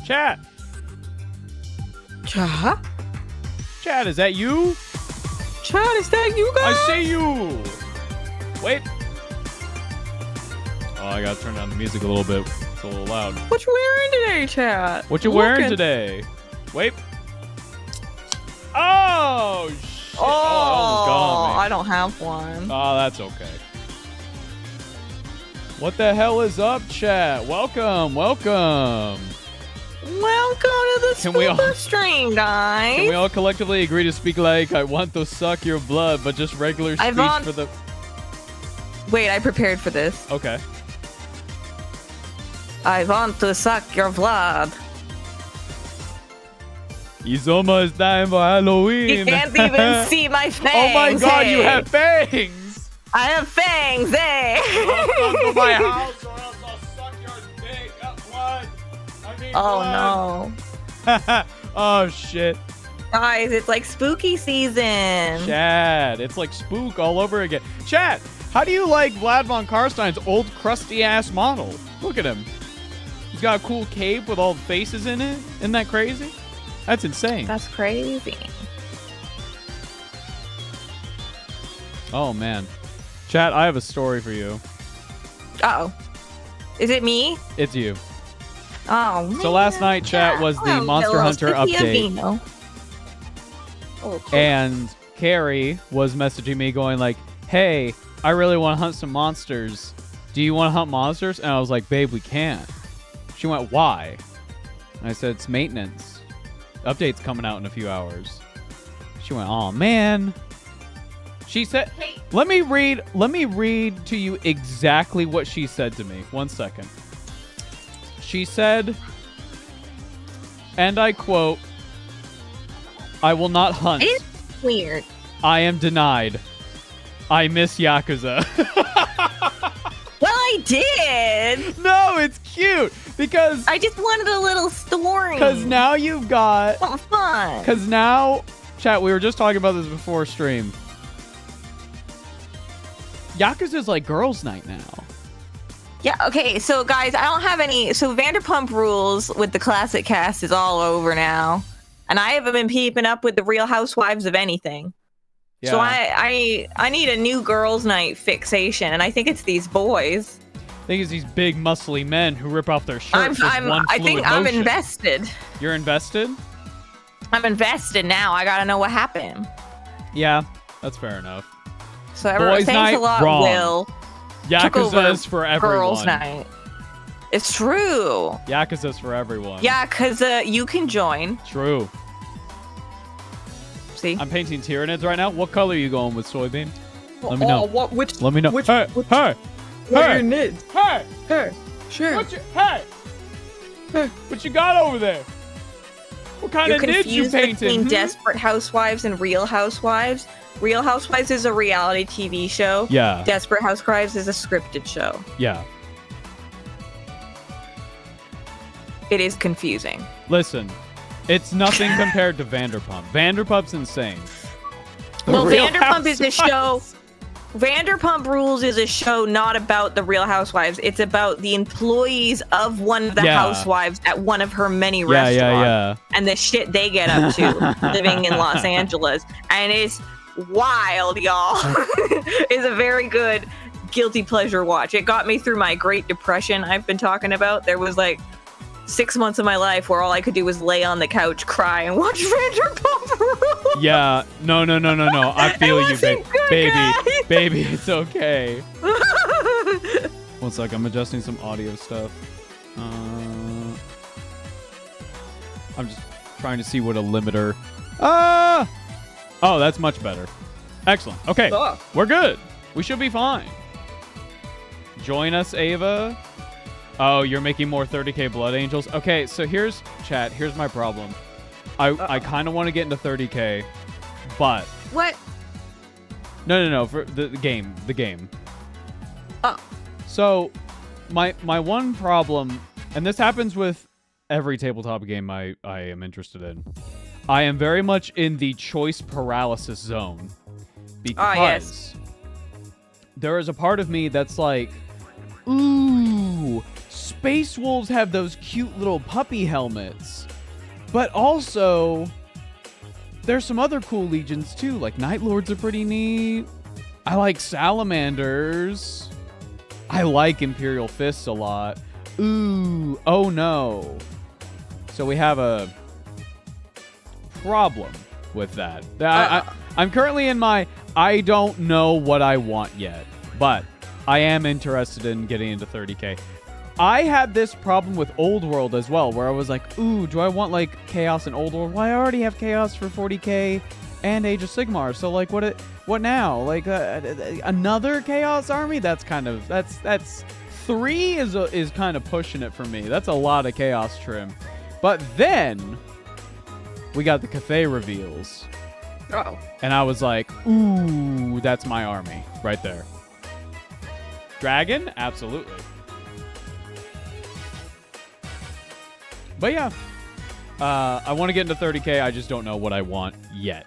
Chat. Chat? Chat, is that you? Chat, is that you guys? I see you. Wait. Oh, I gotta turn down the music a little bit. It's a little loud. What you wearing today, chat? What you wearing today? Wait. Oh, shit. Oh, I don't have one. Oh, that's okay. What the hell is up, chat? Welcome, welcome. Welcome to the super stream, guys. Can we all collectively agree to speak like I want to suck your blood, but just regular speech for the... Wait, I prepared for this. Okay. I want to suck your blood. It's almost time for Halloween. You can't even see my fangs. Oh my god, hey. you have fangs. I have fangs, eh? Come to my house or else I'll suck your dick up blood. Oh no. Oh shit. Guys, it's like spooky season. Chad, it's like spook all over again. Chad, how do you like Vlad von Karstein's old crusty ass model? Look at him. He's got a cool cape with all the faces in it. Isn't that crazy? That's insane. That's crazy. Oh man. Chat, I have a story for you. Uh-oh. Is it me? It's you. Oh, man. So last night, chat, was the Monster Hunter update. And Carrie was messaging me going like, hey, I really want to hunt some monsters. Do you want to hunt monsters? And I was like, babe, we can't. She went, why? And I said, it's maintenance. Update's coming out in a few hours. She went, oh man. She said, let me read to you exactly what she said to me. 1 second. She said, and I quote, I will not hunt. It's weird. I am denied. I miss Yakuza. Well, I did. No, it's cute because I just wanted a little story. Because now you've got something fun. Because now, chat, we were just talking about this before stream. Yakuza's like girls' night now. Yeah, okay, so guys, I don't have any... So Vanderpump Rules with the classic cast is all over now. And I haven't been keeping up with the Real Housewives of anything. Yeah. So I need a new girls' night fixation, and I think it's these boys. I think it's these big, muscly men who rip off their shirts with one I think I'm motion. invested. You're invested? I'm invested now. I gotta know what happened. Yeah, that's fair enough. So everyone, thanks a lot, wrong. Will. Yakuza's for everyone. Girls' night. It's true. Yakuza's for everyone. Yeah, because you can join. True. See? I'm painting Tyranids right now. What color are you going with, Soybean? Let me know. Let me know. Hey! What are your nids? Hey! Hey! Sure. Hey! What you got over there? What kind of nids you painted? Between Desperate Housewives and Real Housewives. Real Housewives is a reality TV show. Yeah. Desperate Housewives is a scripted show. Yeah. It is confusing. Listen, it's nothing compared to Vanderpump. Vanderpump's insane. Well, Vanderpump is a show. Vanderpump Rules is a show not about the Real Housewives. It's about the employees of one of the housewives at one of her many restaurants. And the shit they get up to living in Los Angeles. And it's wild, y'all. It's a very good guilty pleasure watch. It got me through my Great Depression I've been talking about. There was like 6 months of my life where all I could do was lay on the couch, cry, and watch Vanderpump Rules. Yeah, no. I feel you, baby, it's okay. 1 sec, I'm adjusting some audio stuff. I'm just trying to see what a limiter. Oh, that's much better. Excellent. Okay, we're good. We should be fine. Join us, Ava. Oh, you're making more 30k Blood Angels? Okay, so here's my problem. I kind of want to get into 30k, but... What? No, for the game. Oh. So, my one problem, and this happens with every tabletop game I am interested in, I am very much in the choice paralysis zone. Because there is a part of me that's like, ooh... Space Wolves have those cute little puppy helmets. But also, there's some other cool legions too. Like Night Lords are pretty neat. I like Salamanders. I like Imperial Fists a lot. Ooh, oh no. So we have a problem with that. I'm currently in my I don't know what I want yet, but I am interested in getting into 30K. I had this problem with Old World as well, where I was like, ooh, do I want like Chaos in Old World? Well, I already have Chaos for 40K and Age of Sigmar, so like what now? Like another Chaos army? That's 3 is kind of pushing it for me. That's a lot of Chaos trim. But then we got the Cathay reveals. Oh. And I was like, ooh, that's my army right there. Dragon? Absolutely. But yeah, I want to get into 30K. I just don't know what I want yet.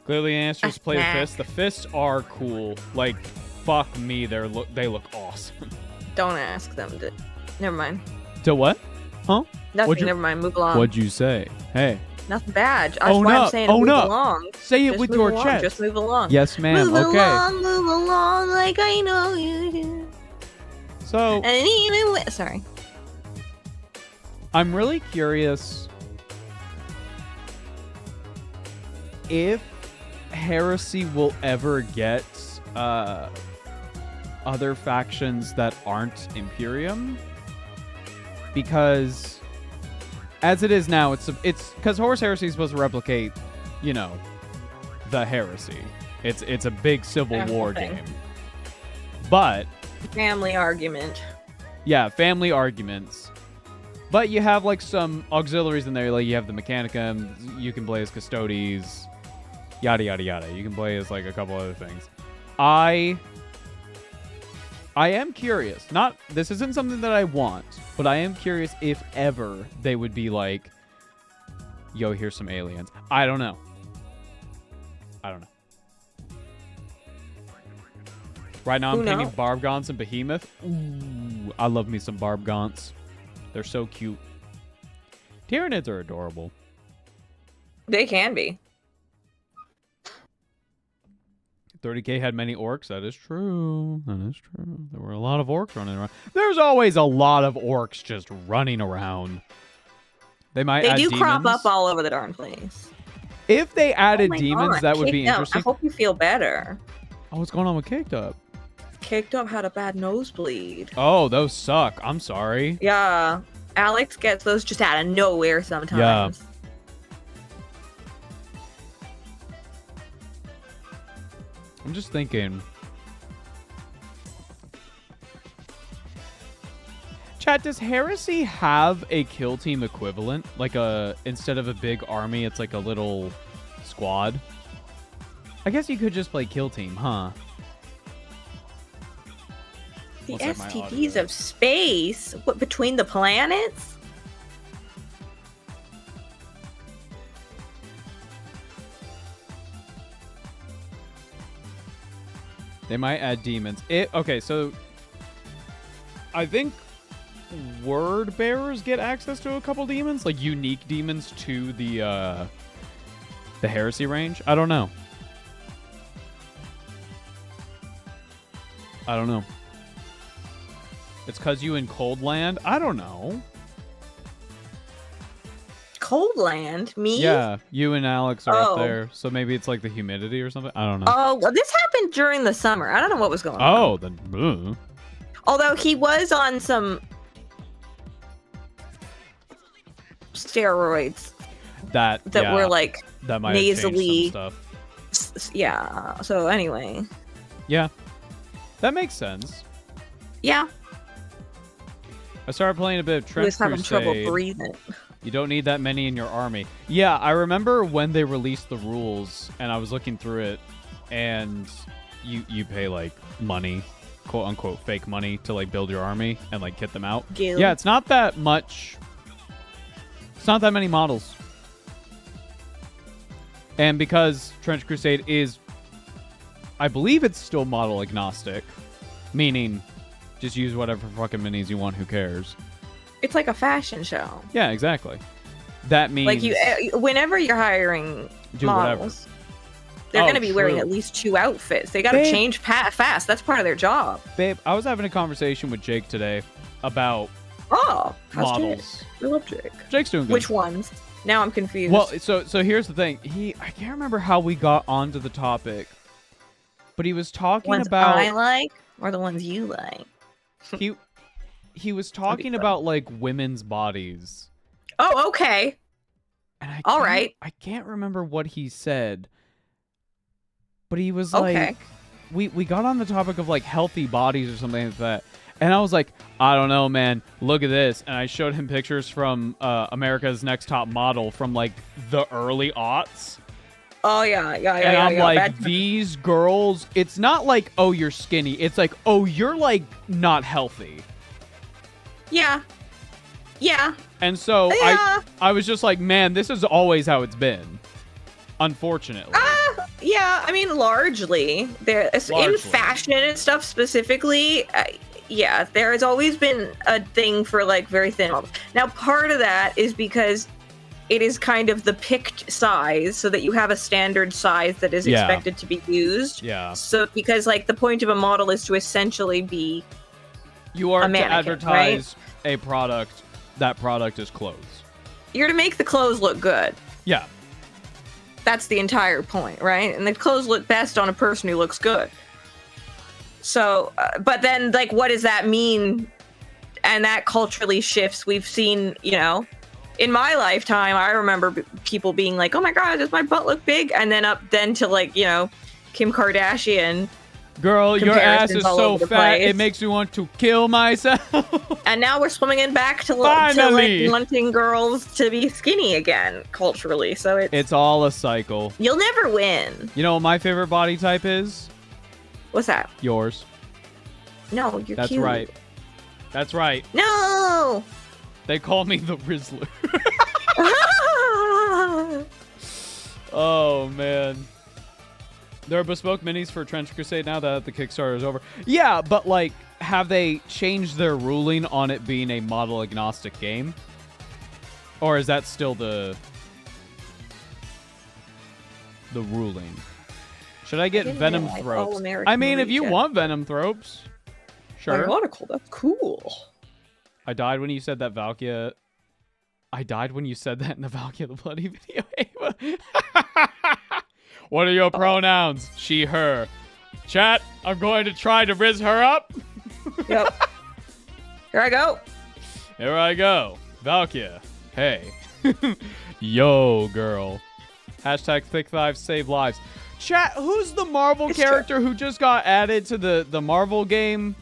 Clearly, the answer is play the fists. The fists are cool. Like, fuck me, they look awesome. Don't ask them to. Never mind. To what? Huh? Nothing. Never mind. Move along. What'd you say? Hey. Nothing bad. That's why I'm saying move along. Say it with your chest. Just move along. Yes, ma'am. Move along like I know you do. So. And even sorry. I'm really curious if Heresy will ever get other factions that aren't Imperium, because as it is now, it's because Horus Heresy is supposed to replicate, you know, the Heresy. It's a big Civil War game, but family argument. Yeah, family arguments. But you have like some auxiliaries in there, like you have the Mechanicum, you can play as Custodes, yada yada yada. You can play as like a couple other things. I am curious. This isn't something that I want, but I am curious if ever they would be like, yo, here's some aliens. I don't know. Right now I'm thinking Barbgaunts and Behemoth. Ooh, I love me some Barbgaunts. They're so cute. Tyranids are adorable. They can be. 30K had many orcs. That is true. There were a lot of orcs running around. There's always a lot of orcs just running around. They do demons. Crop up all over the darn place. If they added demons, that would be interesting. I hope you feel better. Oh, what's going on with Caked Up? Caked Up had a bad nosebleed. Oh, those suck. I'm sorry. Yeah. Alex gets those just out of nowhere sometimes. Yeah. I'm just thinking. Chat, does Heresy have a kill team equivalent? Like instead of a big army, it's like a little squad? I guess you could just play kill team, huh? The STDs of space? What, between the planets? They might add demons. Okay, so I think word bearers get access to a couple demons, like unique demons to the Heresy range. I don't know. It's because you in Cold Land? I don't know. Cold Land? Me? Yeah, you and Alex are up there. So maybe it's like the humidity or something. I don't know. Oh, well, this happened during the summer. I don't know what was going on. Oh, then. Although he was on some steroids that were like that might nasally have changed some stuff. Yeah. So anyway. Yeah, that makes sense. Yeah. I started playing a bit of Trench Crusade. He was having trouble breathing. You don't need that many in your army. Yeah, I remember when they released the rules, and I was looking through it, and you pay like money, quote unquote fake money, to like build your army and like kit them out. Gil. Yeah, it's not that much. It's not that many models. And because Trench Crusade is, I believe it's still model agnostic. Meaning, just use whatever fucking minis you want. Who cares? It's like a fashion show. Yeah, exactly. That means Like whenever you're hiring models, they're going to be wearing at least 2 outfits. They got to change fast. That's part of their job. Babe, I was having a conversation with Jake today about models. I love Jake. Jake's doing good. Which ones? Now I'm confused. Well, so here's the thing. I can't remember how we got onto the topic, but he was talking about I like or the ones you like. He was talking about like women's bodies. Oh, okay. And I can't remember what he said. But he was like, we got on the topic of like healthy bodies or something like that. And I was like, I don't know, man. Look at this. And I showed him pictures from America's Next Top Model from like the early aughts. Oh, yeah. And I'm like, these girls, it's not like, oh, you're skinny. It's like, oh, you're like not healthy. Yeah. Yeah. And so I was just like, man, this is always how it's been. Unfortunately. Yeah, I mean, largely. In fashion and stuff specifically, yeah, there has always been a thing for, like, very thin models. Now, part of that is because it is kind of the picked size, so that you have a standard size that is expected to be used. Yeah. So, because, like, the point of a model is to essentially be you are a mannequin, to advertise a product. That product is clothes. You're to make the clothes look good. Yeah. That's the entire point, right? And the clothes look best on a person who looks good. So, but then, like, what does that mean? And that culturally shifts. We've seen, in my lifetime, I remember people being like, "Oh my God, does my butt look big?" And then to like, Kim Kardashian. Girl, your ass is so fat, it makes me want to kill myself. And now we're swimming in back to like wanting girls to be skinny again, culturally. So it's all a cycle. You'll never win. You know what my favorite body type is? What's that? Yours. No, you're That's cute. right. That's right. No! They call me the Rizzler. Oh, man. There are bespoke minis for Trench Crusade now that the Kickstarter is over. Yeah, but like, have they changed their ruling on it being a model agnostic game? Or is that still the ruling? Should I get Venom Thropes? I mean, if you want Venom Thropes, sure. Ironical, that's cool. I died when you said that, Valkia. I died when you said that in the Valkia the Bloody video, Ava. What are your pronouns? She, her. Chat, I'm going to try to rizz her up. Yep. Here I go. Here I go. Valkia. Hey. Yo, girl. Hashtag thick thighs save lives. Chat, who's the Marvel character who just got added to the Marvel game?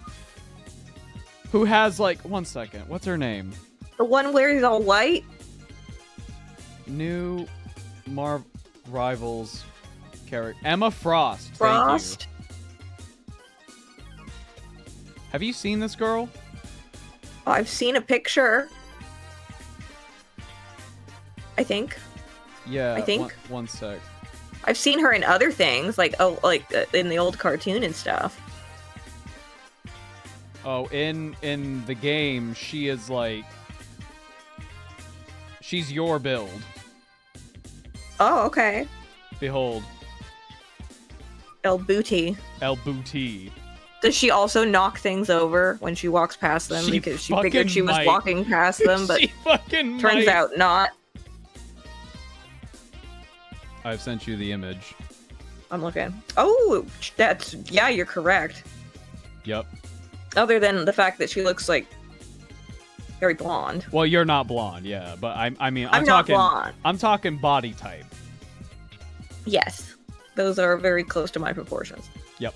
Who has like, 1 second. What's her name? The one where he's all white? New Marvel Rivals character. Emma Frost. Frost? Thank you. Have you seen this girl? I've seen a picture. I think. Yeah. I think. One sec. I've seen her in other things, like in the old cartoon and stuff. Oh, in the game, she is like, she's your build. Oh, okay. Behold. El Booty. El Booty. Does she also knock things over when she walks past them? Because she figured she was walking past them, but she fucking turns out not. I've sent you the image. I'm looking. Oh, yeah, you're correct. Yep. Other than the fact that she looks like very blonde. Well, you're not blonde, yeah, but I'm not talking blonde. I'm talking body type. Yes. Those are very close to my proportions. Yep.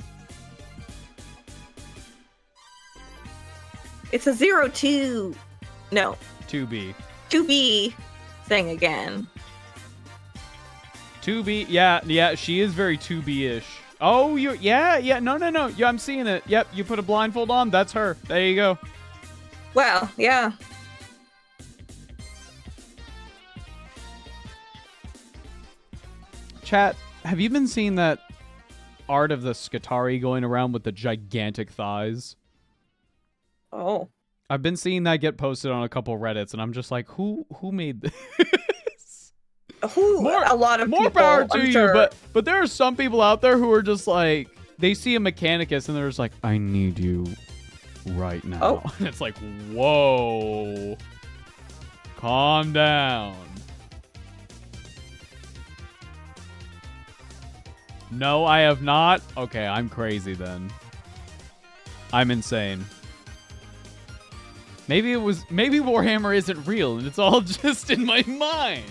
It's a 0-2. No. 2B. 2B thing again. 2B, yeah, she is very 2B-ish. Oh, no. Yeah, I'm seeing it. Yep, you put a blindfold on, that's her. There you go. Well, yeah. Chat, have you been seeing that art of the Skitarii going around with the gigantic thighs. Oh. I've been seeing that get posted on a couple Reddits, and I'm just like, who made this? A lot of more people, power to I'm you, sure. but there are some people out there who are just like, they see a Mechanicus and they're just like, I need you right now. Oh. And it's like, whoa. Calm down. No, I have not. Okay, I'm crazy then. I'm insane. Maybe Warhammer isn't real and it's all just in my mind.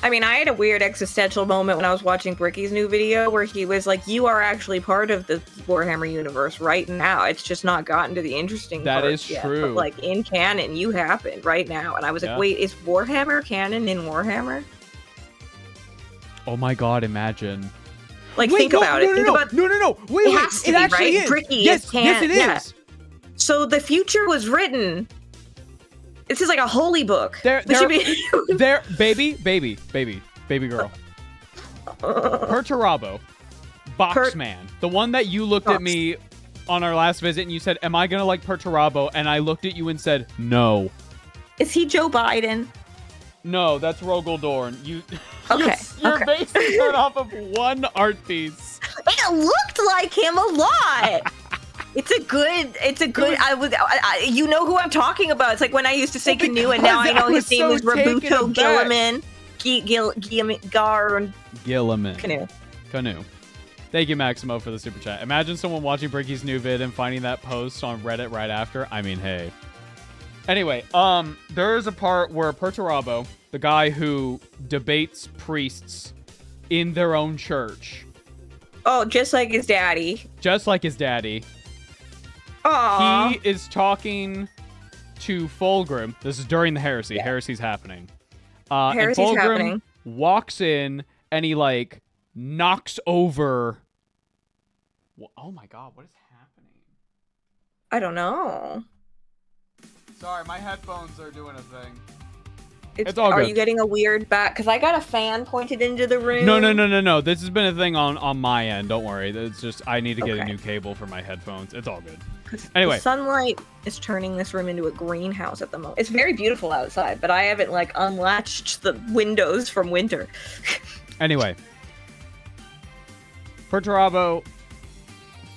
I mean, I had a weird existential moment when I was watching Bricky's new video where he was like, you are actually part of the Warhammer universe right now. It's just not gotten to the interesting That parts is yet. true. But, like, in canon, you happen right now. And I was like, wait, is Warhammer canon in Warhammer? Oh my god, imagine. Like, think about it. No. Wait, it has to it be, actually right? is. Bricky Yes, is canon. yes, it is. Yeah. So the future was written. This is like a holy book. There, baby girl. Perturabo, Boxman, the one that you looked at me on our last visit and you said, am I gonna like Perturabo? And I looked at you and said, no. Is he Joe Biden? No, that's Rogel Dorn. Okay. You're basing it off of one art piece. It looked like him a lot. It's a good. You know who I'm talking about. It's like when I used to say canoe, and now I know his name is Robuto Gilliman. Gilliman. Canoe. Thank you, Maximo, for the super chat. Imagine someone watching Bricky's new vid and finding that post on Reddit right after. I mean, hey. Anyway, there is a part where Perturabo, the guy who debates priests in their own church. Oh, just like his daddy. Aww. He is talking to Fulgrim. This is during the heresy. Yeah. Heresy's happening. Heresy's and Fulgrim happening. Walks in and he like knocks over. Oh my god, what is happening? I don't know. Sorry, my headphones are doing a thing. It's all good. Are you getting a weird back? Because I got a fan pointed into the room. No. This has been a thing on my end. Don't worry. It's just I need to get a new cable for my headphones. It's all good. Anyway. The sunlight is turning this room into a greenhouse at the moment. It's very beautiful outside, but I haven't like unlatched the windows from winter. Anyway. Perturabo.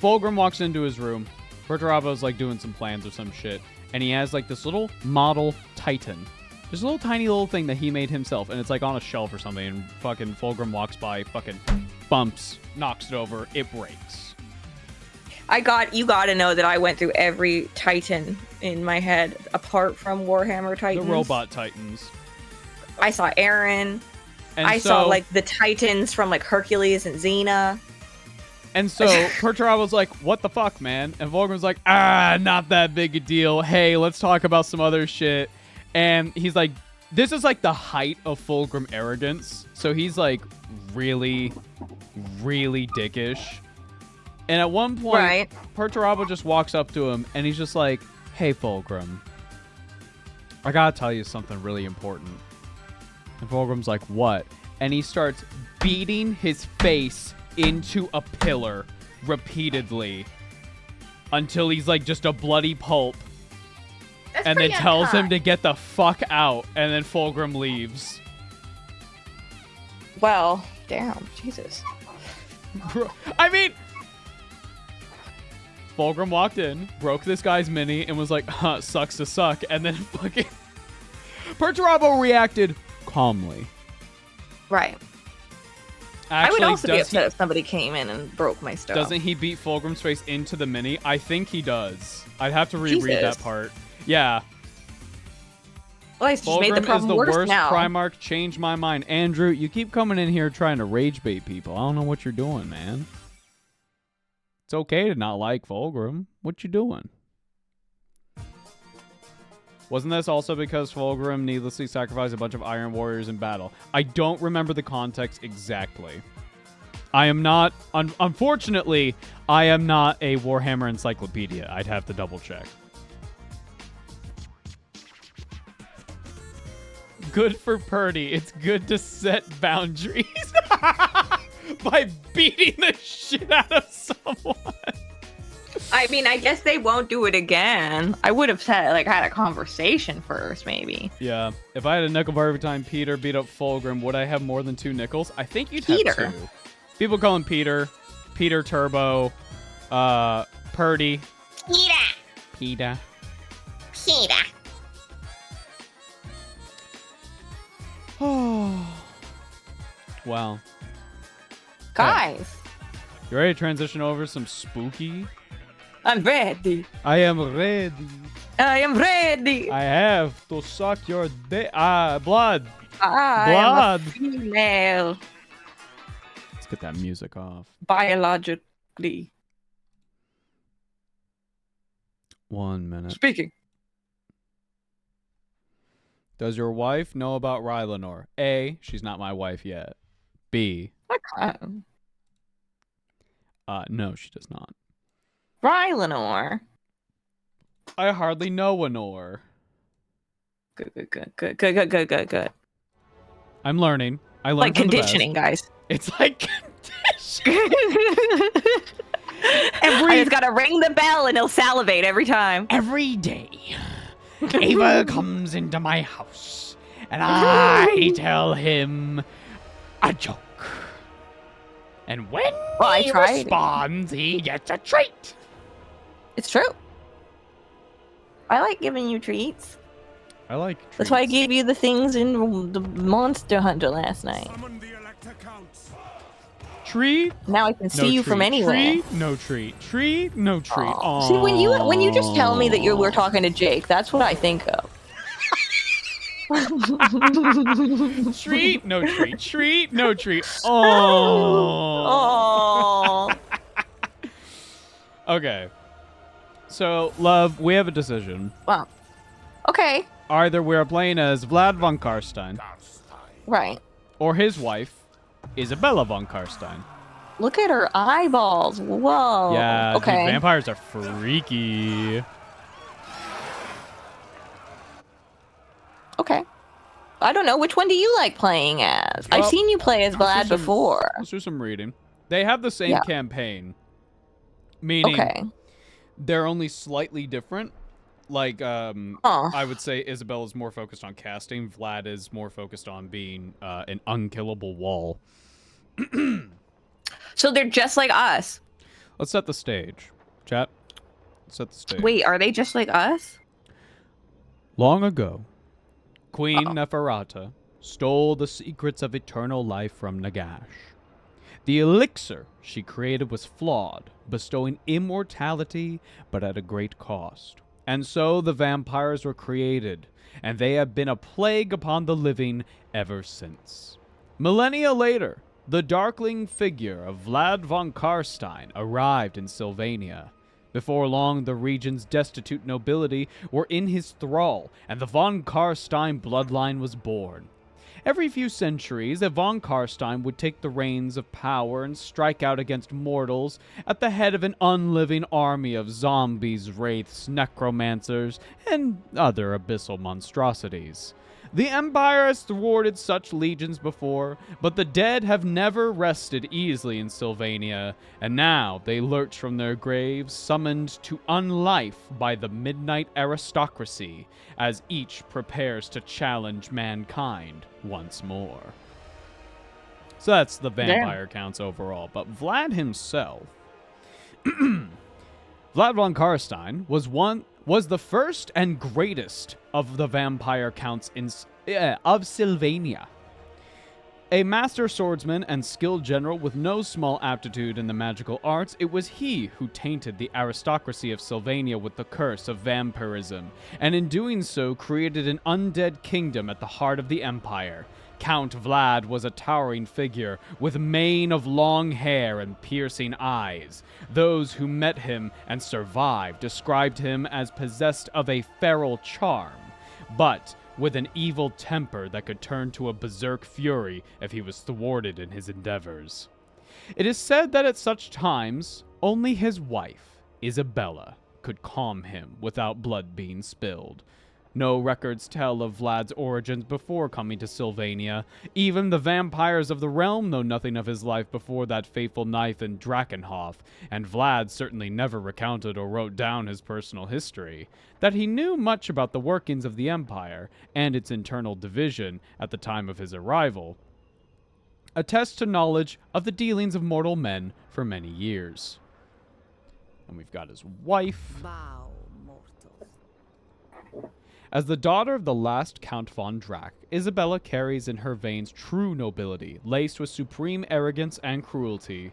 Fulgrim walks into his room. Perturabo's like doing some plans or some shit. And he has like this little model Titan. There's a little tiny little thing that he made himself, and it's like on a shelf or something, and fucking Fulgrim walks by, fucking bumps, knocks it over, it breaks. You gotta know that I went through every Titan in my head, apart from Warhammer Titans. The robot Titans. I saw Aaron. And I saw like the Titans from like Hercules and Xena. And so Perturabo's like, what the fuck, man? And Fulgrim's like, not that big a deal. Hey, let's talk about some other shit. And he's like, this is like the height of Fulgrim arrogance. So he's like really, really dickish. And at one point, Perturabo just walks up to him and he's just like, hey, Fulgrim, I gotta tell you something really important. And Fulgrim's like, what? And he starts beating his face into a pillar repeatedly until he's like just a bloody pulp. And then tells him to get the fuck out, and then Fulgrim leaves. Well, damn, Jesus. I mean, Fulgrim walked in, broke this guy's mini, and was like, sucks to suck, and then fucking Perturabo reacted calmly. Right. Actually, I would also be upset if somebody came in and broke my stuff. Doesn't he beat Fulgrim's face into the mini? I think he does. I'd have to reread that part. Yeah. Well, I just made the problem worse now. Primarch, change my mind. Andrew, you keep coming in here trying to rage bait people. I don't know what you're doing, man. It's okay to not like Fulgrim. What you doing? Wasn't this also because Fulgrim needlessly sacrificed a bunch of Iron Warriors in battle? I don't remember the context exactly. I am not... Unfortunately, I am not a Warhammer encyclopedia. I'd have to double check. Good for Purdy. It's good to set boundaries. by beating the shit out of someone. I mean, I guess they won't do it again. I would have said, like, had a conversation first, maybe. Yeah. If I had a nickel for every time Peter beat up Fulgrim, would I have more than 2 nickels? I think you'd Peter. have 2. People call him Peter. Peter Turbo. Purdy. Peter. Oh. Wow. Guys. You ready to transition over some spooky? I'm ready. I am ready. I am ready. I have to suck your blood. I am a female. Let's get that music off. Biologically. 1 minute. Speaking. Does your wife know about Rylanor? A, she's not my wife yet. B, no, she does not. Rylanor. I hardly know Anor. Good. I'm learning. I learned Like from the conditioning, best. guys. It's like conditioning. I just gotta ring the bell and he'll salivate every time. Every day, Ava comes into my house, and I tell him a joke. And when he responds, he gets a treat. It's true. I like giving you treats. I like treats. That's why I gave you the things in the Monster Hunter last night. Treat. Now I can see you from anywhere. Treat, no treat. Treat, no treat. Aww. See, when you just tell me that you were talking to Jake, that's what I think of. Treat, no treat. Treat, no treat. Oh. Okay. So, love, we have a decision. Wow. Okay. Either we're playing as Vlad von Karstein. Right. Or his wife, Isabella von Karstein. Look at her eyeballs. Whoa. Yeah, okay. Dude, vampires are freaky. Okay. I don't know. Which one do you like playing as? Well, I've seen you play as Vlad before. Let's do some reading. They have the same campaign. Meaning they're only slightly different. Like, I would say Isabella's more focused on casting. Vlad is more focused on being an unkillable wall. So they're just like us. Let's set the stage. Chat. Let's set the stage. Wait, are they just like us? Long ago, Queen Neferata stole the secrets of eternal life from Nagash. The elixir she created was flawed, bestowing immortality, but at a great cost. And so the vampires were created, and they have been a plague upon the living ever since. Millennia later, the darkling figure of Vlad von Karstein arrived in Sylvania. Before long, the region's destitute nobility were in his thrall, and the von Karstein bloodline was born. Every few centuries, a von Karstein would take the reins of power and strike out against mortals at the head of an unliving army of zombies, wraiths, necromancers, and other abyssal monstrosities. The Empire has thwarted such legions before, but the dead have never rested easily in Sylvania, and now they lurch from their graves, summoned to unlife by the midnight aristocracy, as each prepares to challenge mankind once more. So that's the vampire counts overall, but Vlad himself, Vlad von Karstein was the first and greatest of the vampire counts of Sylvania. A master swordsman and skilled general with no small aptitude in the magical arts, it was he who tainted the aristocracy of Sylvania with the curse of vampirism, and in doing so created an undead kingdom at the heart of the empire. Count Vlad was a towering figure with mane of long hair and piercing eyes. Those who met him and survived described him as possessed of a feral charm, but with an evil temper that could turn to a berserk fury if he was thwarted in his endeavors. It is said that at such times, only his wife, Isabella, could calm him without blood being spilled. No records tell of Vlad's origins before coming to Sylvania. Even the vampires of the realm know nothing of his life before that fateful night in Drakenhof, and Vlad certainly never recounted or wrote down his personal history. That he knew much about the workings of the Empire and its internal division at the time of his arrival attests to knowledge of the dealings of mortal men for many years. And we've got his wife. Bow, mortals. As the daughter of the last Count von Drac, Isabella carries in her veins true nobility, laced with supreme arrogance and cruelty.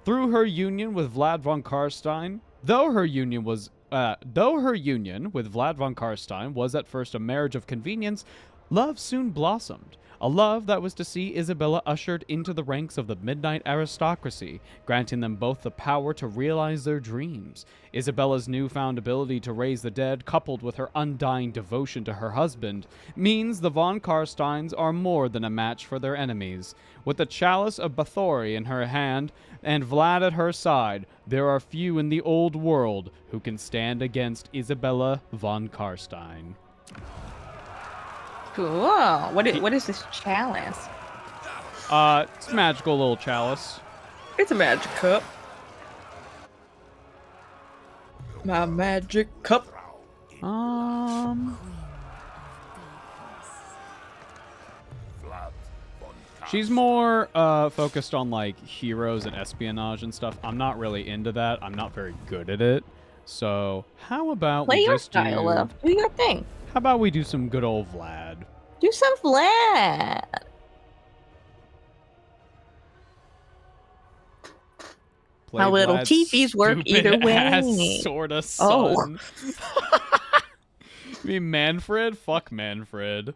Through her union with Vlad von Karstein, though her union with Vlad von Karstein was at first a marriage of convenience, love soon blossomed. A love that was to see Isabella ushered into the ranks of the midnight aristocracy, granting them both the power to realize their dreams. Isabella's newfound ability to raise the dead, coupled with her undying devotion to her husband, means the von Karsteins are more than a match for their enemies. With the chalice of Bathory in her hand and Vlad at her side, there are few in the old world who can stand against Isabella von Karstein. Cool. What is this chalice? It's a magical little chalice. It's a magic cup. My magic cup. She's more focused on like heroes and espionage and stuff. I'm not really into that. I'm not very good at it. So how about Play we your just style, love. Do your thing. How about we do some good old Vlad? Do some Vlad. Play How little Vlad's teepees work either way. Sorta Oh. son. You mean Manfred? Fuck Manfred.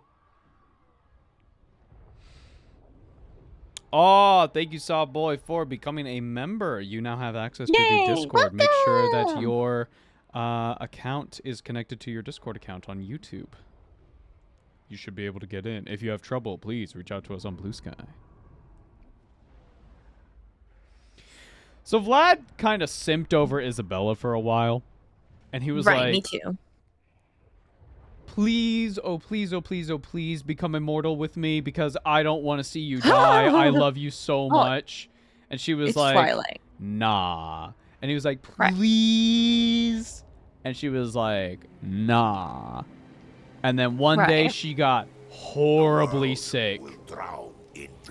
Oh, thank you, Saw Boy, for becoming a member. You now have access to Yay, the Discord. Make sure that welcome. your account is connected to your Discord account on YouTube. You should be able to get in. If you have trouble, please reach out to us on Blue Sky. So Vlad kind of simped over Isabella for a while. And he was Right, me like, too. please, oh please, oh please, oh please, become immortal with me because I don't want to see you die. I love you so much. And she was It's like, Twilight. nah. And he was like, Right. please. And she was like, nah. And then one day Right. she got horribly sick.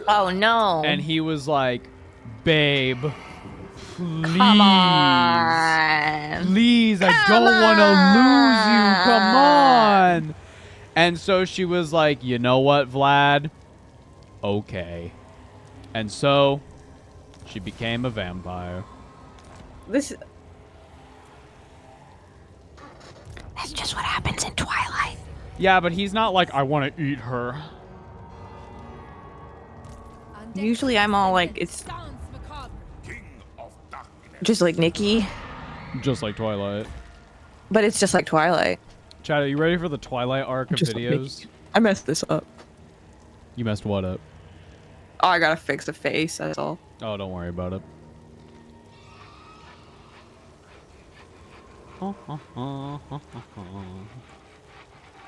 Oh no. And he was like, babe, please. Come on. Please, I don't want to lose you. Come on. And so she was like, you know what, Vlad? Okay. And so she became a vampire. That's just what happens in Twilight. Yeah, but he's not like, I want to eat her. Usually I'm all like, it's just like Nikki, Just like Twilight. but it's just like Twilight. Chad, are you ready for the Twilight arc of Just like videos? Nikki. I messed this up. You messed what up? Oh, I gotta fix the face, that's all. Oh, don't worry about it.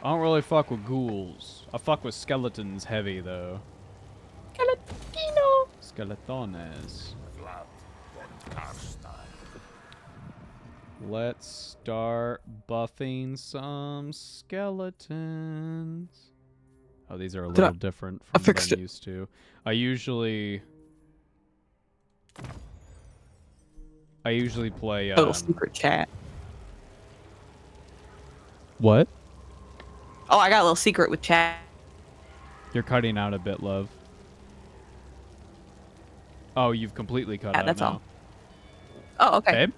I don't really fuck with ghouls. I fuck with skeletons heavy, though. Skeletino. Skeletones. Let's start buffing some skeletons. Oh, these are a little different from what I'm used to. I usually play A little secret chat. What? Oh, I got a little secret with chat. You're cutting out a bit, love. Oh, you've completely cut out That's now. all. Oh, okay. Babe?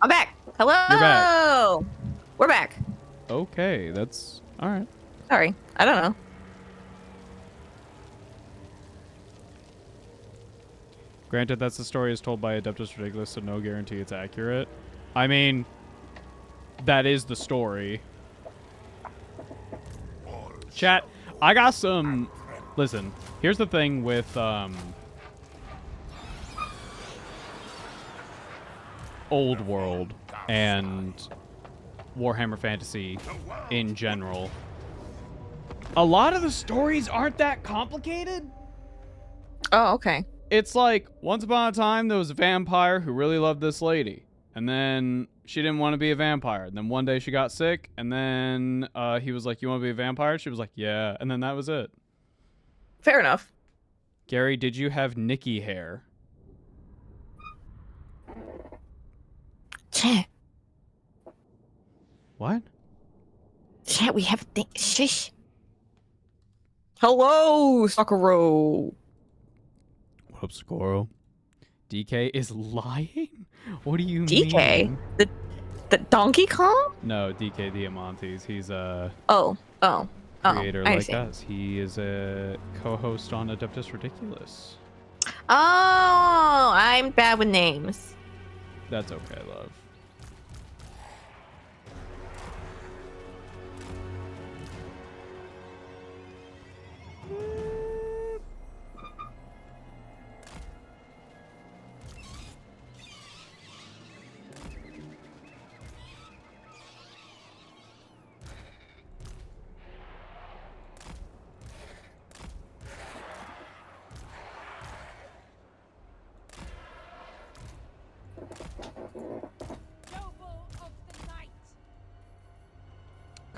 I'm back. Hello. You're back. We're back. Okay, that's all right. Sorry. I don't know. Granted, that's the story is told by Adeptus Ridiculous, so no guarantee it's accurate. I mean, that is the story. Chat, I got some... Listen, here's the thing with, Old World and Warhammer Fantasy in general. A lot of the stories aren't that complicated. Oh, okay. It's like, once upon a time, there was a vampire who really loved this lady. And then she didn't want to be a vampire. And then one day she got sick. And then he was like, you want to be a vampire? She was like, yeah. And then that was it. Fair enough. Gary, did you have Nikki hair? Chat. What? Chat, we have shish. Hello, Sakura. What up, Socorro? DK is lying? What do you DK? mean? The Donkey Kong? No, DK Diamantes. He's a creator I like see. us. He is a co-host on Adeptus Ridiculous. Oh, I'm bad with names. That's okay, love.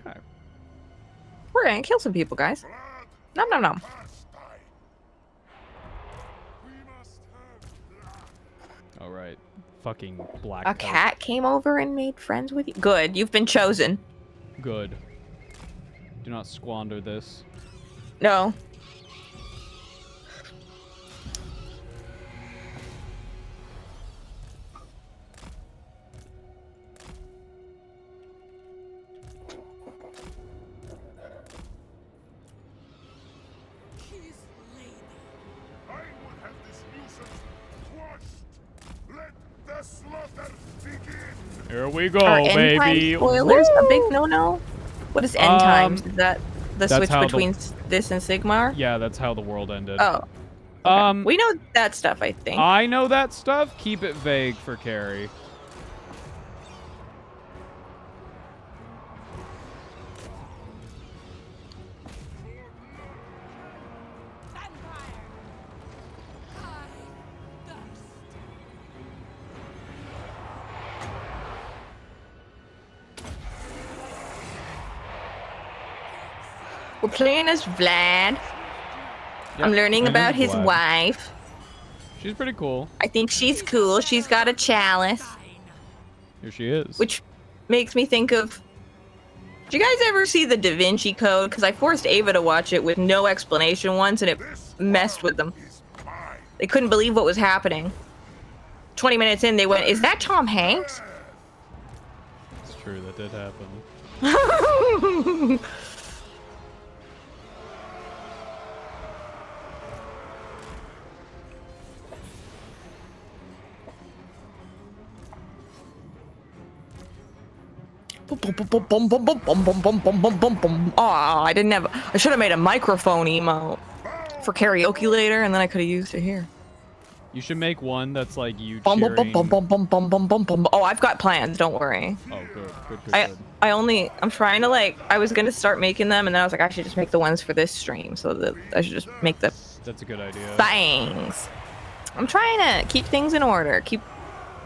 Okay. We're gonna kill some people, guys. Nom nom nom. All right. Fucking black. A cat came over and made friends with you. Good, you've been chosen. Good. Do not squander this. No. Here we go, Are end baby. time spoilers Woo! a big no-no? What is end times? Is that the that's switch how between this and Sigmar? Yeah, that's how the world ended. Oh. Okay. We know that stuff, I think. I know that stuff. Keep it vague for Carrie. We're playing as Vlad. Yep, I'm learning playing as about his Vlad. wife. She's pretty cool. I think she's cool. She's got a chalice. Here she is. Which makes me think of... Did you guys ever see the Da Vinci Code? Because I forced Ava to watch it with no explanation once, and it messed with them. They couldn't believe what was happening. 20 minutes in, they went, is that Tom Hanks? It's true, that did happen. Oh, I should have made a microphone emote for karaoke later, and then I could have used it here. You should make one that's like you cheering. Oh, I've got plans. Don't worry. Oh, good. I'm trying to I was gonna start making them, and then I was like, I should just make the ones for this stream, so that I should just make the. That's a good idea. Bangs. I'm trying to keep things in order. Keep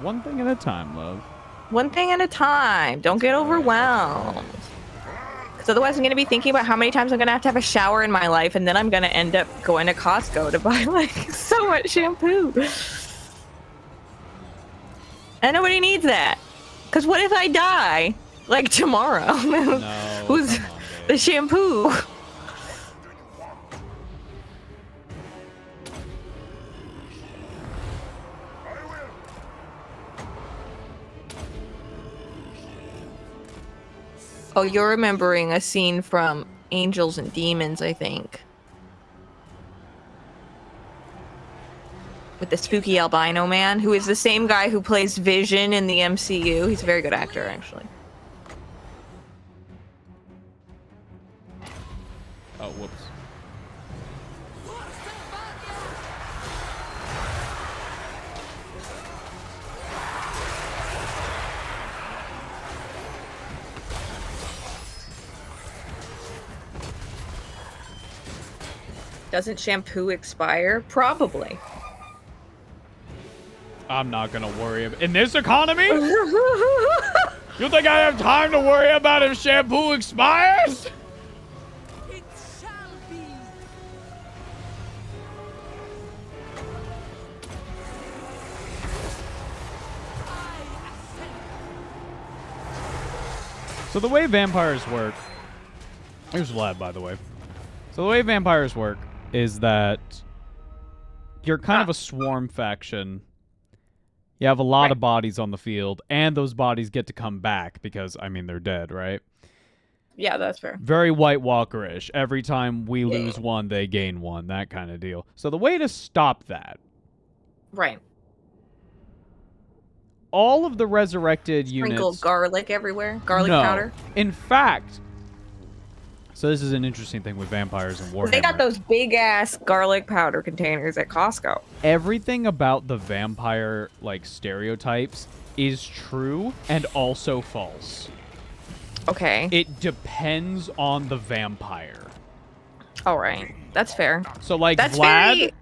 one thing at a time, love. One thing at a time. Don't get overwhelmed. Because otherwise I'm going to be thinking about how many times I'm going to have a shower in my life, and then I'm going to end up going to Costco to buy so much shampoo. And nobody needs that. Because what if I die? Tomorrow? No, Who's the shampoo? Oh, you're remembering a scene from Angels and Demons, I think. With the spooky albino man, who is the same guy who plays Vision in the MCU. He's a very good actor, actually. Oh, whoops. Doesn't shampoo expire? Probably. I'm not gonna worry about in this economy. You think I have time to worry about if shampoo expires? It shall be. So the way vampires work, here's Vlad, by the way. So the way vampires work is that you're kind of a swarm faction. You have a lot of bodies on the field, and those bodies get to come back because, I mean, they're dead, right? Yeah, that's fair. Very White Walker-ish. Every time we lose one, they gain one, that kind of deal. So the way to stop that, Right. all of the resurrected Sprinkle units... garlic everywhere. Garlic No. powder. In fact, so this is an interesting thing with vampires and Warhammer. They got those big ass garlic powder containers at Costco. Everything about the vampire like stereotypes is true and also false. Okay. It depends on the vampire. All right. That's fair. So like That's Vlad very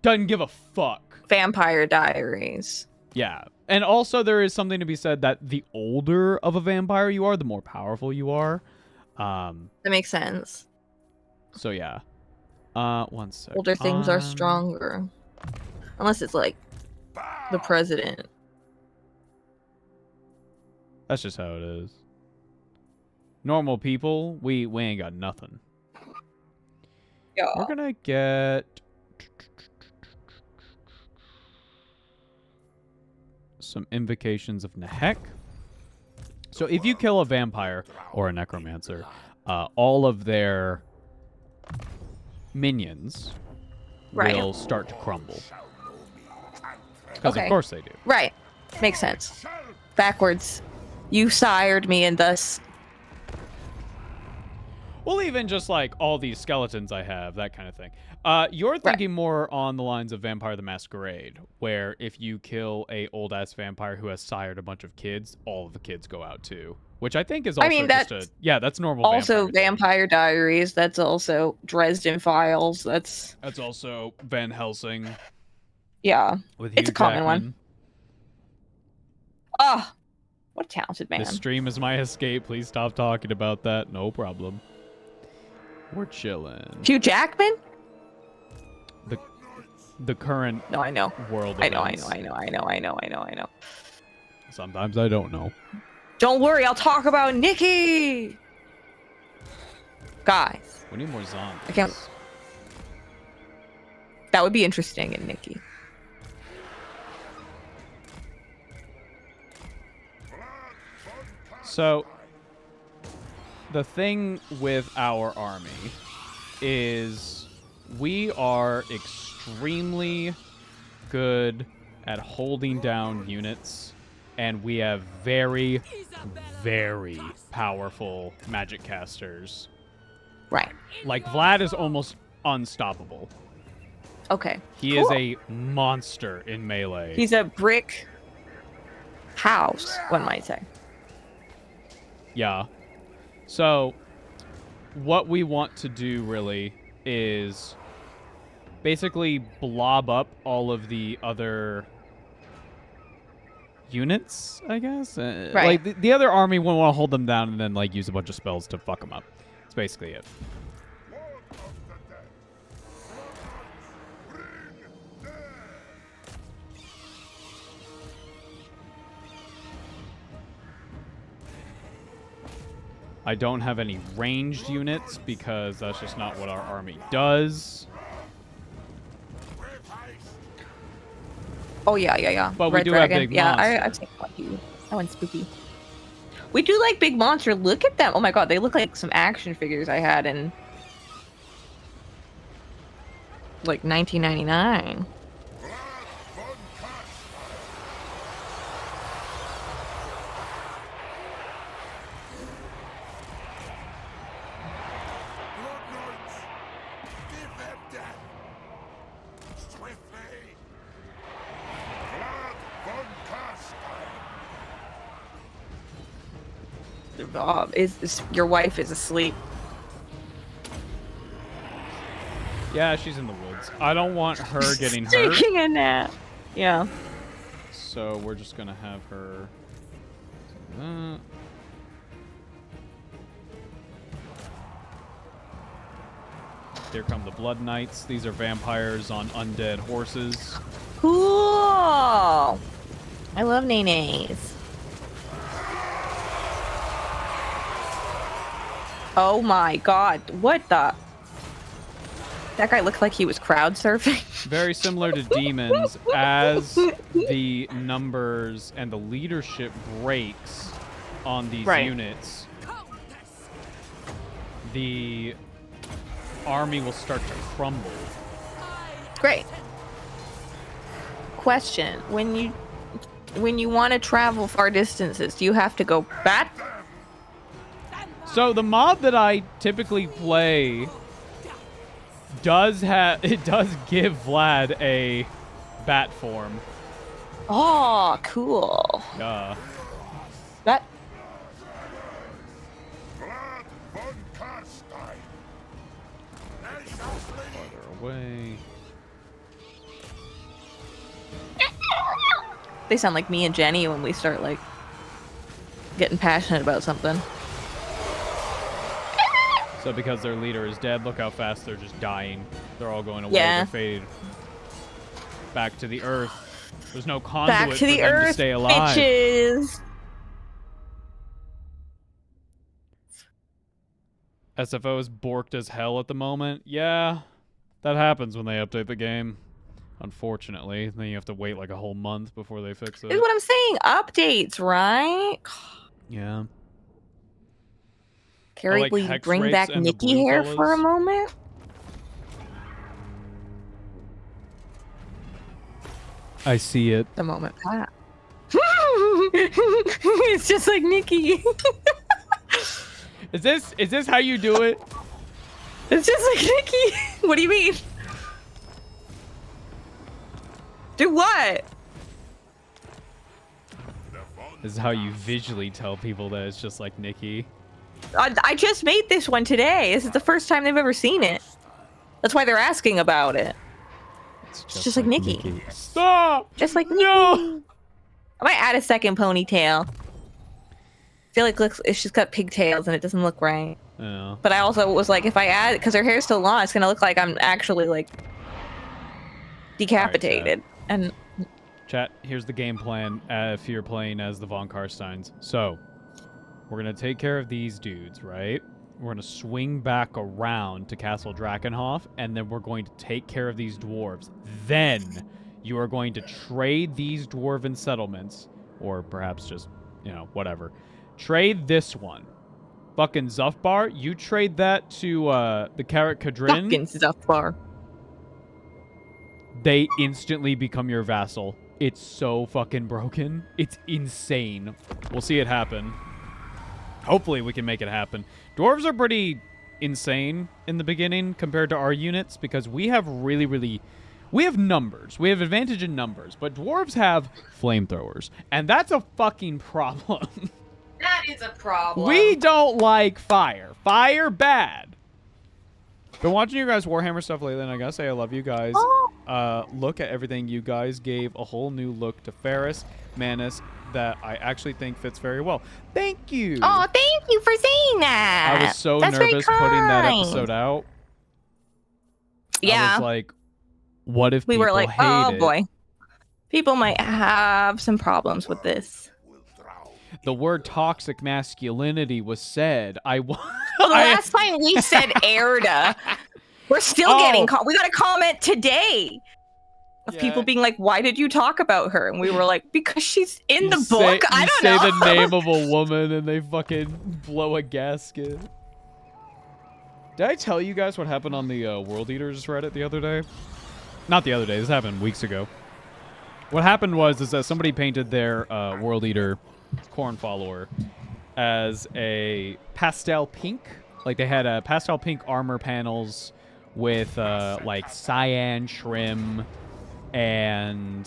doesn't give a fuck. Vampire Diaries. Yeah. And also there is something to be said that the older of a vampire you are, the more powerful you are. That makes sense. So yeah. 1 sec. Older things are stronger. Unless it's like the president. That's just how it is. Normal people, we ain't got nothing. Yeah. We're gonna get some invocations of Nehek. So if you kill a vampire or a necromancer, all of their minions will start to crumble. Because of course they do. Right. Makes sense. Backwards. You sired me and thus... Well, even just like all these skeletons I have, that kind of thing. You're thinking more on the lines of Vampire the Masquerade, where if you kill a old-ass vampire who has sired a bunch of kids, all of the kids go out too. Which I think is also that's normal. Also Vampire Diaries. That's also Dresden Files. That's also Van Helsing. Yeah. With it's Hugh a common Jackman. one. Oh, what a talented man. This stream is my escape. Please stop talking about that. No problem. We're chilling. Hugh Jackman? The current No, I know. world I know. events. I know. Sometimes I don't know. Don't worry, I'll talk about Nikki. Guys. We need more zombies. I can't. That would be interesting in Nikki. So, the thing with our army is we are extremely good at holding down units, and we have very, very powerful magic casters. Right. Like, Vlad is almost unstoppable. Okay. He is a monster in melee. He's a brick house, one might say. Yeah. So, what we want to do really is basically blob up all of the other units, I guess. Right. Like the other army won't want to hold them down and then like use a bunch of spells to fuck them up. That's basically it. I don't have any ranged units because that's just not what our army does. Oh, yeah. But Red we do Dragon. have big Yeah, monsters. I've seen one. That one's spooky. We do like big monster. Look at them. Oh my god, they look like some action figures I had in like 1999. Is your wife is asleep? Yeah, she's in the woods. I don't want her getting hurt. Taking a nap. Yeah. So we're just gonna have her. Here come the Blood Knights. These are vampires on undead horses. Cool. I love nenes. Oh my god. What the? That guy looked like he was crowd surfing. Very similar to demons, as the numbers and the leadership breaks on these units, the army will start to crumble. Great. Question: When you want to travel far distances, do you have to go back? So the mod that I typically play does give Vlad a bat form. Oh, cool. Yeah. That. Farther away. They sound like me and Jenny when we start like getting passionate about something. So because their leader is dead, look how fast they're just dying. They're all going away. Yeah. They're faded back to the earth. There's no conduit Back to the for them earth, to stay alive. bitches. SFO is borked as hell at the moment. Yeah, that happens when they update the game. Unfortunately, then you have to wait like a whole month before they fix it. Is what I'm saying. Updates, right? Yeah. Carrie, like will you hex bring rates back and the Nikki blue hair for a colors. moment? I see it. The moment passed. It's just like Nikki. Is this how you do it? It's just like Nikki. What do you mean? Do what? This is how you visually tell people that it's just like Nikki. I just made this one today. This is the first time they've ever seen it. That's why they're asking about it. It's just like Nikki. Stop! Just like Nikki. No! I might add a second ponytail. I feel like she's got pigtails and it doesn't look right. Yeah. But I also was like, if I add, because her hair's still long, it's gonna look like I'm actually like decapitated. And Chat, here's the game plan if you're playing as the Von Karsteins. So, we're going to take care of these dudes, right? We're going to swing back around to Castle Drakenhof, and then we're going to take care of these dwarves. Then, you are going to trade these dwarven settlements, or perhaps just, you know, whatever. Trade this one. Fucking Zufbar, you trade that to the Karat Kadrin. fucking Zufbar. They instantly become your vassal. It's so fucking broken. It's insane. We'll see it happen. Hopefully we can make it happen. Dwarves are pretty insane in the beginning compared to our units because we have we have numbers. We have advantage in numbers, but dwarves have flamethrowers, and that's a fucking problem. That is a problem. We don't like fire. Fire bad. Been watching you guys Warhammer stuff lately, and I gotta say I love you guys. Look at everything you guys gave a whole new look to Ferris, Manus, that I actually think fits very well. Thank you. Oh, thank you for saying that. I was so That's very nervous putting that kind. episode out. Yeah. I was like, what if We people were like, hate oh it? boy. People might have some problems with this. The word toxic masculinity was said. Well, the last time we said Erda, we're still getting we got a comment today of people being like, why did you talk about her? And we were like, because she's in the book. I don't know. You say the name of a woman and they fucking blow a gasket. Did I tell you guys what happened on the World Eaters Reddit the other day? Not the other day. This happened weeks ago. What happened was that somebody painted their World Eater corn follower as a pastel pink. Like they had pastel pink armor panels with like cyan trim and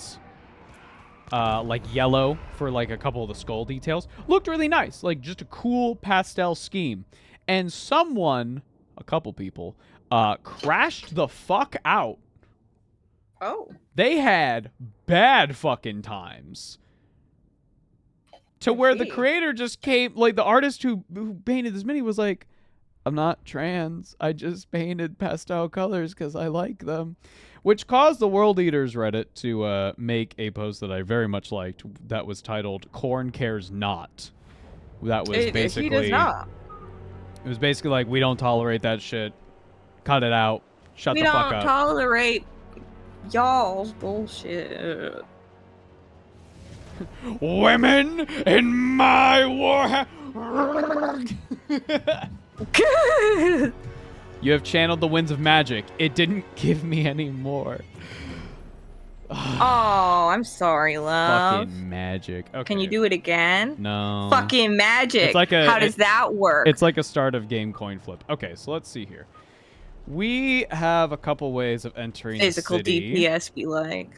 like yellow for like a couple of the skull details. Looked really nice. Like just a cool pastel scheme. And someone, a couple people, crashed the fuck out. Oh. They had bad fucking times. To where the creator just came, like the artist who painted this mini was like, I'm not trans. I just painted pastel colors because I like them. Which caused the World Eaters Reddit to make a post that I very much liked that was titled "Corn Cares Not." That was basically... He does not. It was basically like, we don't tolerate that shit. Cut it out. Shut the fuck up. We don't tolerate y'all's bullshit. Women in my war. You have channeled the winds of magic. It didn't give me any more. Oh, I'm sorry, love. Fucking magic. Okay. Can you do it again? No. Fucking magic. It's like How does that work? It's like a start of game coin flip. Okay, so let's see here. We have a couple ways of entering physical the city. DPS be like.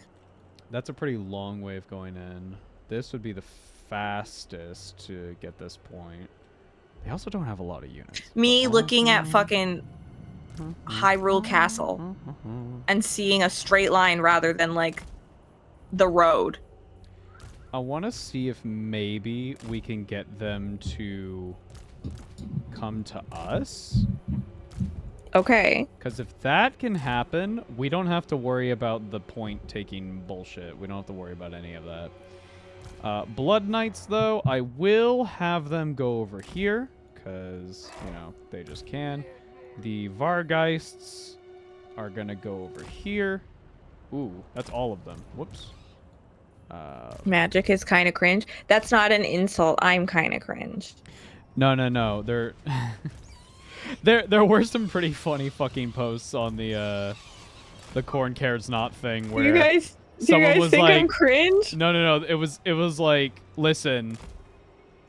That's a pretty long way of going in. This would be the fastest to get this point. They also don't have a lot of units. Me looking at fucking Hyrule Castle and seeing a straight line rather than like the road. I want to see if maybe we can get them to come to us. Okay. Because if that can happen, we don't have to worry about the point taking bullshit. We don't have to worry about any of that. Blood Knights, though, I will have them go over here because, you know, they just can. The Vargeists are going to go over here. Ooh, that's all of them. Whoops. Magic is kind of cringe. That's not an insult. I'm kind of cringe. No. They're... There were some pretty funny fucking posts on the Corn Cares Not thing where you guys think I'm cringe? No. It was like, listen,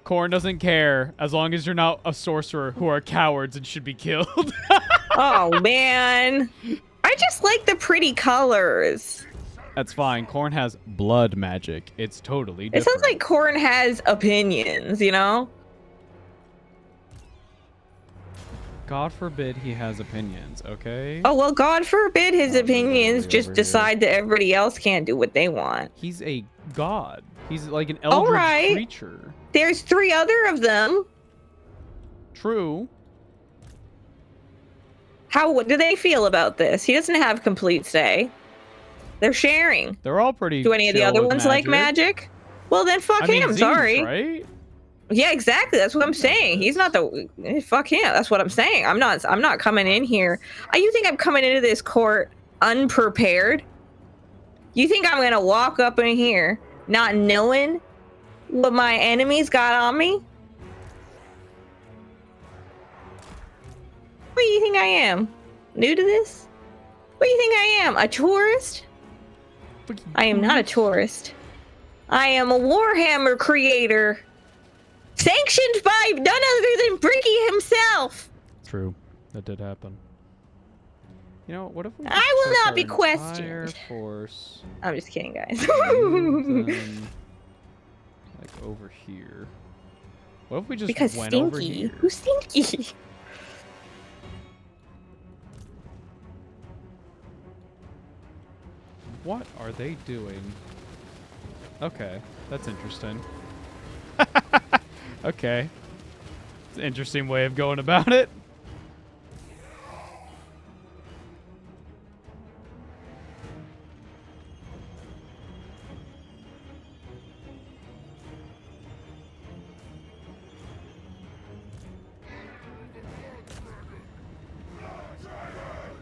Corn doesn't care as long as you're not a sorcerer who are cowards and should be killed. Oh man, I just like the pretty colors. That's fine. Corn has blood magic. It's totally different. It sounds like Corn has opinions, you know? God forbid he has opinions, okay? Oh, well, God forbid his opinions just decide that everybody else can't do what they want. He's a god. He's like an eldritch creature. There's 3 other of them. True. What do they feel about this? He doesn't have complete say. They're sharing. They're all pretty Do any of the other ones like magic? Well, then fuck him. Zeus, sorry. Right? Yeah, exactly. That's what I'm saying. He's not the fuck him. That's what I'm saying. I'm not coming in here. You think I'm coming into this court unprepared? You think I'm gonna walk up in here not knowing what my enemies got on me? What do you think I am? New to this? What do you think I am? A tourist? I am not a tourist. I am a Warhammer creator. Sanctioned by none other than Bricky himself. True. That did happen. You know, what if we I will not be questioned. Force I'm just kidding, guys. them, like over here. What if we just because went stinky. over here? Who's stinky? What are they doing? Okay, that's interesting. Okay. It's an interesting way of going about it.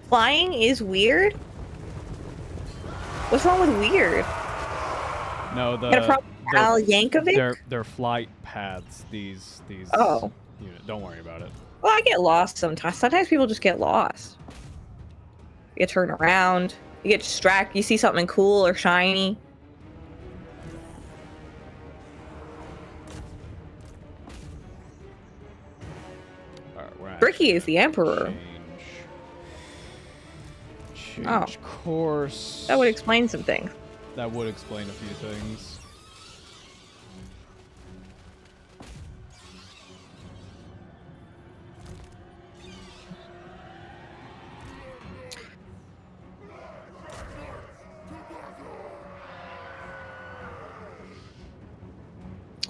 Flying is weird? What's wrong with weird? No, Got a problem with Al Yankovic? They're flight paths. These. Oh. Don't worry about it. Well, I get lost sometimes. Sometimes people just get lost. You turn around. You get distracted. You see something cool or shiny. All right, we're at Bricky is the emperor. Change course. That would explain some things. That would explain a few things.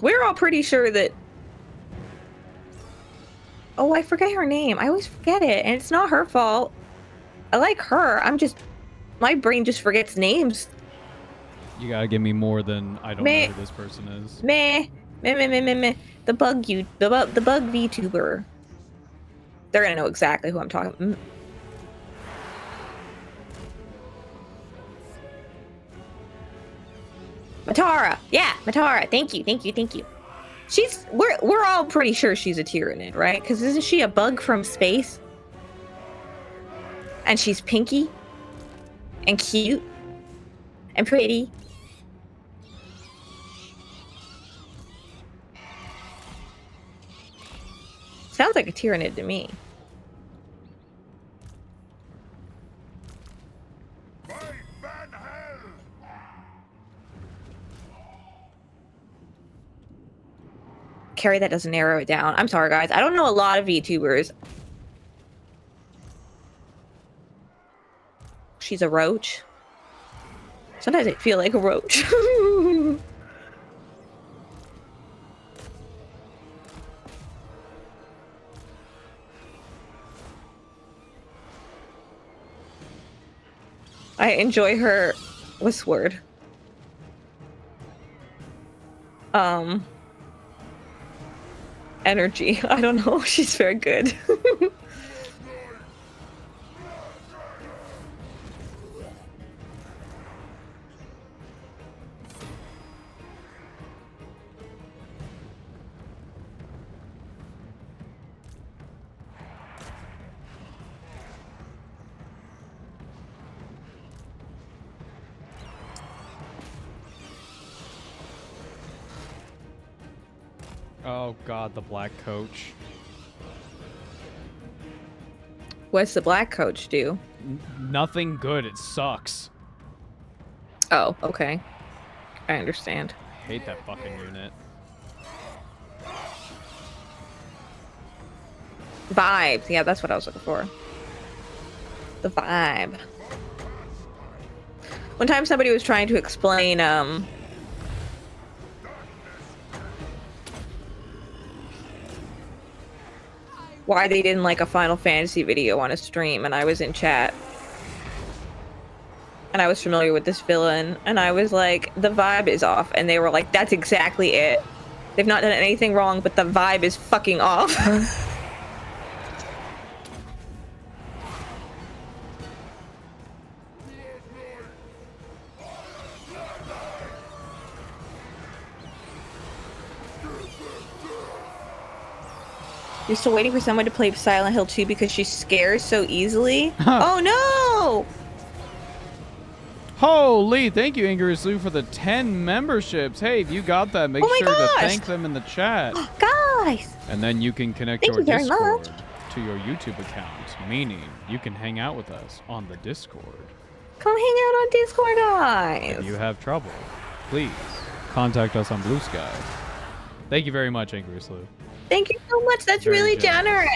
We're all pretty sure that. Oh, I forget her name. I always forget it, and it's not her fault. I like her. My brain just forgets names. You gotta give me more than I don't know who this person is. Meh. The bug VTuber. They're gonna know exactly who I'm talking. Matara. Yeah, Matara. Thank you. We're all pretty sure she's a Tyranid, right? Because isn't she a bug from space? And she's pinky and cute and pretty. Sounds like a Tyranid to me. Carrie, that doesn't narrow it down. I'm sorry, guys. I don't know a lot of VTubers. She's a roach. Sometimes I feel like a roach. I enjoy her. What's the word? Energy. I don't know. She's very good. Oh god, the black coach. What's the black coach do? Nothing good. It sucks. Oh, okay. I understand. I hate that fucking unit. Vibes. Yeah, that's what I was looking for. The vibe. One time somebody was trying to explain, why they didn't like a Final Fantasy video on a stream, and I was in chat. And I was familiar with this villain, and I was like, the vibe is off. And they were like, that's exactly it. They've not done anything wrong, but the vibe is fucking off. You're still waiting for someone to play Silent Hill 2 because she scares so easily? Oh no! Holy, thank you, Ingrid Lou, for the 10 memberships. Hey, if you got that, make sure to thank them in the chat. Guys! And then you can connect your Discord to your YouTube account, meaning you can hang out with us on the Discord. Come hang out on Discord, guys! If you have trouble, please contact us on Blue Sky. Thank you very much, Ingrid Lou. Thank you so much. That's really generous.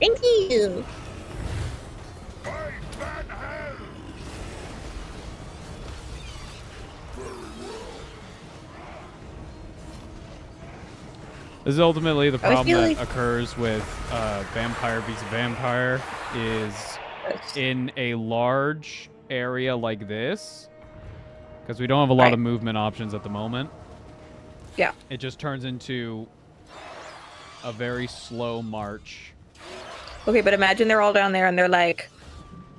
Thank you. This is ultimately the problem that occurs with Vampire vs. Vampire is in a large area like this, because we don't have a lot of movement options at the moment. Yeah. It just turns into a very slow march. Okay, but imagine they're all down there and they're like,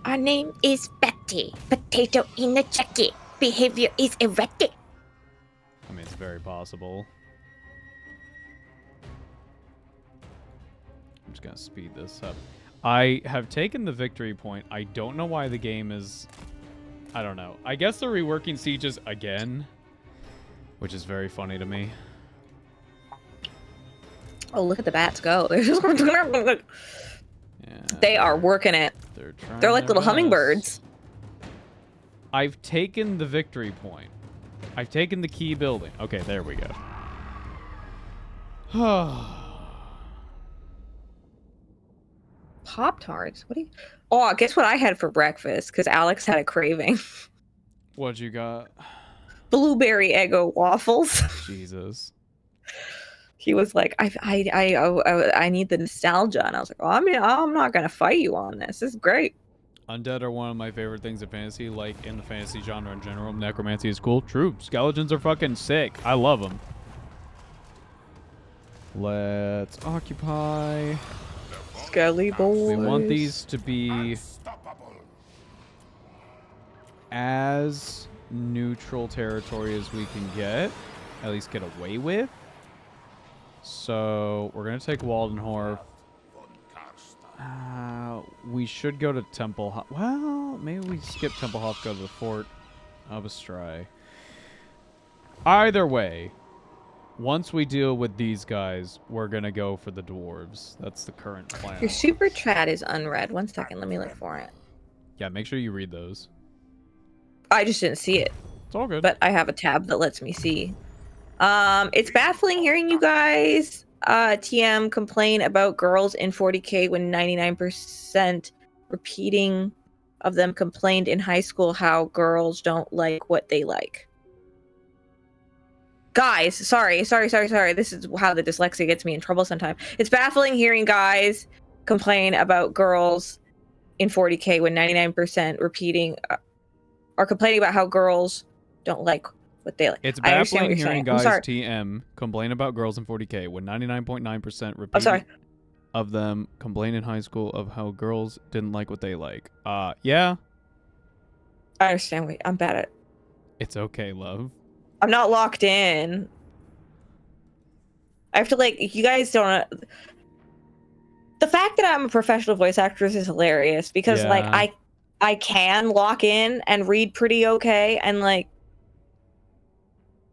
our name is Betty. Potato in a jacket. Behavior is erratic. I mean, it's very possible. I'm just gonna speed this up. I have taken the victory point. I don't know why the game is... I don't know. I guess they're reworking sieges again, which is very funny to me. Oh, look at the bats go. Yeah. They are working it. They're like little hummingbirds. I've taken the victory point. I've taken the key building. Okay, there we go. Pop-Tarts? What do you... Oh, guess what I had for breakfast? Because Alex had a craving. What you got? Blueberry Eggo waffles. Jesus. He was like, I need the nostalgia, and I was like, oh, I'm not gonna fight you on this. This is great. Undead are one of my favorite things in fantasy, like in the fantasy genre in general. Necromancy is cool. True. Skeletons are fucking sick. I love them. Let's occupy. Skelly boys. We want these to be as neutral territory as we can get. At least get away with. So we're going to take Waldenhorf. We should go to Templehof. Well, maybe we skip Templehof, go to the Fort of Astray. Either way, once we deal with these guys, we're going to go for the dwarves. That's the current plan. Your super chat is unread. 1 second, let me look for it. Yeah, make sure you read those. I just didn't see it. It's all good. But I have a tab that lets me see. It's baffling hearing you guys TM complain about girls in 40K when 99% repeating of them complained in high school how girls don't like what they like. Guys, sorry. This is how the dyslexia gets me in trouble sometimes. It's baffling hearing guys complain about girls in 40K when 99% repeating are complaining about how girls don't like what they like. It's baffling hearing guys TM complain about girls in 40K when 99.9% repeat of them complain in high school of how girls didn't like what they like. Yeah. I understand. Wait, I'm bad at it. It's okay, love. I'm not locked in. I have to, like, you guys don't... The fact that I'm a professional voice actress is hilarious because, like, I can lock in and read pretty okay and, like,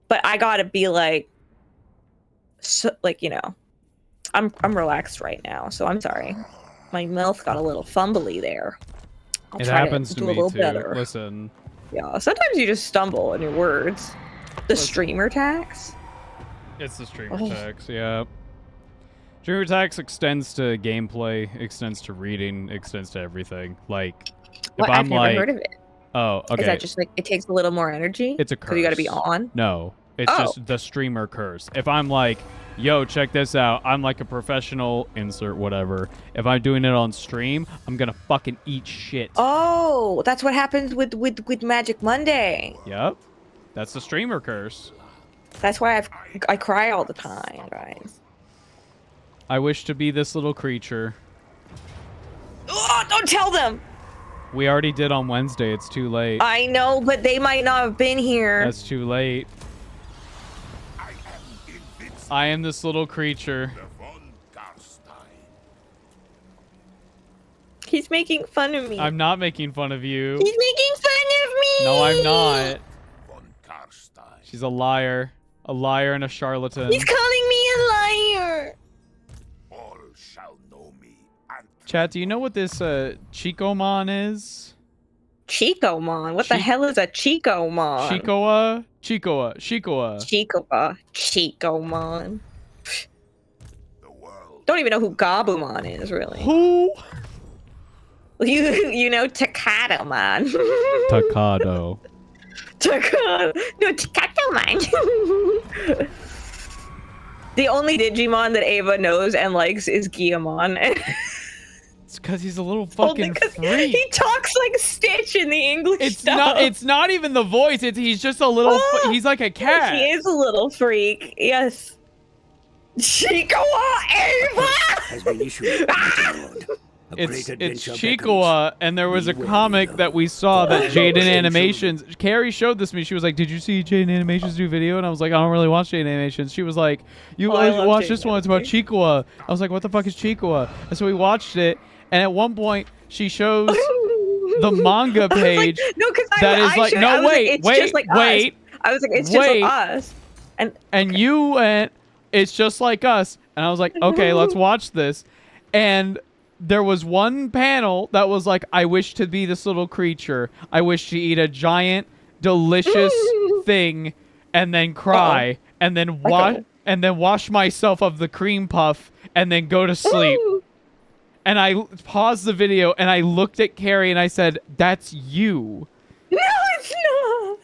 but I gotta be like, so, like, you know, I'm relaxed right now, so I'm sorry. My mouth got a little fumbly there. It happens to me too. Better. Listen. Yeah, sometimes you just stumble in your words. The streamer tax? It's the streamer tax, yeah. Streamer tax extends to gameplay, extends to reading, extends to everything. Like, if I've never heard of it. Oh, okay. Is that just like it takes a little more energy? It's a curse. So you gotta be on? No. It's just the streamer curse. If I'm like, yo, check this out. I'm like a professional, insert whatever. If I'm doing it on stream, I'm gonna fucking eat shit. Oh, that's what happens with Magic Monday. Yep. That's the streamer curse. That's why I cry all the time, guys. I wish to be this little creature. Oh, don't tell them! We already did on Wednesday. It's too late. I know, but they might not have been here. That's too late. I am this little creature. He's making fun of me. I'm not making fun of you. He's making fun of me. No, I'm not. She's a liar. A liar and a charlatan. He's calling me a liar. All shall know me. Chat, do you know what this Chicomon is? Chicomon? What the hell is a Chicomon? Chicoa? Chicomon. Don't even know who Gabumon is, really. Who? You know Takatomon. Takado. No, Takatomon. The only Digimon that Ava knows and likes is Guillamon. It's because he's a little fucking freak. He talks like Stitch in the English stuff. It's not even the voice. He's just a little. He's like a cat. He is a little freak. Yes. Chicoa Ava has been issued. It's Chicoa, and there was a comic that we saw that Jaden Animations. Carrie showed this to me. She was like, "Did you see Jaden Animations do video?" And I was like, "I don't really watch Jaden Animations." She was like, "You watch this one? It's about Chicoa." I was like, "What the fuck is Chicoa?" And so we watched it, and at one point she shows the manga page that is like, "No, wait. I was like, "It's just like us." And you went, "It's just like us." And I was like, "Okay, let's watch this." And there was one panel that was like, I wish to be this little creature. I wish to eat a giant, delicious thing and then cry and then wash myself of the cream puff and then go to sleep. And I paused the video and I looked at Carrie and I said, "That's you." No, it's not.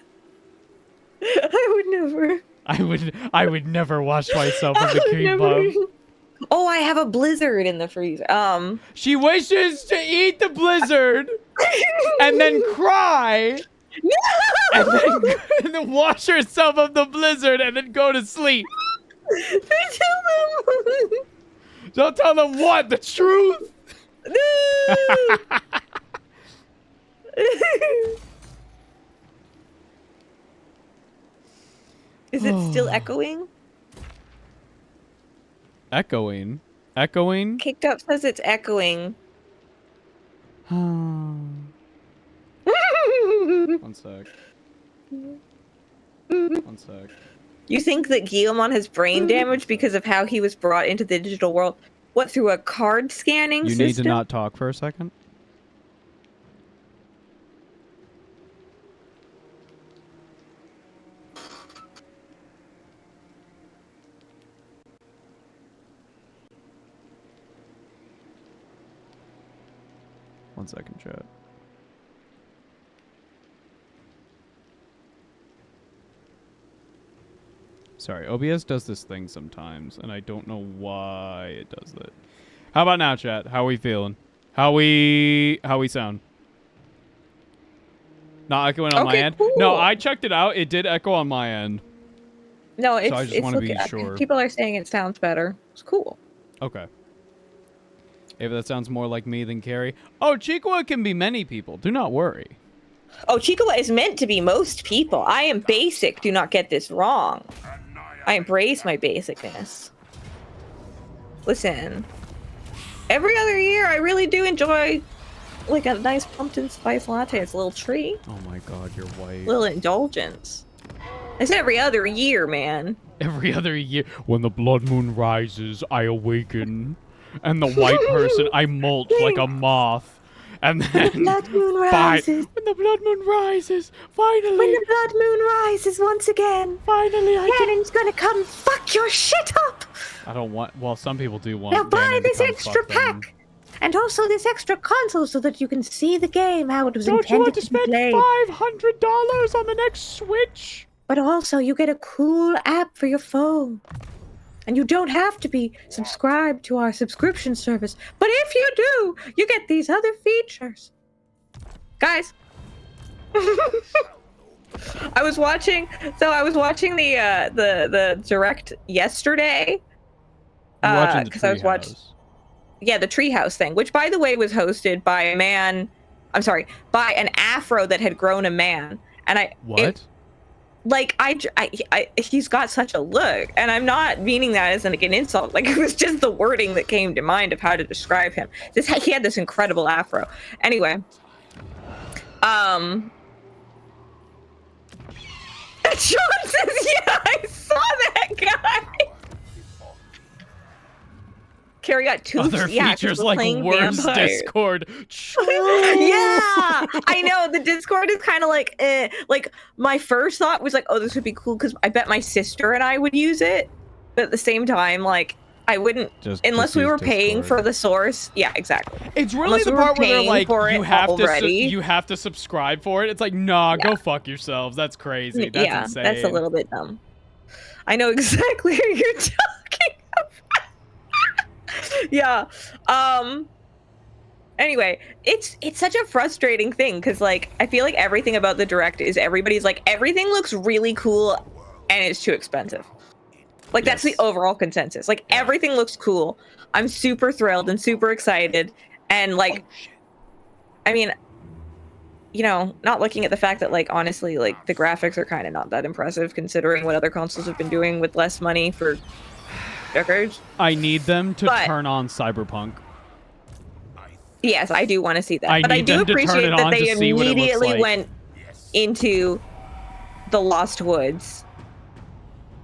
I would never. I would never wash myself in the cream puff. Oh, I have a blizzard in the freezer. She wishes to eat the blizzard and then cry and then wash herself of the blizzard and then go to sleep. Don't tell them what? The truth? Is it still echoing? Echoing? Echoing? Kicked Up says it's echoing. One sec. One sec. You think that Guillemon has brain damage because of how he was brought into the digital world? What, through a card scanning You system? need to not talk for a second. One second, chat. Sorry, OBS does this thing sometimes, and I don't know why it does it. How about now, chat? How are we feeling? How we sound? Not echoing on my end? Cool. No, I checked it out. It did echo on my end. No, it's, So I just it's wanna be looking, sure. People are saying it sounds better. It's cool. Okay. Maybe that sounds more like me than Carrie. Oh, Chiqua can be many people. Do not worry. Oh, Chicola is meant to be most people. I am basic. Do not get this wrong. I embrace my basicness. Listen, every other year I really do enjoy like a nice pumpkin spice latte. It's a little treat, Oh my god, you're white. little indulgence. I said every other year, man. Every other year, when the blood moon rises, I awaken. And the white person, I molt like a moth. And then Blood moon rises. when the blood moon rises, finally, When the blood moon rises once again, finally, Ganon's gonna come fuck your shit up. I don't want. Well, some people do want. Now buy Ganon to this come extra fuck them. pack, and also this extra console, so that you can see the game how it was Don't you intended want to to be spend played. $500 on the next Switch? But also, you get a cool app for your phone. And you don't have to be subscribed to our subscription service. But if you do, you get these other features. Guys. I was watching the direct yesterday. You're watching the Because I was watching the Treehouse thing, which by the way was hosted by a man. I'm sorry, by an afro that had grown a man. And What? he's got such a look, and I'm not meaning that as an insult. Like, it was just the wording that came to mind of how to describe him. He had this incredible afro. Anyway, Sean says, yeah, I saw that guy. Carrie got two Other features like worse Discord. Yeah, I know. The Discord is kind of like, like my first thought was like, oh, this would be cool because I bet my sister and I would use it. But at the same time, like, I wouldn't unless we were paying for the source. Yeah, exactly. It's really Unless the we were part where they're paying like, for you it have already. you have to subscribe for it. It's like, nah, go fuck yourselves. That's crazy. That's Yeah, insane. that's a little bit dumb. I know exactly who you're talking about. Yeah. Anyway, it's such a frustrating thing because, like, I feel like everything about the direct is everybody's like, everything looks really cool and it's too expensive. Like, that's the overall consensus. Like, everything looks cool. I'm super thrilled and super excited. And, like, I mean, you know, not looking at the fact that, like, honestly, like, the graphics are kind of not that impressive considering what other consoles have been doing with less money for decades. I need them to But- turn on Cyberpunk. Yes, I do want to see that. I But I need do them to turn appreciate it that on they to see what it looks immediately like. went into the Lost Woods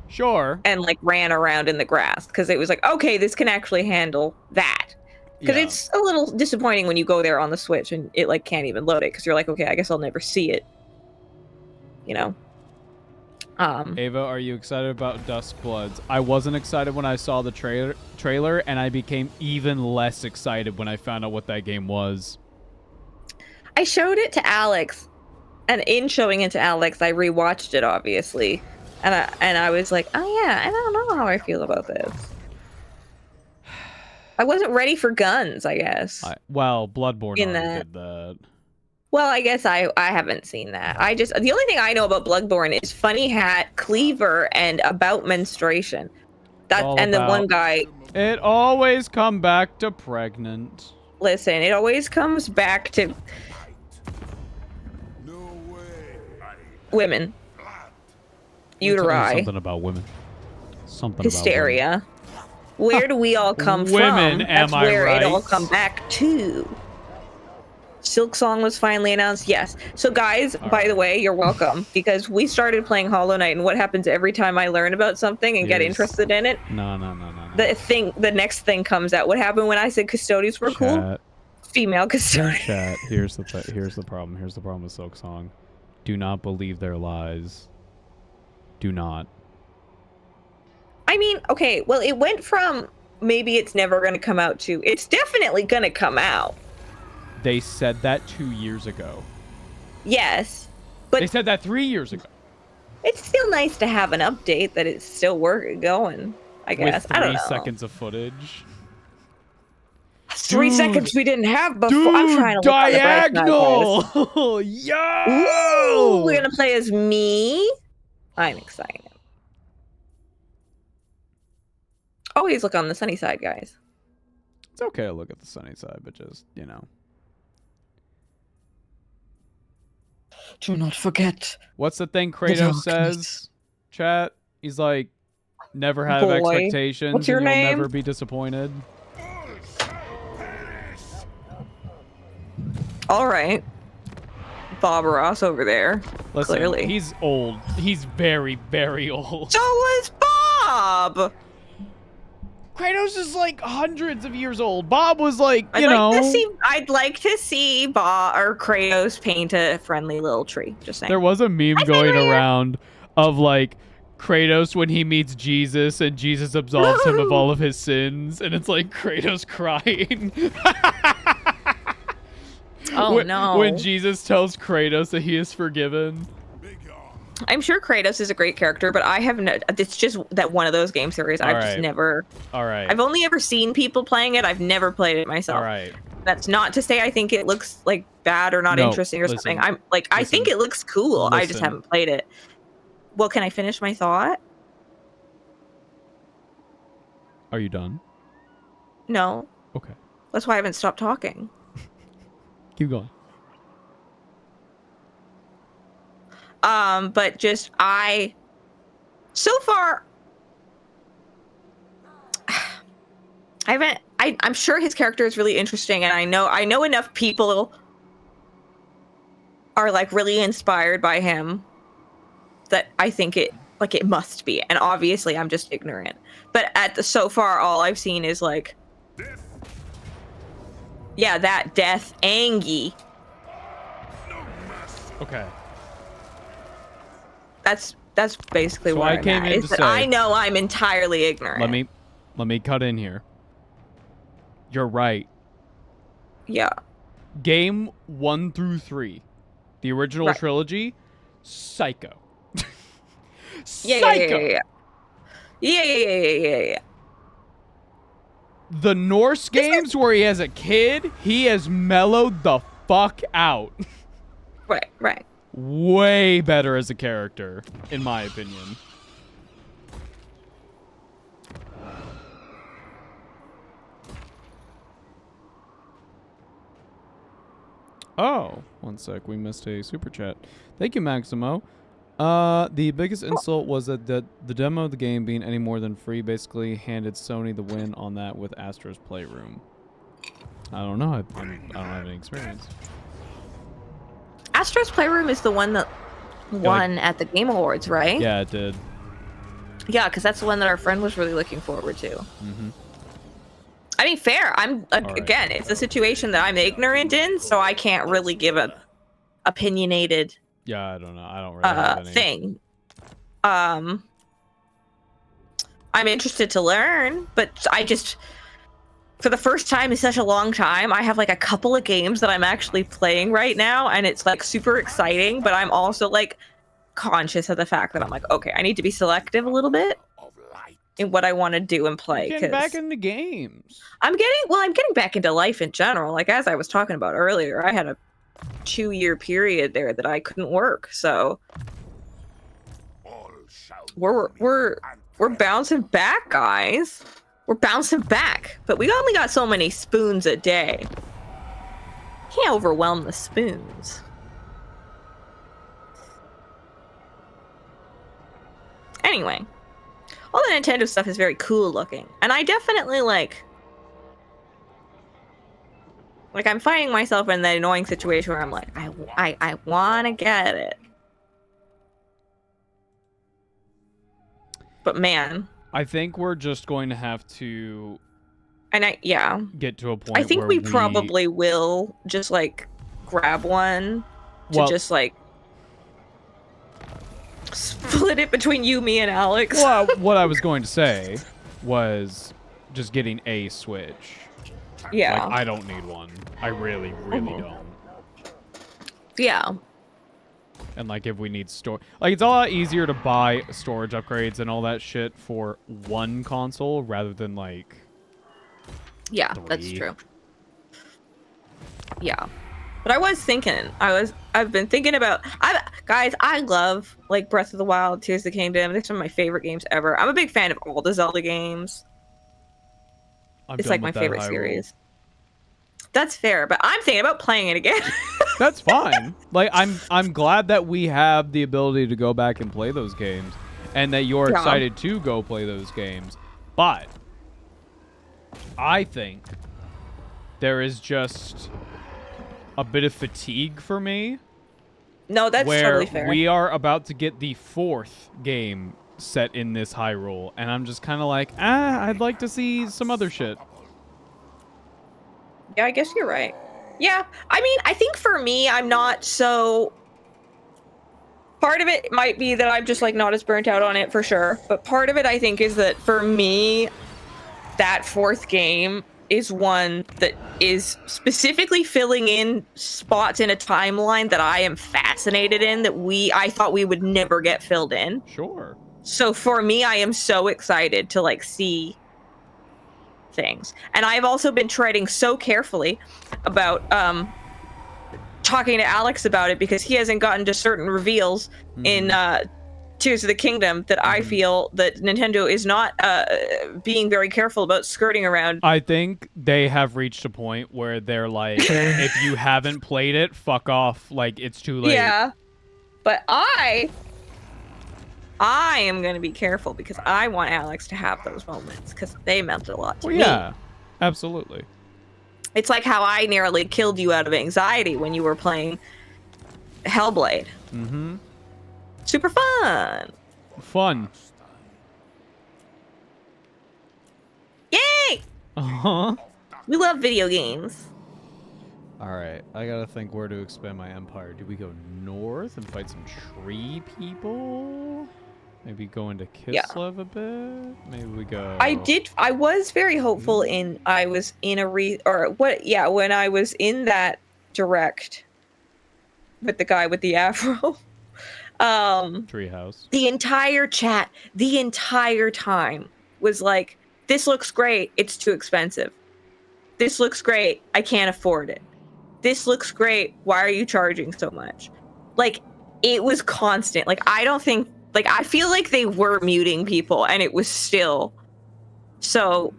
Sure. and, like, ran around in the grass because it was like, okay, this can actually handle that. Because Yeah. it's a little disappointing when you go there on the Switch and it, like, can't even load it because you're like, okay, I guess I'll never see it. You know? Ava, are you excited about Dusk Bloods? I wasn't excited when I saw the trailer, and I became even less excited when I found out what that game was. I showed it to Alex, and in showing it to Alex, I rewatched it, obviously. and I was like, oh yeah, I don't know how I feel about this. I wasn't ready for guns, I guess. Well, Bloodborne In already that. did that. Well, I guess I haven't seen that. The only thing I know about Bloodborne is funny hat, cleaver, and about menstruation. The one guy. It always come back to pregnant. Listen, it always comes back to No way. women, Something uteri, about women. Something hysteria. Where do we all come Women, from? That's am I where right? it all come back to. Silk Song was finally announced. Yes. So guys, by the way, you're welcome, because we started playing Hollow Knight, and what happens every time I learn about something and get interested in it? No. The next thing comes out. What happened when I said custodians were cool? Female custodians. Chat. Here's the problem. Here's the problem with Silk Song. Do not believe their lies. Do not. I mean, okay, well, it went from maybe it's never going to come out to it's definitely going to come out. They said that 2 years ago. Yes, but they said that 3 years ago. It's still nice to have an update that it's still going, I guess. With 3 I don't know. seconds of footage. 3 seconds we didn't have before. Dude, I'm trying to diagonal. Yo! Ooh, we're going to play as me. I'm excited. Always look on the sunny side, guys. It's okay to look at the sunny side, but just, you know. Do not forget. What's the thing Kratos says? Chat? He's like, never have Boy. expectations. What's your and you'll name? never be disappointed. All right. Bob Ross over there. Listen, Clearly. he's old. He's very, very old. So was Bob. Kratos is like hundreds of years old. Bob was like, I'd like to see Bob or Kratos paint a friendly little tree. Just saying. There was a meme going around of like Kratos when he meets Jesus and Jesus absolves him of all of his sins, and it's like Kratos crying. Oh no. When Jesus tells Kratos that he is forgiven. I'm sure Kratos is a great character, but I have no. It's just that one of those game series I've just never. All right. I've only ever seen people playing it. I've never played it myself. All right. That's not to say I think it looks like bad or not interesting or something. I'm like I think it looks cool. I just haven't played it. Well, can I finish my thought? Are you done? No. Okay. That's why I haven't stopped talking. Keep going. But just so far I'm sure his character is really interesting, and I know enough people are like really inspired by him that I think it must be. And obviously I'm just ignorant. But so far all I've seen is like that death Angie. Okay. That's basically so what I came in to say, I know I'm entirely ignorant. Let me cut in here. You're right. Yeah. Game 1 through 3, the original trilogy, Psycho. Psycho. Yeah. The Norse games where he has a kid, he has mellowed the fuck out. Right. Way better as a character, in my opinion. Oh, one sec. We missed a super chat. Thank you, Maximo. The biggest insult was that the demo of the game being any more than free basically handed Sony the win on that with Astro's Playroom. I don't know. I don't have any experience. Astro's Playroom is the one that won at the Game Awards, right? Yeah, it did. Yeah, because that's the one that our friend was really looking forward to. Mm-hmm. I mean, fair. Again, it's a situation that I'm ignorant in, so I can't really give a opinionated. Yeah, I don't know. I don't really have any. Thing. I'm interested to learn, but I just, for the first time in such a long time, I have like a couple of games that I'm actually playing right now, and it's like super exciting, but I'm also like, conscious of the fact that I'm like, okay, I need to be selective a little bit of light. in what I want to do and play. Getting back 'Cause into games. I'm getting back into life in general. Like as I was talking about earlier, I had a 2-year period there that I couldn't work. So All shall know we're me we're and we're pray. bouncing back, guys. We're bouncing back, but we only got so many spoons a day. Can't overwhelm the spoons. Anyway, all the Nintendo stuff is very cool looking, and I definitely like I'm finding myself in that annoying situation where I'm like, I want to get it, but man, I think we're just going to have to and yeah, get to a point I think where we probably will just like grab one to Well- just like split it between you, me, and Alex. Well, what I was going to say was just getting a Switch. Yeah. Like, I don't need one. I really, really don't. Yeah. And, like, if we need store... Like, it's a lot easier to buy storage upgrades and all that shit for one console rather than, like... Yeah, that's 3. true. Yeah. But I was thinking, I've been thinking about, guys, I love, like, Breath of the Wild, Tears of the Kingdom. They're some of my favorite games ever. I'm a big fan of all the Zelda games. I'm It's done like my with that favorite Hyrule. series. That's fair, but I'm thinking about playing it again. That's fine. Like, I'm glad that we have the ability to go back and play those games, and that you're Yeah. excited to go play those games. But I think there is just a bit of fatigue for me No, that's where totally fair. we are about to get the 4th game set in this Hyrule, and I'm just kind of like, I'd like to see some other shit. Yeah, I guess you're right. Yeah, I mean, I think for me, I'm not so... Part of it might be that I'm just, like, not as burnt out on it, for sure. But part of it, I think, is that for me, that 4th game is one that is specifically filling in spots in a timeline that I am fascinated in, that I thought we would never get filled in. Sure. So for me, I am so excited to, like, see things. And I've also been treading so carefully about talking to Alex about it, because he hasn't gotten to certain reveals in Tears of the Kingdom that I feel that Nintendo is not being very careful about skirting around. I think they have reached a point where they're like, if you haven't played it, fuck off. Like, it's too late. Yeah. But I am going to be careful, because I want Alex to have those moments, because they meant a lot to Well, me. yeah, absolutely. It's like how I nearly killed you out of anxiety when you were playing Hellblade. Mm-hmm. Super fun. Fun. Yay! Uh-huh. We love video games. All right, I gotta think where to expand my empire. Do we go north and fight some tree people? Maybe go into Yeah. Kislev a bit? Maybe we go... I was very hopeful when I was in that direct with the guy with the afro. Treehouse. The entire chat, the entire time was like, this looks great, it's too expensive. This looks great, I can't afford it. This looks great, why are you charging so much? Like, it was constant. Like, I don't think, like, I feel like they were muting people, and it was still so.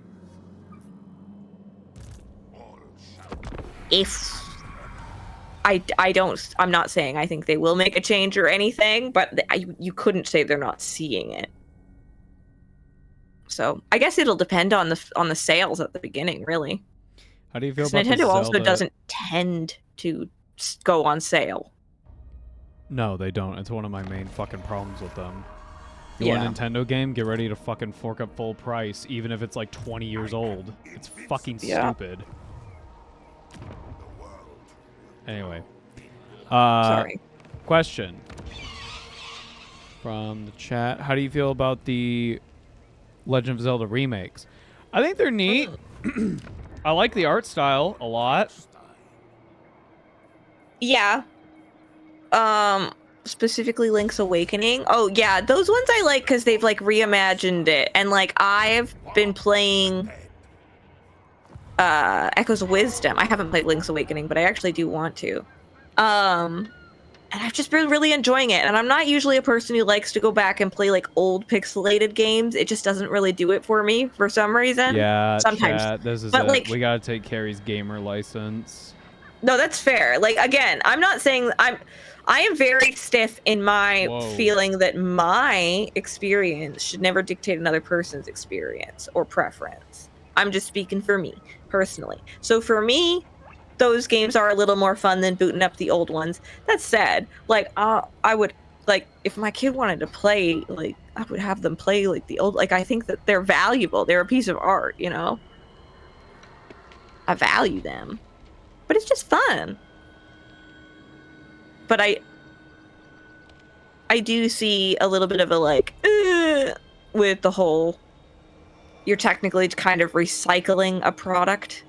If I'm not saying I think they will make a change or anything, but you couldn't say they're not seeing it. So I guess it'll depend on the sales at the beginning, really. How do you feel 'Cause about the Nintendo also Zelda- doesn't tend to go on sale. No, they don't. It's one of my main fucking problems with them. You Yeah. want a Nintendo game? Get ready to fucking fork up full price, even if it's like 20 years old. It's fucking Yeah. stupid. Anyway. Sorry. Question from the chat. How do you feel about the Legend of Zelda remakes? I think they're neat. I like the art style a lot. Yeah. specifically Link's Awakening. Oh yeah, those ones I like because they've like reimagined it, and like I've been playing Echoes of Wisdom. I haven't played Link's Awakening, but I actually do want to. And I've just been really enjoying it. And I'm not usually a person who likes to go back and play like old pixelated games. It just doesn't really do it for me for some reason. Yeah, sometimes. chat, this is But, it. like- We gotta take Carrie's gamer license. No, that's fair. Like again, I'm not saying I am very stiff in my Whoa. feeling that my experience should never dictate another person's experience or preference. I'm just speaking for me personally. So for me, those games are a little more fun than booting up the old ones. That said, like I would like if my kid wanted to play, like I would have them play like the old. Like I think that they're valuable. They're a piece of art, you know. I value them, but it's just fun. But I do see a little bit of a like with the whole. You're technically kind of recycling a product.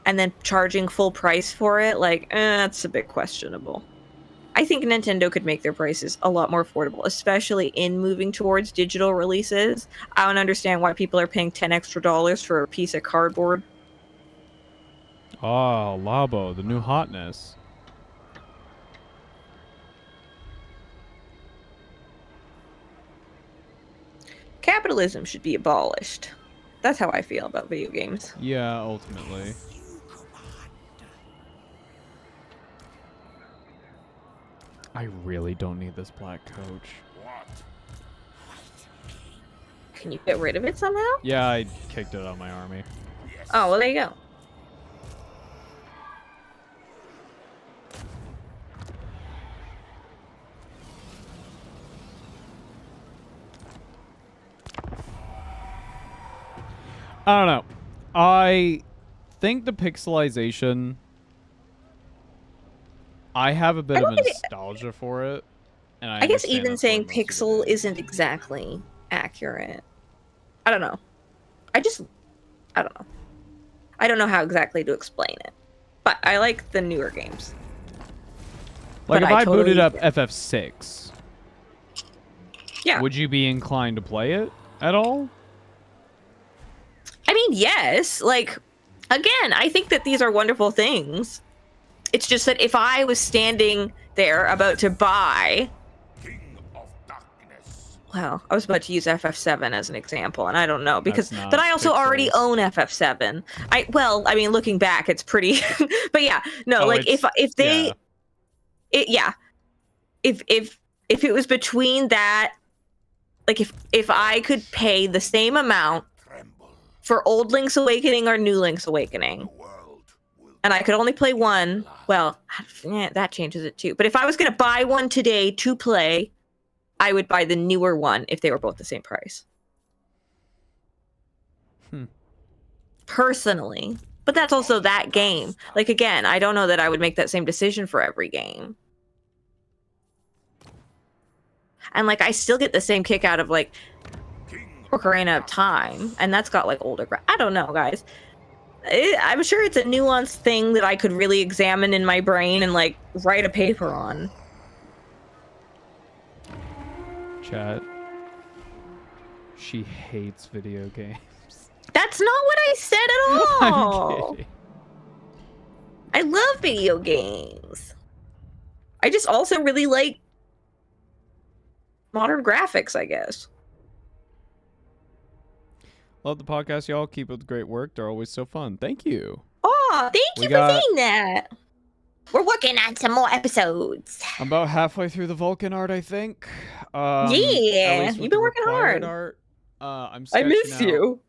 And then charging full price for it, like, that's a bit questionable. I think Nintendo could make their prices a lot more affordable, especially in moving towards digital releases. I don't understand why people are paying $10 extra for a piece of cardboard. Oh, Labo, the new hotness. Capitalism should be abolished. That's how I feel about video games. Yeah, ultimately. I really don't need this black coach. What? Can you get rid of it somehow? Yeah, I kicked it out of my army. Yes. Oh, well, there you go. I don't know. I think the pixelization. I have a bit of nostalgia for it, and I guess understand even that's why saying most people pixel do. isn't exactly accurate. I don't know. I don't know. I don't know how exactly to explain it. But I like the newer games. Like but if I I booted totally- up FF6, Yeah. would you be inclined to play it at all? I mean, yes. Like, again, I think that these are wonderful things. It's just that if I was standing there about to buy, King of darkness. well, I was about to use FF7 as an example, and I don't know because That's not but I also already pixels. own FF7. I mean, looking back, it's pretty, but yeah, no, Oh, like if they, yeah. if it was between that, like if I could pay the same amount Tremble. for old Link's Awakening or new Link's Awakening, The world will and I could only play one, well, that changes it too. But if I was going to buy one today to play, I would buy the newer one if they were both the same price. Personally. But that's also that game. Like, again, I don't know that I would make that same decision for every game. And, like, I still get the same kick out of, like, King Ocarina of Time. And that's got, like, older... I don't know, guys. I'm sure it's a nuanced thing that I could really examine in my brain and, like, write a paper on. Chat. She hates video games. That's not what I said at I'm all. kidding. I love video games. I just also really like modern graphics, I guess. Love the podcast, y'all. Keep up the great work. They're always so fun. Thank you. Oh, thank We you got- for saying that. We're working on some more episodes. I'm about halfway through the Vulcan art, I think. Yeah, at least with you've the been working required hard. Art. I'm I sketching miss out, you.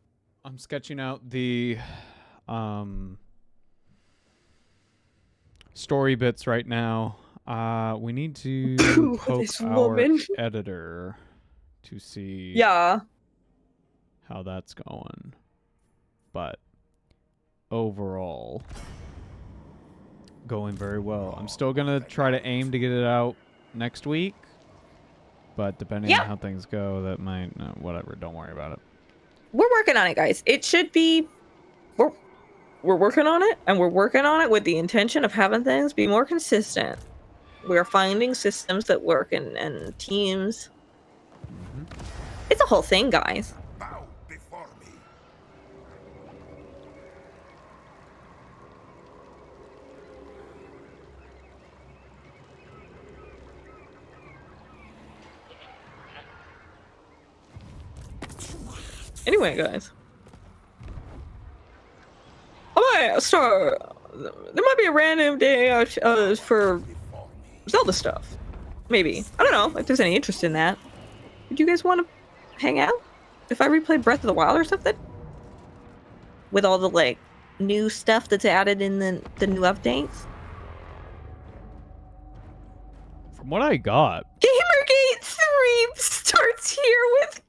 I'm sketching out the story bits right now. We need to poke This our woman. editor to see Yeah. how that's going. But overall, going very well. I'm still gonna try to aim to get it out next week, but depending on how things go, that might whatever. Don't worry about it. We're working on it, guys. It should be. We're working on it, and we're working on it with the intention of having things be more consistent. We're finding systems that work and teams. It's a whole thing, guys. Bow before me. Anyway, guys. I might start. There might be a random day for Zelda stuff. Maybe. I don't know if there's any interest in that. Would you guys want to hang out? If I replay Breath of the Wild or something? With all the, like, new stuff that's added in the new updates? From what I got. Gamergate 3 starts here with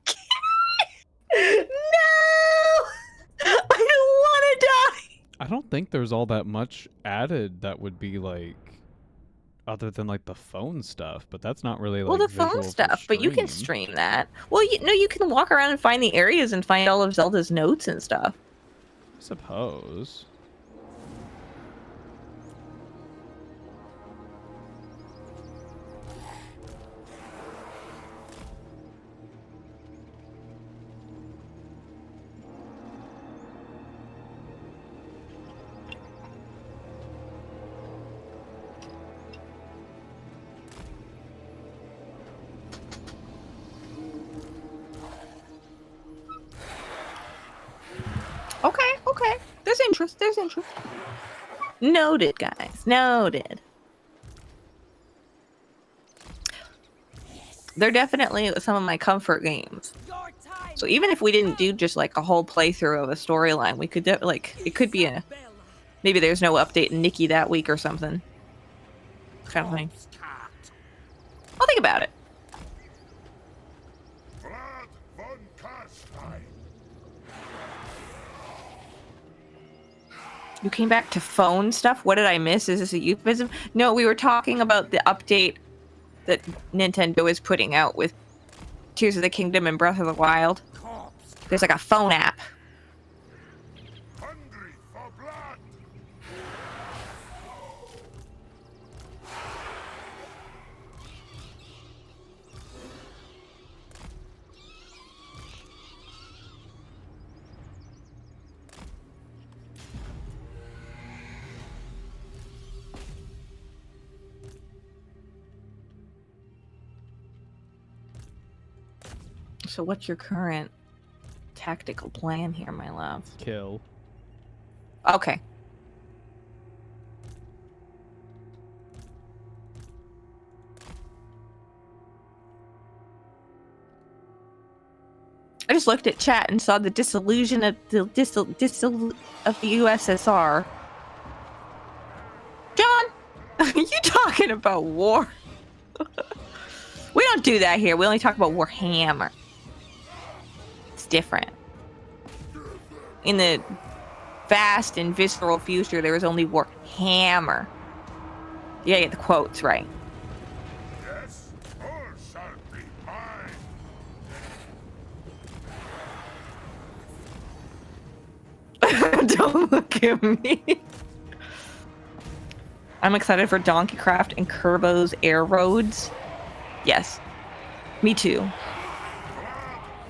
No! I don't want to die! I don't think there's all that much added that would be like, other than like the phone stuff, but that's not really like. Well, the phone stuff, but you can stream that. Well, you can walk around and find the areas and find all of Zelda's notes and stuff. I suppose. Okay. There's interest. Noted, guys. Noted. They're definitely some of my comfort games. So even if we didn't do just like a whole playthrough of a storyline, we could like it could be a maybe there's no update in Nikki that week or something. Kind of thing. I'll think about it. You came back to phone stuff? What did I miss? Is this a euphemism? No, we were talking about the update that Nintendo is putting out with Tears of the Kingdom and Breath of the Wild. There's like a phone app. Hungry for blood. So what's your current tactical plan here, my love? Kill. Okay. I just looked at chat and saw the dissolution of the of the USSR. John, are you talking about war? We don't do that here. We only talk about Warhammer. It's different. In the vast and visceral future, there was only Warhammer. You gotta get the quotes right. Yes, all shall be mine. Don't look at me. I'm excited for Donkey Craft and Kerbo's Air Roads. Yes. Me too.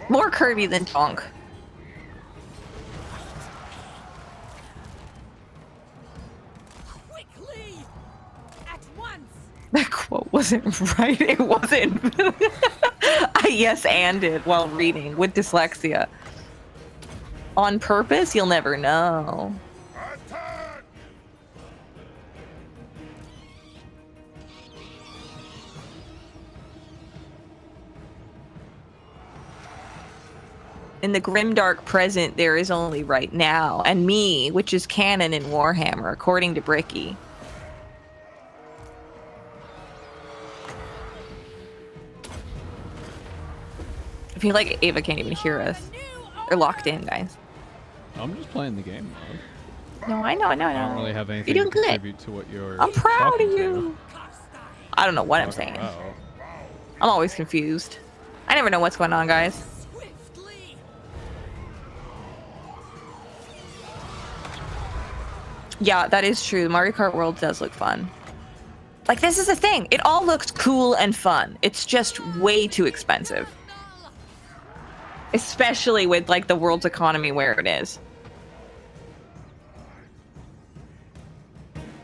More Kirby than Donk. Quickly! At once! That quote wasn't right. It wasn't. I yes-anded while reading with dyslexia. On purpose? You'll never know. Attack! In the grimdark present, there is only right now, and me, which is canon in Warhammer, according to Bricky. I feel like Ava can't even hear us. They're locked in, guys. I'm just playing the game mode. No, I know. I don't really have anything You're to doing good. contribute to what you're I'm proud of talking you. I don't know what I'm to. saying. Wow. I'm always confused. I never know what's going on, guys. Swiftly! Yeah, that is true. Mario Kart World does look fun. Like, this is the thing. It all looks cool and fun. It's just way too expensive. Especially with, like, the world's economy where it is.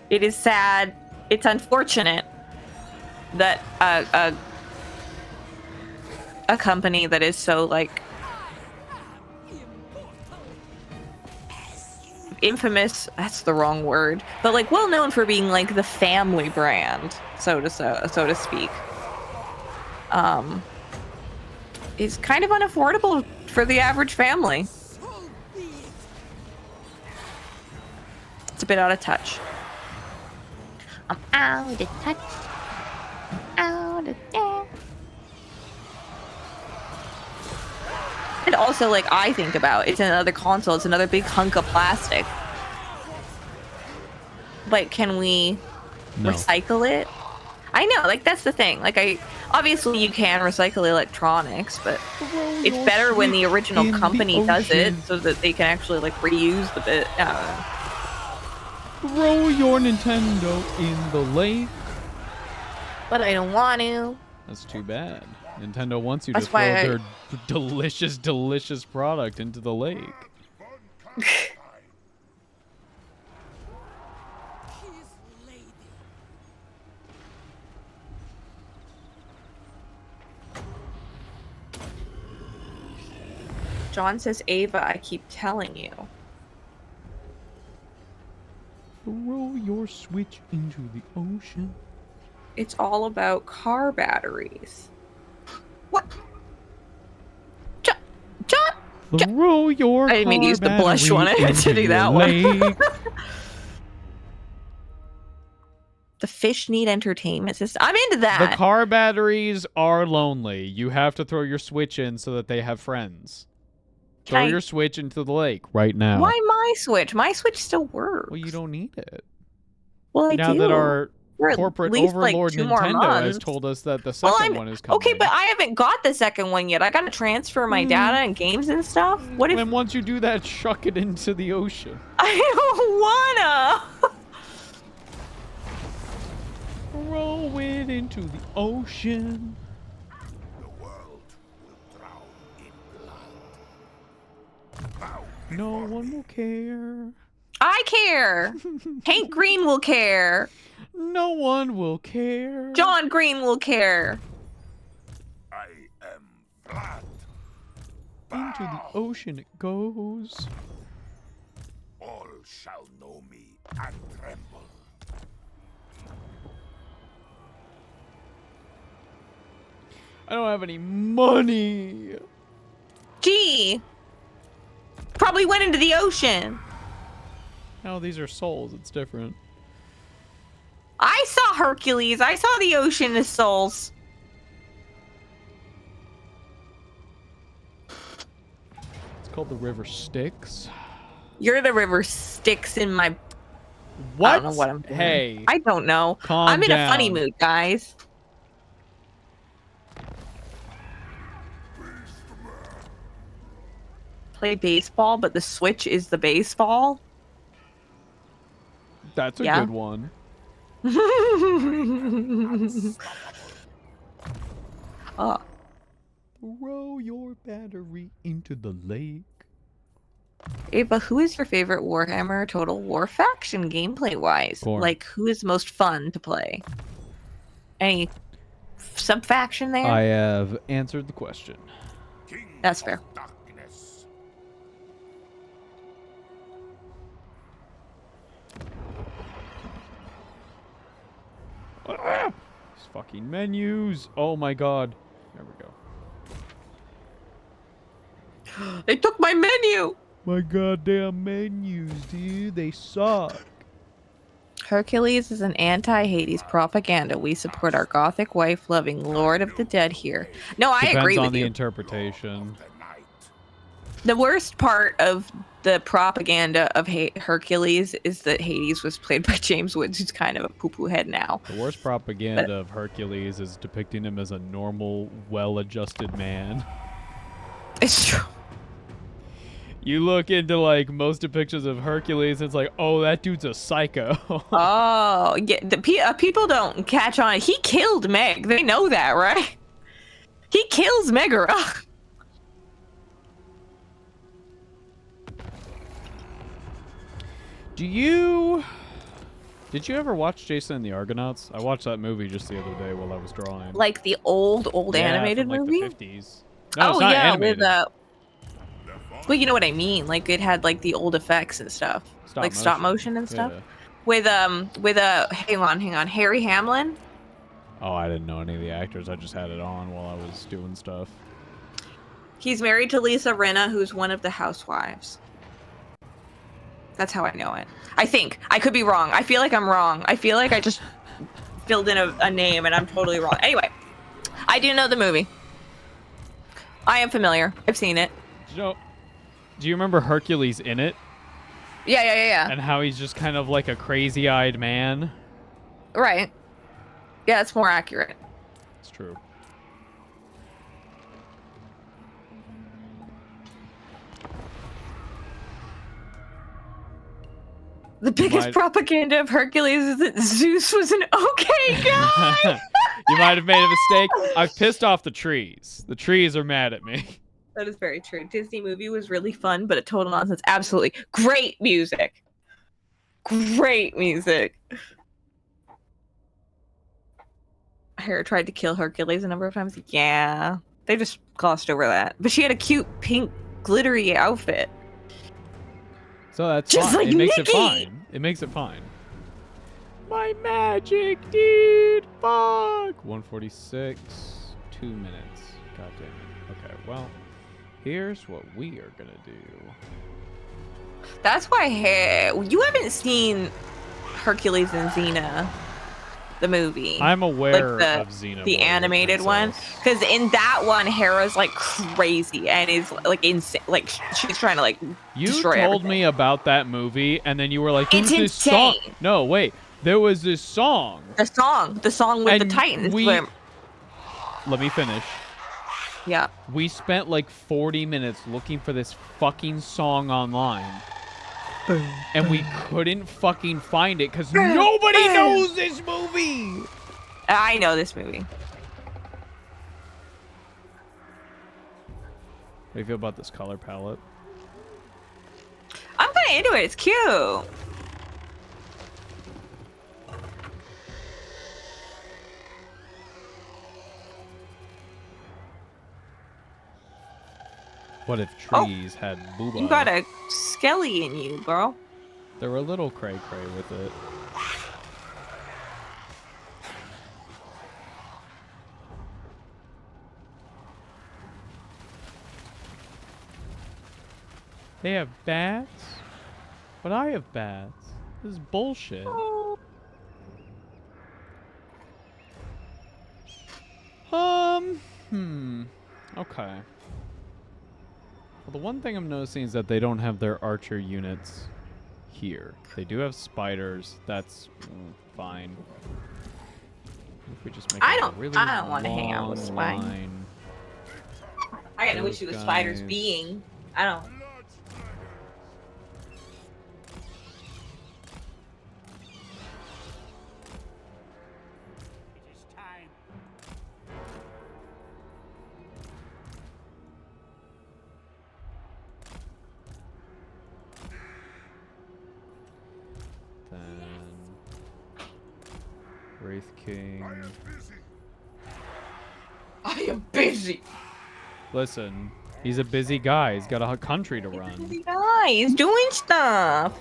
It is sad. It's unfortunate that a company that is so, like, infamous, that's the wrong word, but, like, well known for being, like, the family brand, so to speak, is kind of unaffordable for the average family. It's a bit out of touch. I'm out of touch. Out of touch. And also, like, I think about, it's another console, it's another big hunk of plastic. Like, can we recycle it? I know, like, that's the thing. Like, obviously you can recycle electronics, but it's better when the original company does it so that they can actually, like, reuse the bit. I don't know. Throw your Nintendo in the lake. But I don't want to. That's too bad. Nintendo wants you to That's throw why their delicious, delicious product into the lake. His lady. John says, Ava, I keep telling you. Throw your Switch into the ocean. It's all about car batteries. What? John? Throw your I didn't mean to use the blush battery one. I had to into do that the one. lake. The fish need entertainment system. I'm into that. The car batteries are lonely. You have to throw your Switch in so that they have friends. Throw your Switch into the lake right now. Why my Switch? My Switch still works. Well, you don't need it. Well, I now do. that our For at corporate least, like, overlord 2 more Nintendo has months. told us that the second one is coming. Okay, but I haven't got the second one yet. I gotta transfer my data and games and stuff. What if Then once you do that, chuck it into the ocean. I don't wanna? Throw it into the ocean. The world will drown in blood. Bow No before one me. will care. I care. Hank Green will care. No one will care. John Green will care. I am blood. Into the ocean it goes. All shall know me and tremble. I don't have any money. Gee. Probably went into the ocean. No, these are souls. It's different. I saw Hercules. I saw the ocean as souls. It's called the River Styx. You're the river Styx in my... What? I don't know what I'm doing. Hey. I don't know. Calm I'm in a funny down. mood, guys. Play baseball, but the Switch is the baseball? That's a Yeah. good one. Oh. Throw your battery into the lake. Ava, who is your favorite Warhammer Total War faction gameplay-wise? Gorn. Like, who is most fun to play? Any sub-faction there? I have answered the question. King That's of fair. Darkness. Ah! These fucking menus. Oh my god. There we go. They took my menu! My goddamn menus, dude. They suck. Hercules is an anti-Hades propaganda. We support our gothic wife-loving Lord of the Dead here. No, I Depends agree on with the you. interpretation. The night. The worst part of the propaganda of Hercules is that Hades was played by James Woods, who's kind of a poo-poo head now. The worst propaganda of Hercules is depicting him as a normal, well-adjusted man. It's true. You look into like most depictions of Hercules, it's like, oh, that dude's a psycho. Oh, yeah. People don't catch on. He killed Meg. They know that, right? He kills Megara. Did you ever watch Jason and the Argonauts? I watched that movie just the other day while I was drawing. Like the old animated from, like, movie? The 50s. No, it's not yeah, animated. well, you know what I mean. Like it had like the old effects and stuff, stop motion and stuff. Yeah. With hang on, Harry Hamlin. Oh, I didn't know any of the actors. I just had it on while I was doing stuff. He's married to Lisa Rinna, who's one of the housewives. That's how I know it. I think. I could be wrong. I feel like I'm wrong. I feel like I just filled in a name and I'm totally wrong. Anyway, I do know the movie. I am familiar. I've seen it. Do you remember Hercules in it? Yeah. And how he's just kind of like a crazy-eyed man? Right. Yeah, it's more accurate. It's true. The biggest propaganda of Hercules is that Zeus was an okay guy. You might have made a mistake. I've pissed off the trees. The trees are mad at me. That is very true. Disney movie was really fun, but a total nonsense. Absolutely. Great music. Great music. Hera tried to kill Hercules a number of times. Yeah. They just glossed over that. But she had a cute pink glittery outfit. So that's just fine. like It makes Nikki! it fine. It makes it fine. My magic, dude. Fuck. 146. 2 minutes. God damn it. Okay, well, here's what we are gonna do. That's why you haven't seen Hercules and Xena, the movie. I'm aware like of Xena. the animated one, because in that one, Hera's like crazy and is like insane. Like she's trying to like destroy You told everything. me about that movie, and then you were like, It's "There's this song." insane. No, wait. There was this song. The song with And the Titans. Let me finish. Yeah. We spent like 40 minutes looking for this fucking song online. And we couldn't fucking find it because nobody knows this movie. I know this movie. How do you feel about this color palette? I'm kind of into it. It's cute. What if trees had booba? You got a skelly in you, bro. They were a little cray-cray with it. They have bats? But I have bats. This is bullshit. Okay. Well, the one thing I'm noticing is that they don't have their archer units here. They do have spiders. That's fine. If we just make I it a don't really want to hang out with long spiders. line. I got no Those issue with spiders guys. being. I don't. It is time. Then Wraith King. I am busy. Listen, he's a busy guy. He's got a country to run. Busy guy. He's doing stuff.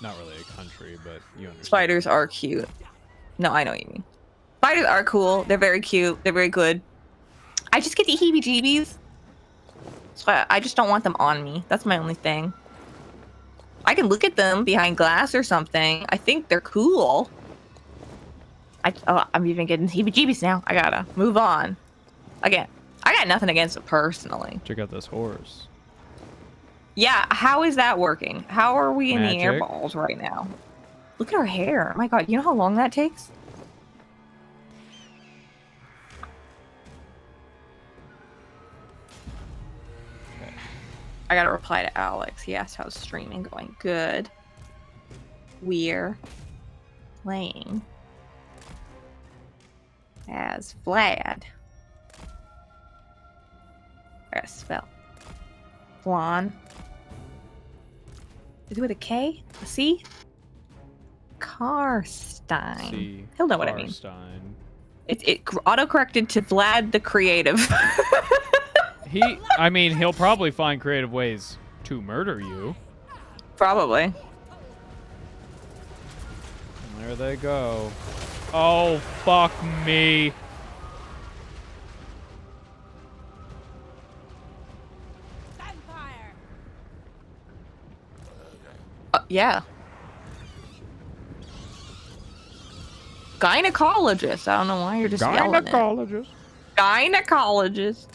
Not really a country, but you understand. Spiders are cute. No, I know what you mean. Spiders are cool. They're very cute. They're very good. I just get the heebie-jeebies. So I just don't want them on me. That's my only thing. I can look at them behind glass or something. I think they're cool. I'm even getting heebie-jeebies now. I gotta move on. Again, I got nothing against it personally. Check out this horse. Yeah, how is that working? How are we in the Magic. air balls right now? Look at her hair. Oh my god, you know how long that takes? I gotta reply to Alex. He asked how's streaming going. Good. We're playing as Vlad. I gotta spell. Vlan. Is it with a K? A C? Karstein. See, He'll know what I mean. Karstein. It auto-corrected to Vlad the Creative. I mean, he'll probably find creative ways to murder you. Probably. And there they go. Oh, fuck me. Yeah. Gynecologist. I don't know why you're just yelling it. Gynecologist. Gynecologist.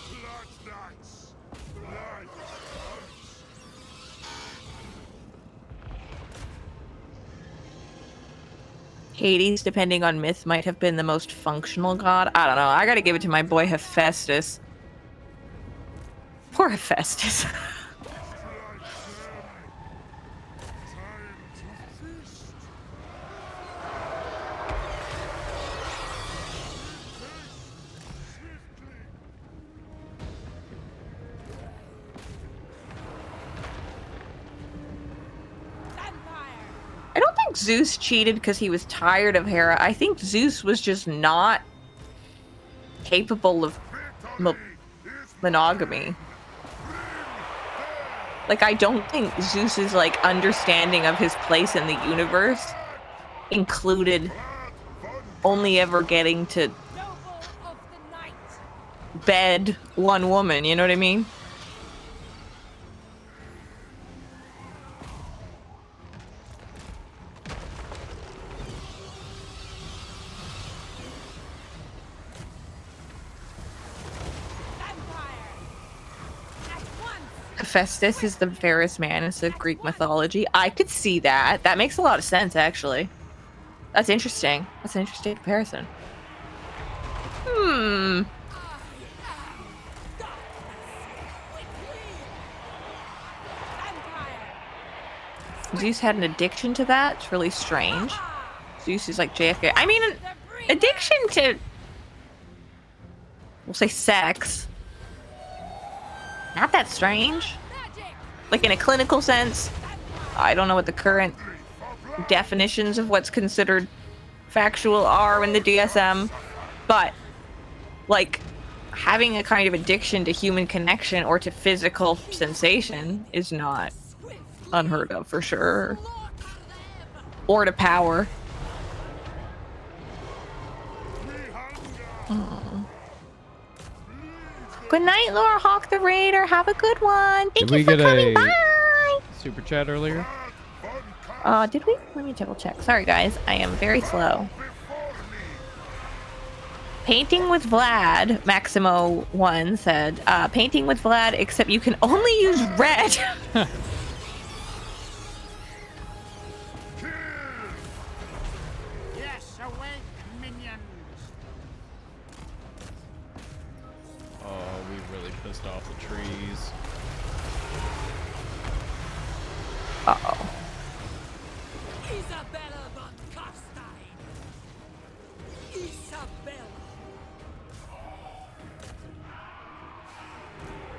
Blood knights. Blood knights. Hades, depending on myth, might have been the most functional god. I don't know. I gotta give it to my boy Hephaestus. Poor Hephaestus. I don't think Zeus cheated because he was tired of Hera. I think Zeus was just not capable of monogamy. Like, I don't think Zeus's, like, understanding of his place in the universe included only ever getting to bed one woman, you know what I mean? Hephaestus is the fairest man in the Greek mythology. I could see that. That makes a lot of sense, actually. That's interesting. That's an interesting comparison. Zeus had an addiction to that. It's really strange. Zeus is like JFK. I mean, addiction to, we'll say sex. Not that strange. Like in a clinical sense. I don't know what the current definitions of what's considered factual are in the DSM. But, like, having a kind of addiction to human connection or to physical sensation is not unheard of for sure. Or to power. Good night, Laura Hawk the Raider. Have a good one. Thank you for coming by. Super chat earlier? Did we? Let me double check. Sorry, guys. I am very slow. Painting with Vlad, Maximo1 said, painting with Vlad, except you can only use red. Yes, awake, minions. Oh, we really pissed off the trees. Uh-oh. Isabella von Karstein. Isabella.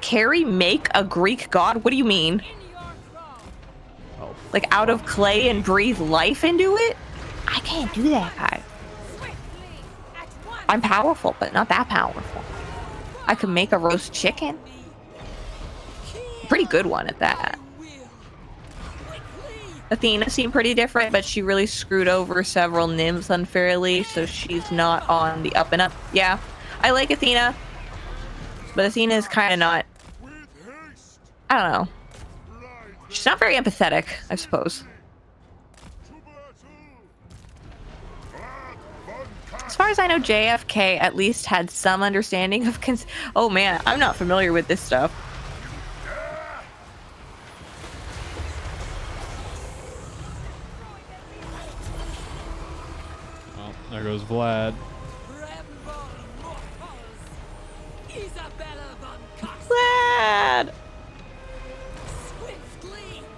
Carrie make a Greek god? What do you mean? Oh, Like out of clay and breathe life into it? I can't do that. I'm powerful, but not that powerful. I can make a roast chicken. Pretty good one at that. Athena seemed pretty different, but she really screwed over several nymphs unfairly, so she's not on the up and up. Yeah, I like Athena, but Athena is kind of not, I don't know. She's not very empathetic, I suppose. As far as I know, JFK at least had some understanding of oh man, I'm not familiar with this stuff. There goes Vlad.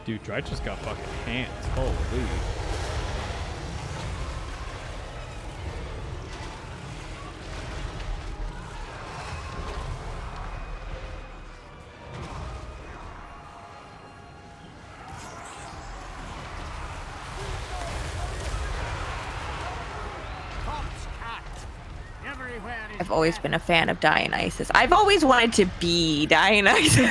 Dude, Dry just got fucking hands. Holy. I've always been a fan of Dionysus. I've always wanted to be Dionysus.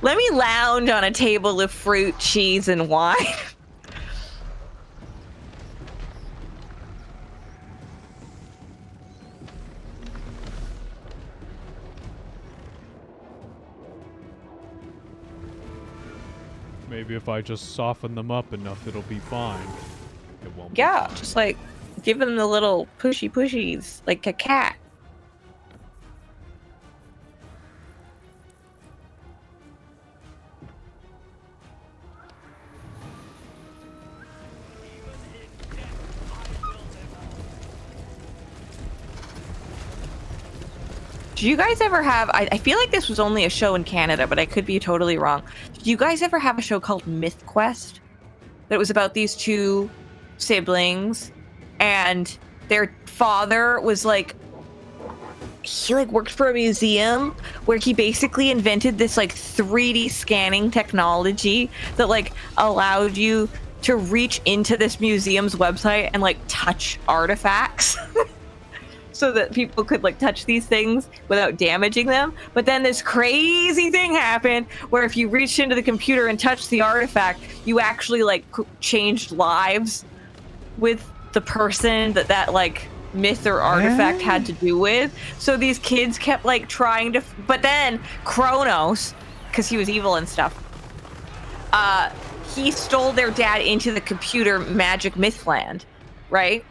Let me lounge on a table of fruit, cheese, and wine. Maybe if I just soften them up enough, it'll be fine. It won't. Yeah, just like give them the little pushies, like a cat. Do you guys ever have, I feel like this was only a show in Canada, but I could be totally wrong. Did you guys ever have a show called Myth Quest? That was about these two siblings, and their father was like, he like worked for a museum where he basically invented this like 3D scanning technology that like allowed you to reach into this museum's website and like touch artifacts. So that people could like touch these things without damaging them. But then this crazy thing happened where if you reached into the computer and touched the artifact, you actually like changed lives with the person that like myth or artifact had to do with. So these kids kept like trying to, but then Kronos, because he was evil and stuff, he stole their dad into the computer magic mythland, right?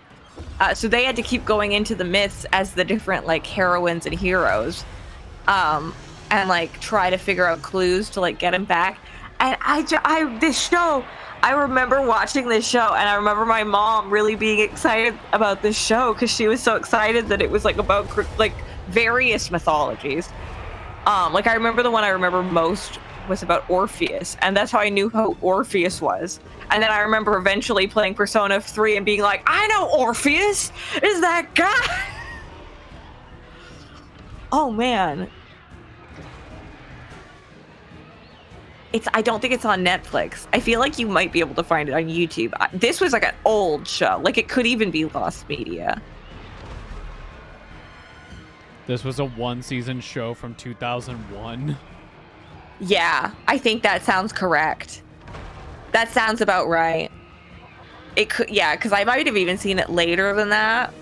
So they had to keep going into the myths as the different like heroines and heroes, and like try to figure out clues to like get him back. And I remember watching this show, and I remember my mom really being excited about this show because she was so excited that it was like about like various mythologies. Like I remember the one I remember most was about Orpheus, and that's how I knew who Orpheus was. And then I remember eventually playing Persona 3 and being like, I know Orpheus! Is that guy? Oh man. I don't think it's on Netflix. I feel like you might be able to find it on YouTube. This was like an old show. Like it could even be lost media. This was a one-season show from 2001. Yeah, I think that sounds correct. That sounds about right. It could, yeah, because I might have even seen it later than that.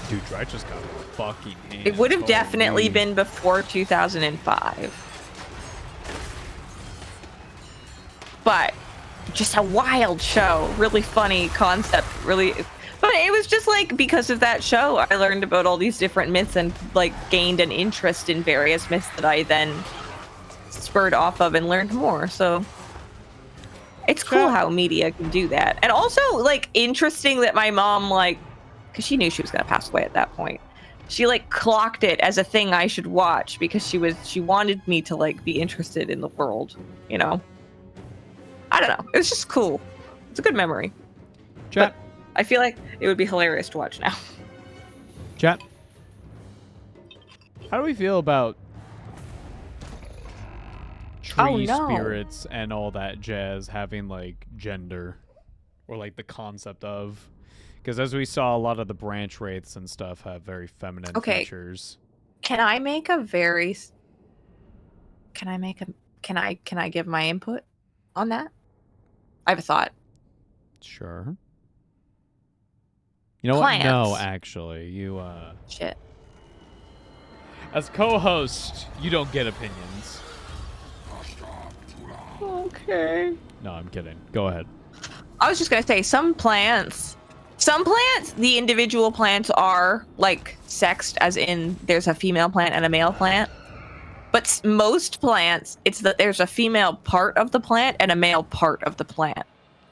Dude, Dry just got fucking hands. It would have definitely been before 2005. But just a wild show. Really funny concept. Really. But it was just like because of that show, I learned about all these different myths and like gained an interest in various myths that I then spurred off of and learned more. So it's cool how media can do that. And also like interesting that my mom like, because she knew she was going to pass away at that point, she like clocked it as a thing I should watch because she wanted me to like be interested in the world, you know? I don't know. It was just cool. It's a good memory. Chat. But I feel like it would be hilarious to watch now. Chat. How do we feel about tree spirits and all that jazz having like gender or like the concept of? Because as we saw, a lot of the branch wraiths and stuff have very feminine features. Can I make a very? Can I give my input on that? I have a thought. Sure. You know Plants. what? No, actually, you Shit. As co-host, you don't get opinions. Okay. No, I'm kidding. Go ahead. I was just gonna say some plants, the individual plants are like sexed, as in there's a female plant and a male plant. But most plants, it's that there's a female part of the plant and a male part of the plant.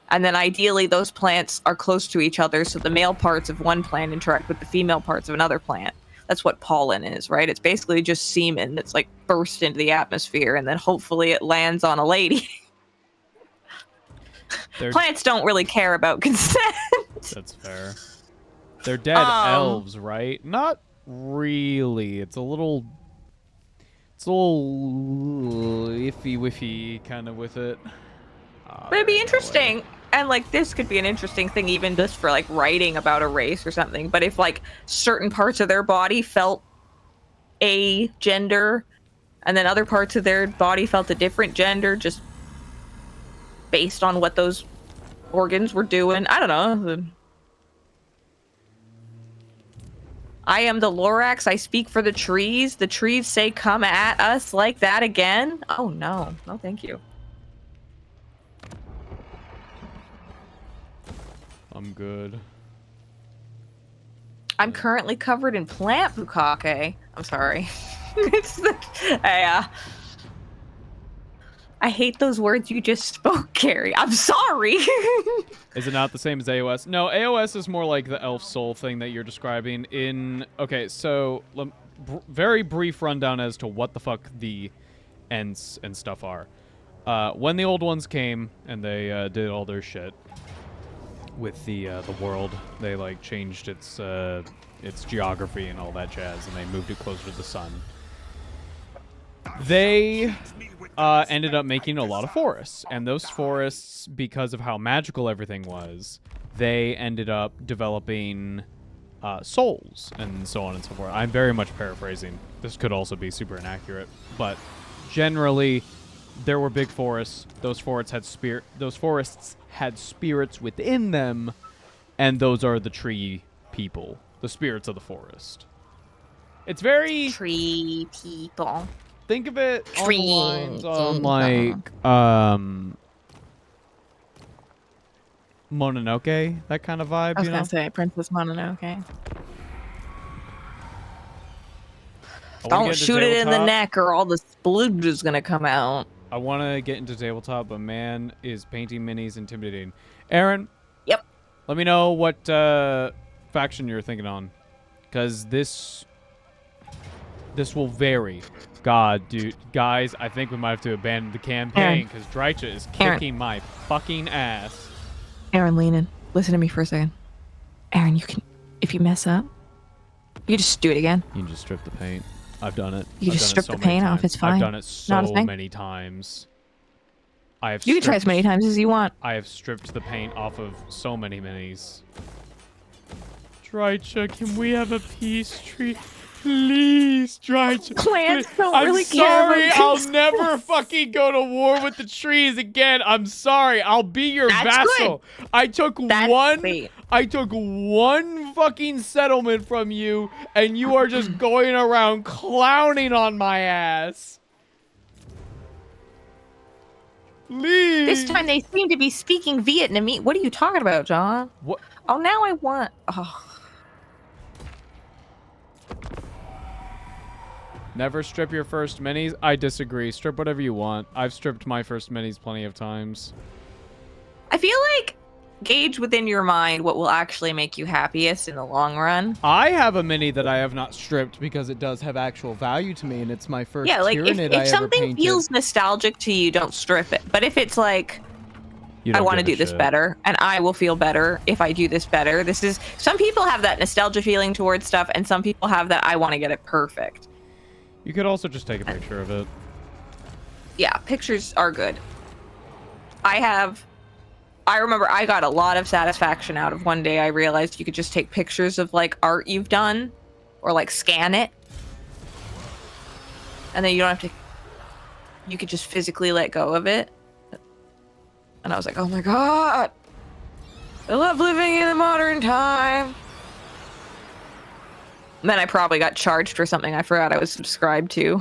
And then ideally those plants are close to each other, so the male parts of one plant interact with the female parts of another plant. That's what pollen is, right? It's basically just semen that's like burst into the atmosphere, and then hopefully it lands on a lady. Plants don't really care about consent. That's fair. They're dead elves, right? Not really. It's a little iffy kind of with it. But it'd be interesting. And like this could be an interesting thing even just for like writing about a race or something. But if like certain parts of their body felt a gender and then other parts of their body felt a different gender just based on what those organs were doing. I don't know. I am the Lorax. I speak for the trees. The trees say come at us like that again. Oh no. No, thank you. I'm good. I'm currently covered in plant bukkake. I'm sorry. I hate those words you just spoke, Carrie. I'm sorry. Is it not the same as AOS? No, AOS is more like the elf soul thing that you're describing. Okay, so very brief rundown as to what the fuck the ents and stuff are. When the old ones came and they did all their shit with the world, they like changed its geography and all that jazz, and they moved it closer to the sun. They ended up making a lot of forests, and those forests, because of how magical everything was, they ended up developing souls and so on and so forth. I'm very much paraphrasing. This could also be super inaccurate, but generally, there were big forests. Those forests had spirits within them, and those are the tree people, the spirits of the forest. It's very tree people. Think of it on the lines on like Mononoke, that kind of vibe. I was gonna say Princess Mononoke. Don't shoot it in the neck, or all the splooge is gonna come out. I want to get into tabletop, but man, is painting minis intimidating. Aaron. Yep. Let me know what faction you're thinking on, because this will vary. God, dude, guys, I think we might have to abandon the campaign because Drycha is kicking my fucking ass. Aaron, lean in. Listen to me for a second. Aaron, you can, if you mess up, you just do it again. You can just strip the paint. I've done it. You just strip the paint off. It's fine. I've done it so many times. You can try as many times as you want. I have stripped the paint off of so many minis. Drycha, can we have a peace tree? Please, Drycha. Plants don't really care. I'm sorry, I'll never fucking go to war with the trees again. I'm sorry. I'll be your vassal. Good. I took one fucking settlement from you, and you are just going around clowning on my ass. Please. This time they seem to be speaking Vietnamese. What are you talking about, John? What? Oh, now I want. Oh. Never strip your first minis? I disagree. Strip whatever you want. I've stripped my first minis plenty of times. I feel like gauge within your mind what will actually make you happiest in the long run. I have a mini that I have not stripped because it does have actual value to me, and it's my first Tyranid if something feels nostalgic to you, don't strip it. But if it's like, I want to do this better, and I will feel better if I do this better. Some people have that nostalgia feeling towards stuff, and some people have that I want to get it perfect. You could also just take a picture of it. Yeah, pictures are good. I remember I got a lot of satisfaction out of one day I realized you could just take pictures of like art you've done or like scan it. And then you don't have to, you could just physically let go of it. And I was like, oh my God, I love living in the modern time. And then I probably got charged for something I forgot I was subscribed to.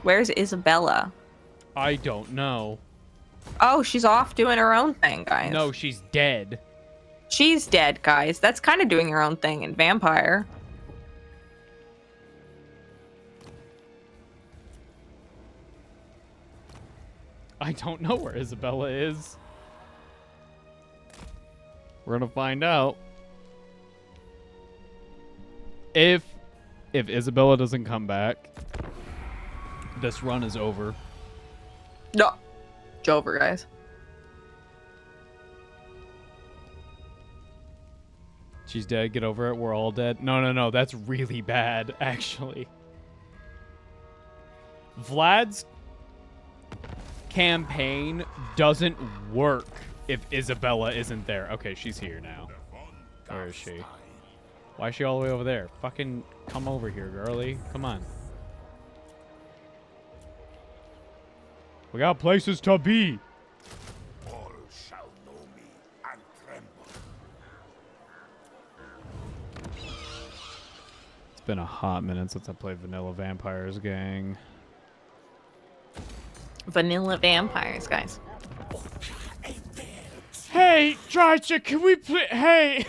Where's Isabella? I don't know. Oh, she's off doing her own thing, guys. No, she's dead. She's dead, guys. That's kind of doing her own thing in Vampire. I don't know where Isabella is. We're gonna find out. If Isabella doesn't come back, this run is over. No. It's over, guys. She's dead. Get over it. We're all dead. No. That's really bad, actually. Vlad's campaign doesn't work if Isabella isn't there. Okay, she's here now. Where is she? Why is she all the way over there? Fucking come over here, girly. Come on. We got places to be. All shall know me and tremble. It's been a hot minute since I played Vanilla Vampires, gang. Vanilla Vampires, guys. Hey, Drycha, can we play? Hey.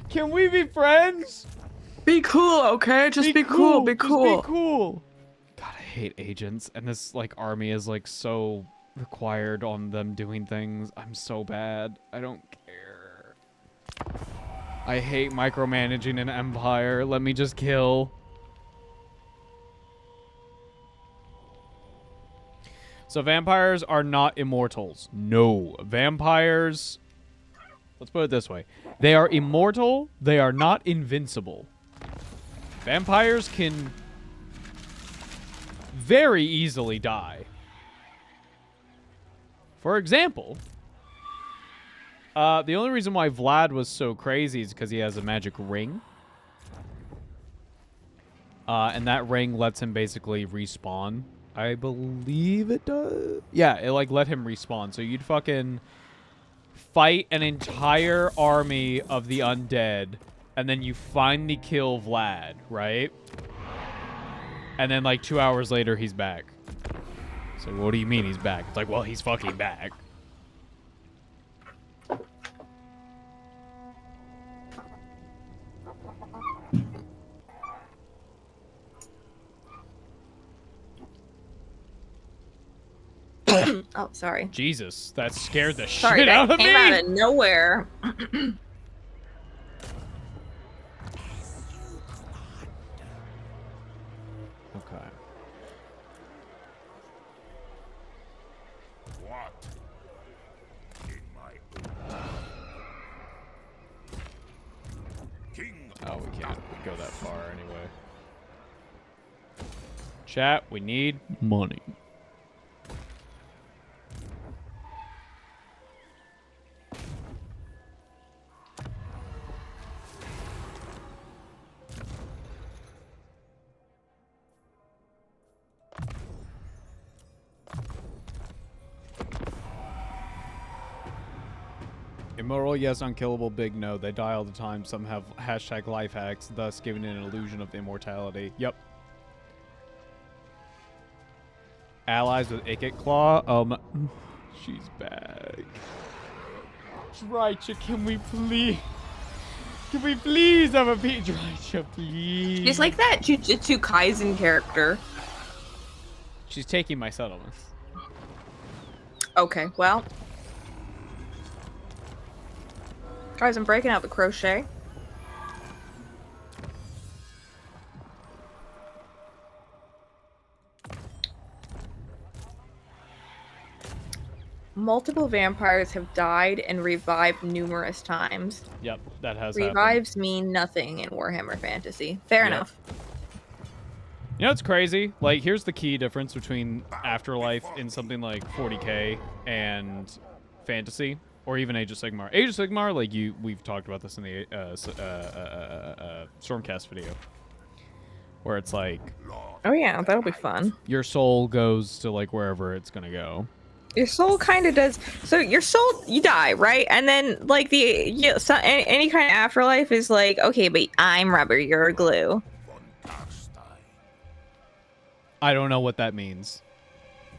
Can we be friends? Be cool, okay? Just be cool. Be cool. Just be cool. God, I hate agents, and this like army is like so required on them doing things. I'm so bad. I don't care. I hate micromanaging an empire. Let me just kill. So vampires are not immortals. No, vampires. Let's put it this way. They are immortal. They are not invincible. Vampires can very easily die. For example, the only reason why Vlad was so crazy is because he has a magic ring. And that ring lets him basically respawn. I believe it does. Yeah, it like let him respawn. So you'd fucking fight an entire army of the undead, and then you finally kill Vlad, right? And then like 2 hours later, he's back. So what do you mean he's back? It's like, well, he's fucking back. Oh, sorry. Jesus, that scared the Sorry, shit out that of me. came out of nowhere. Okay. What? In my own King. Oh, we can't go that far anyway. Chat, we need money. Immoral, yes. Unkillable, big no. They die all the time. Some have hashtag life hacks, thus giving it an illusion of immortality. Yep. Allies with Icket Claw. She's back. Drycha, can we please have a beat? Drycha, please. She's like that Jujutsu Kaisen character. She's taking my settlements. Okay, well. Guys, I'm breaking out the crochet. Multiple vampires have died and revived numerous times. Yep, that has Revives happened. mean nothing in Warhammer Fantasy. Fair enough. You know what's crazy? Like, here's the key difference between Afterlife in something like 40k and Fantasy, or even Age of Sigmar. Age of Sigmar, like we've talked about this in the Stormcast video, where it's like, Oh yeah, that'll be fun. your soul goes to like wherever it's gonna go. Your soul kind of does. So your soul, you die, right? And then like any kind of afterlife is like, okay, but I'm rubber, you're glue. I don't know what that means.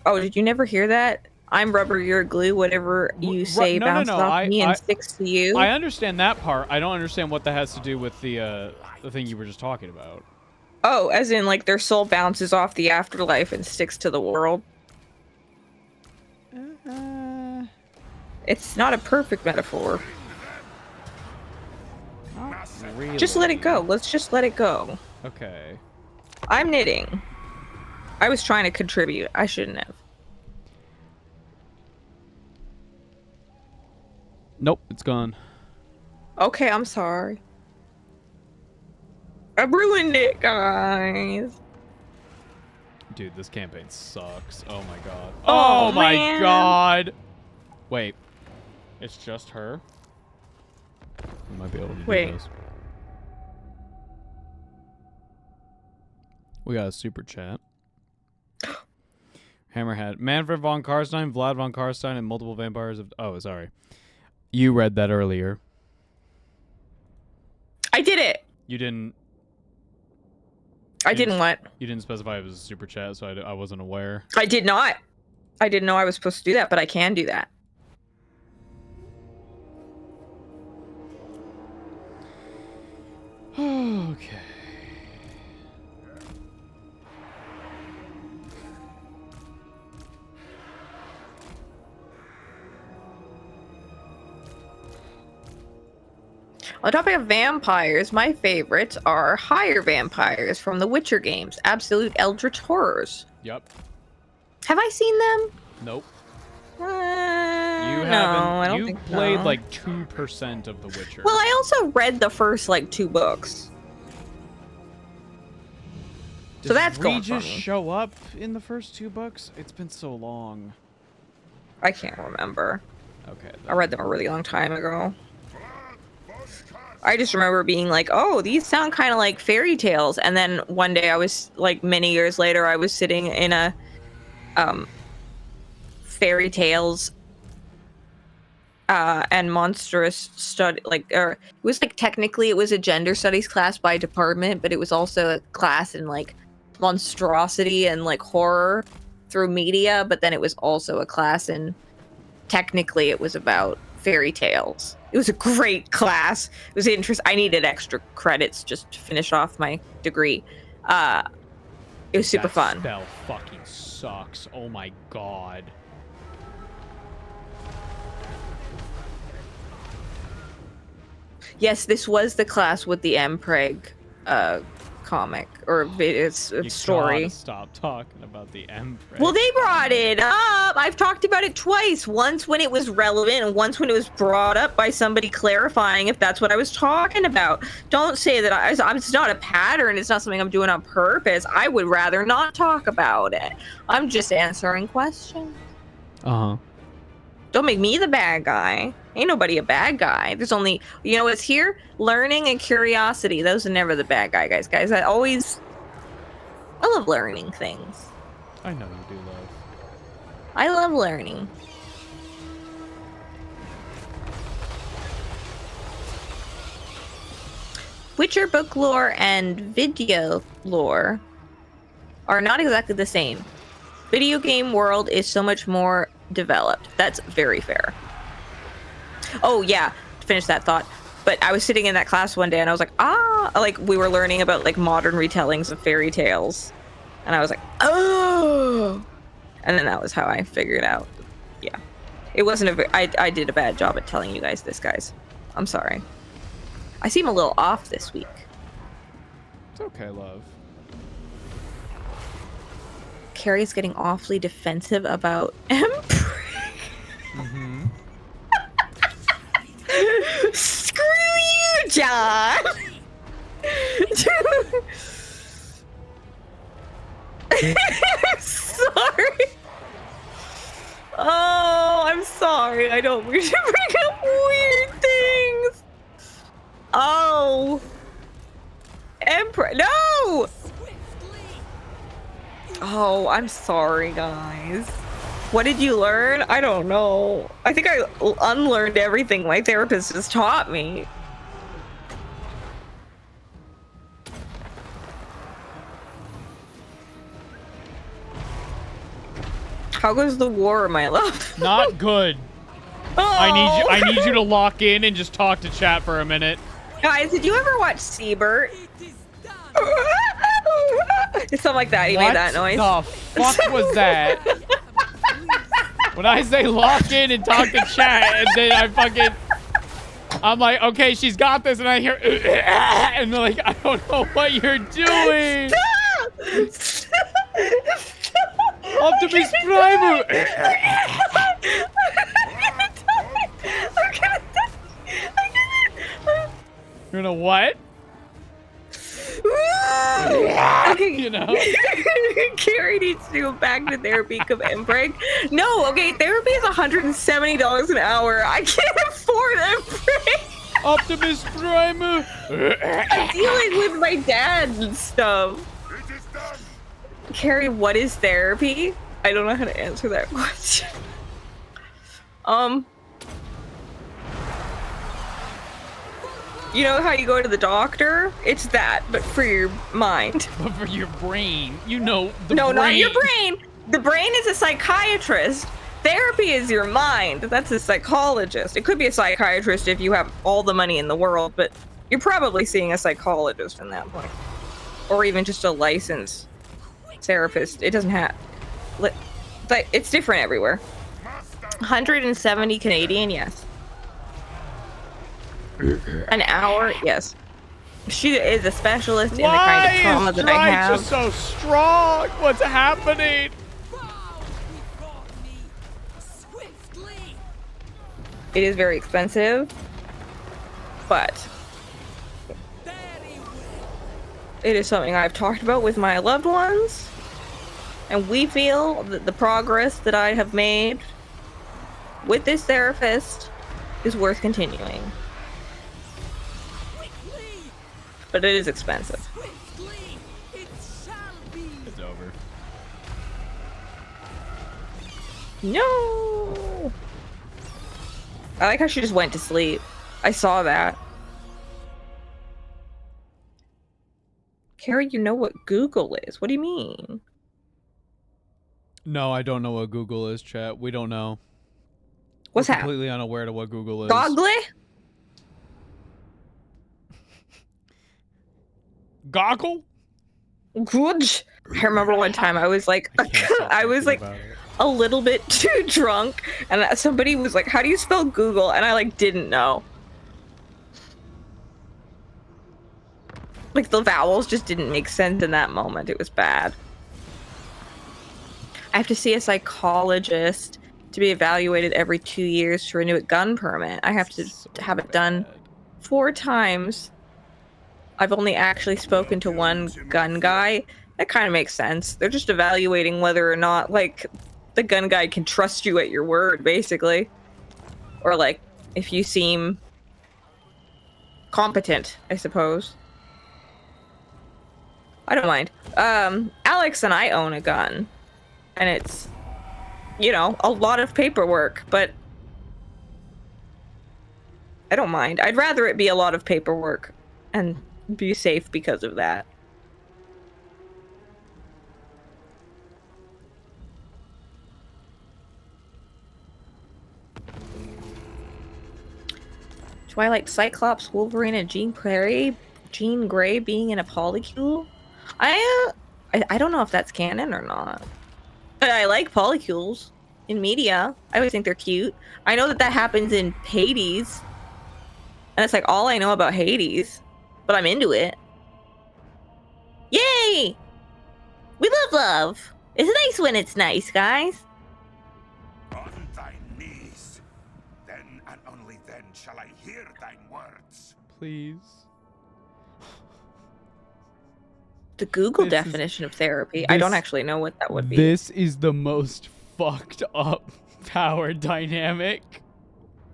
Oh, did you never hear that? I'm rubber, you're glue. Whatever you say no, bounces off me and sticks to you. I understand that part. I don't understand what that has to do with the thing you were just talking about. Oh, as in like their soul bounces off the afterlife and sticks to the world. It's not a perfect metaphor. Not really. Just let it go. Let's just let it go. Okay. I'm knitting. I was trying to contribute. I shouldn't have. Nope, it's gone. Okay, I'm sorry. I ruined it, guys. Dude, this campaign sucks. Oh my god. Oh, my man. god. Wait. It's just her? We might be able to do Wait. this. We got a super chat. Hammerhead. Manfred von Karstein, Vlad von Karstein, and multiple vampires of... Oh, sorry. You read that earlier. I did it. You didn't... I didn't what? You didn't specify it was a super chat, so I wasn't aware. I did not. I didn't know I was supposed to do that, but I can do that. Okay. On the topic of vampires, my favorites are higher vampires from the Witcher games, absolute eldritch horrors. Yep. Have I seen them? Nope. You You no, haven't. I don't You think played so. like 2% of The Witcher. Well, I also read the first like 2 books. Does so that's going Regis for me. show up in the first 2 books? It's been so long. I can't remember. Okay. I read them a really long time ago. I just remember being like, oh, these sound kind of like fairy tales. And then one day I was like, many years later, I was sitting in a fairy tales and monstrous study, like, or it was like technically it was a gender studies class by department, but it was also a class in like monstrosity and like horror through media. But then it was also a class in technically it was about fairy tales. It was a great class. It was interesting. I needed extra credits just to finish off my degree. It was super fun. Spell fucking sucks. Oh my god. Yes, this was the class with the Mpreg comic or it's You story. gotta stop talking about the Empress. Well, they brought it up. I've talked about it twice. Once when it was relevant and once when it was brought up by somebody clarifying if that's what I was talking about. Don't say that it's not a pattern. It's not something I'm doing on purpose. I would rather not talk about it. I'm just answering questions. Uh-huh. Don't make me the bad guy. Ain't nobody a bad guy. There's only, you know what's here? Learning and curiosity. Those are never the bad guys. I love learning things. I know you do, love. I love learning. Witcher book lore and video lore are not exactly the same. Video game world is so much more developed. That's very fair. Oh yeah, to finish that thought. But I was sitting in that class one day and I was like, like we were learning about like modern retellings of fairy tales. And I was like, oh. And then that was how I figured out. Yeah. It wasn't I did a bad job at telling you guys this, guys. I'm sorry. I seem a little off this week. It's okay, love. Carrie's getting awfully defensive about Emperor. Mm-hmm. Screw you, John! Sorry. Oh, I'm sorry. I don't mean to bring up weird things. Oh. Emperor. No! Oh, I'm sorry, guys. What did you learn? I don't know. I think I unlearned everything my therapist just taught me. How goes the war, my love? Not good. Oh. I need you to lock in and just talk to chat for a minute. Guys, did you ever watch Seabird? It is done. It's something like that. He What made that noise. the fuck was that? When I say lock in and talk to chat, and then I'm like, okay, she's got this, and I hear, and they're like, I don't know what you're doing. Optimus Prime. You're gonna what? Okay. You know? Carrie needs to go back to therapy and break. No, okay, therapy is $170 an hour. I can't afford a break. Optimus Prime. I'm dealing with my dad and stuff. It is done. Carrie, what is therapy? I don't know how to answer that question. You know how you go to the doctor? It's that, but for your mind. But for your brain, you know the No, brain. not your brain. The brain is a psychiatrist. Therapy is your mind. That's a psychologist. It could be a psychiatrist if you have all the money in the world, but you're probably seeing a psychologist in that point. Or even just a licensed therapist. It doesn't have... But it's different everywhere. 170 Canadian, yes. An hour, yes. She is a specialist in the kind of trauma that I have. Why is Strike so strong? What's happening? Bow before me swiftly. It is very expensive, but Very well. it is something I've talked about with my loved ones, and we feel that the progress that I have made with this therapist is worth continuing. Quickly, But it is expensive. swiftly, it shall be. It's over. No! I like how she just went to sleep. I saw that. Carrie, you know what Google is. What do you mean? No, I don't know what Google is, chat. We don't know. What's We're that? completely unaware to what Google is. Goggle? Goggle? Good. I remember one time I was like, I was like a little bit too drunk, and somebody was like, "How do you spell Google?" And I like didn't know. Like the vowels just didn't make sense in that moment. It was bad. I have to see a psychologist to be evaluated every 2 years to renew a gun permit. I have to have it done 4 times. I've only actually spoken to one gun guy. That kind of makes sense. They're just evaluating whether or not, like, the gun guy can trust you at your word, basically. Or, like, if you seem competent, I suppose. I don't mind. Alex and I own a gun. And it's, you know, a lot of paperwork, but I don't mind. I'd rather it be a lot of paperwork and be safe because of that. Twilight, Cyclops, Wolverine, and Jean Grey being in a polycule? I don't know if that's canon or not. But I like polycules in media. I always think they're cute. I know that happens in Hades. And it's like all I know about Hades. But I'm into it. Yay! We love love. It's nice when it's nice, guys. On thy knees. Then and only then shall I hear thine words. Please. The Google This definition of therapy. I don't this- actually know what that would be. This is the most fucked up power dynamic.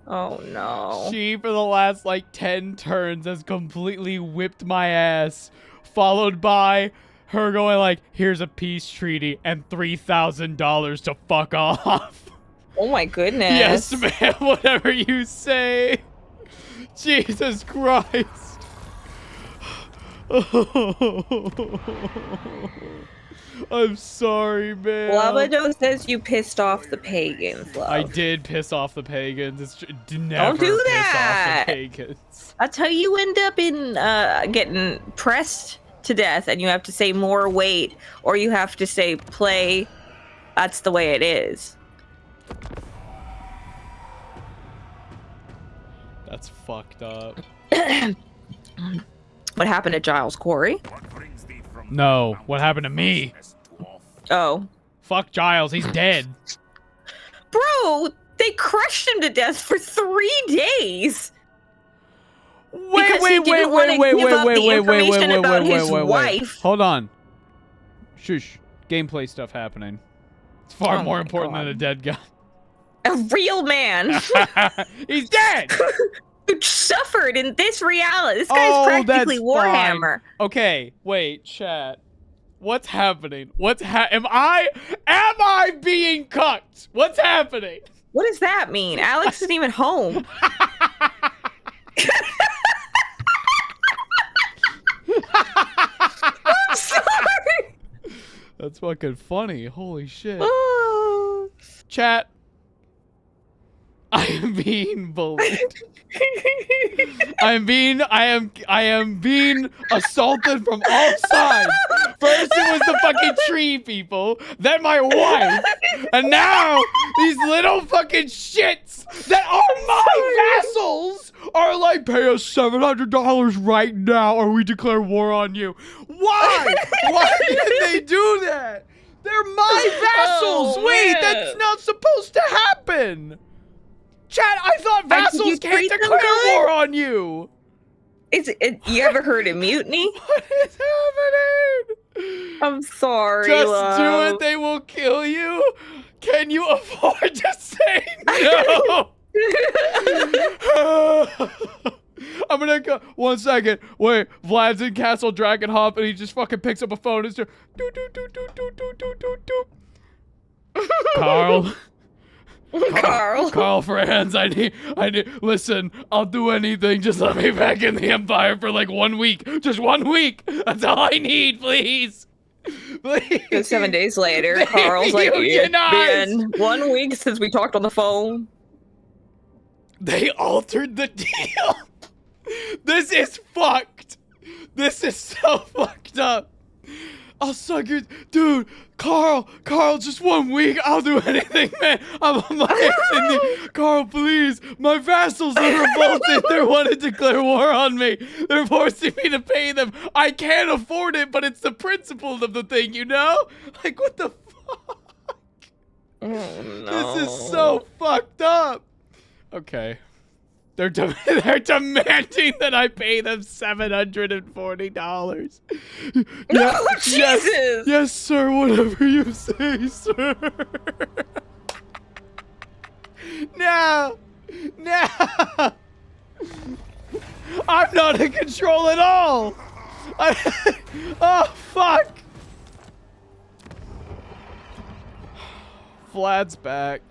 Oh no. She, for the last, like, 10 turns, has completely whipped my ass, followed by her going like, here's a peace treaty and $3,000 to fuck off. Oh my goodness. Yes, ma'am, whatever you say. Jesus Christ. I'm sorry, man. Labado says you pissed off the pagans, love. I did piss off the pagans. Don't do piss that. off the pagans. That's how you end up in getting pressed to death, and you have to say more weight, or you have to say play. That's the way it is. That's fucked up. What happened to Giles Corey? No, what happened to me? Oh. Fuck Giles, he's dead. Bro, they crushed him to death for 3 days. Wait. Hold on. Shush. Gameplay stuff happening. It's far more important than a dead guy. A real man. He's dead! Who suffered in this reality. This guy's practically Warhammer. Fine. Okay, wait, chat. What's happening? Am I being cucked? What's happening? What does that mean? Alex isn't even home. I'm sorry. That's fucking funny. Holy shit. Oh. Chat. I am being bullied. I am being assaulted from all sides. First it was the fucking tree people, then my wife, and now these little fucking shits that are my vassals are like, pay us $700 right now or we declare war on you. Why? Why did they do that? They're my vassals. Oh, wait, man. that's not supposed to happen. Chat, I thought vassals can't declare war on you. You ever heard of mutiny? What is happening? I'm sorry, Just love. do it, they will kill you. Can you afford to say no? I'm gonna go. 1 second. Wait, Vlad's in Castle Dragonhof and he just fucking picks up a phone and just do. Carl. Carl Franz, I need, listen, I'll do anything, just let me back in the Empire for like 1 week. Just 1 week. That's all I need, please. Please. 7 days later, Carl's like, it's been 1 week since we talked on the phone. They altered the deal. This is fucked. This is so fucked up. I'll suck your dude. Carl, just 1 week. I'll do anything, man. Carl, please. My vassals are revolted. They want to declare war on me. They're forcing me to pay them. I can't afford it, but it's the principle of the thing, you know? Like, what the fuck? Oh, no. This is so fucked up. Okay. They're demanding that I pay them $740. No, Jesus! Yes, sir, whatever you say, sir. No! I'm not in control at all! Oh, fuck! Vlad's back.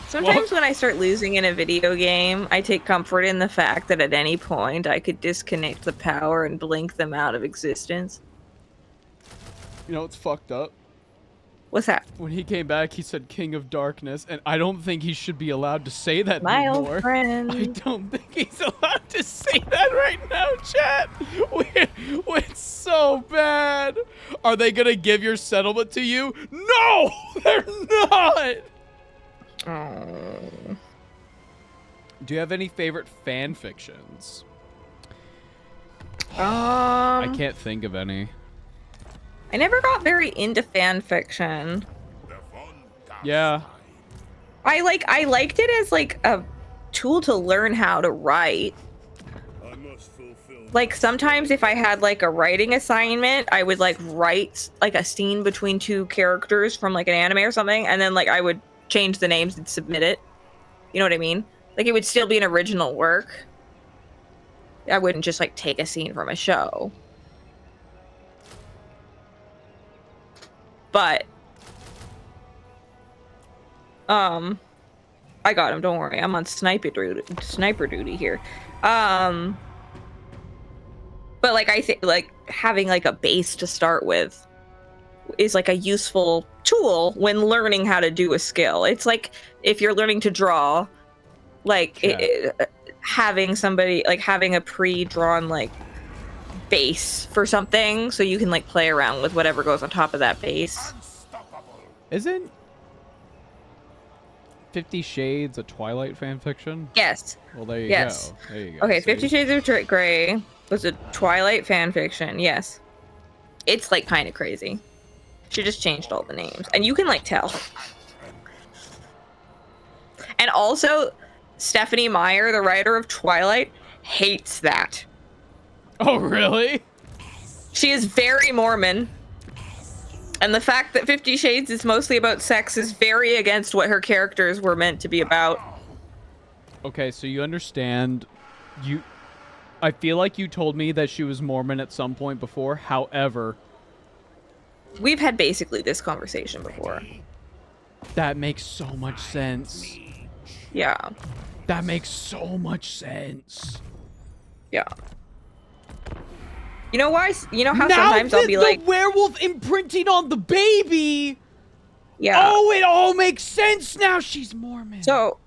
Sometimes when I start losing in a video game, I take comfort in the fact that at any point I could disconnect the power and blink them out of existence. You know what's fucked up? What's that? When he came back, he said King of Darkness, and I don't think he should be allowed to say that My anymore. old friend. I don't think he's allowed to say that right now, chat. It's so bad. Are they gonna give your settlement to you? No, they're not. Oh. Do you have any favorite fan fictions? I can't think of any. I never got very into fan fiction. Yeah. I liked it as like a tool to learn how to write. Like sometimes if I had like a writing assignment, I would like write like a scene between 2 characters from like an anime or something, and then like I would change the names and submit it. You know what I mean? Like it would still be an original work. I wouldn't just like take a scene from a show. But I got him, don't worry. I'm on sniper duty here. But like I think like having like a base to start with is like a useful tool when learning how to do a skill. It's like if you're learning to draw, like having somebody like having a pre-drawn like base for something so you can like play around with whatever goes on top of that base. Isn't 50 Shades a Twilight fanfiction? Yes. Well, there you Yes. go. There you go. Okay, See? 50 Shades of Grey was a Twilight fanfiction. Yes. It's like kind of crazy. She just changed all the names. And you can like tell. And also, Stephanie Meyer, the writer of Twilight, hates that. Oh, really? She is very Mormon. And the fact that 50 Shades is mostly about sex is very against what her characters were meant to be about. Okay, so you understand. I feel like you told me that she was Mormon at some point before. However, We've had basically this conversation before. that makes so much sense. Yeah. That makes so much sense. Yeah. You know why? You know how Now sometimes I'll be the like, werewolf imprinting on the baby. yeah. Oh, it all makes sense now. She's Mormon. So,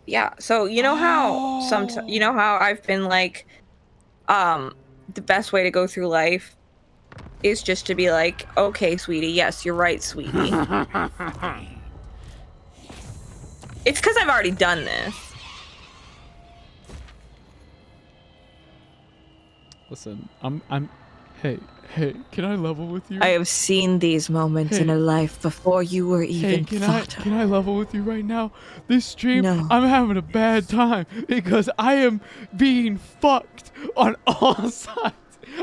yeah. So you know how you know how I've been like, the best way to go through life is just to be like, okay, sweetie, yes, you're right, sweetie. It's because I've already done this. Listen, hey, can I level with you? I have seen these moments in Hey. a life before you were even Hey, thought of. can I level with you right now? This stream, No. I'm having a bad time because I am being fucked on all sides.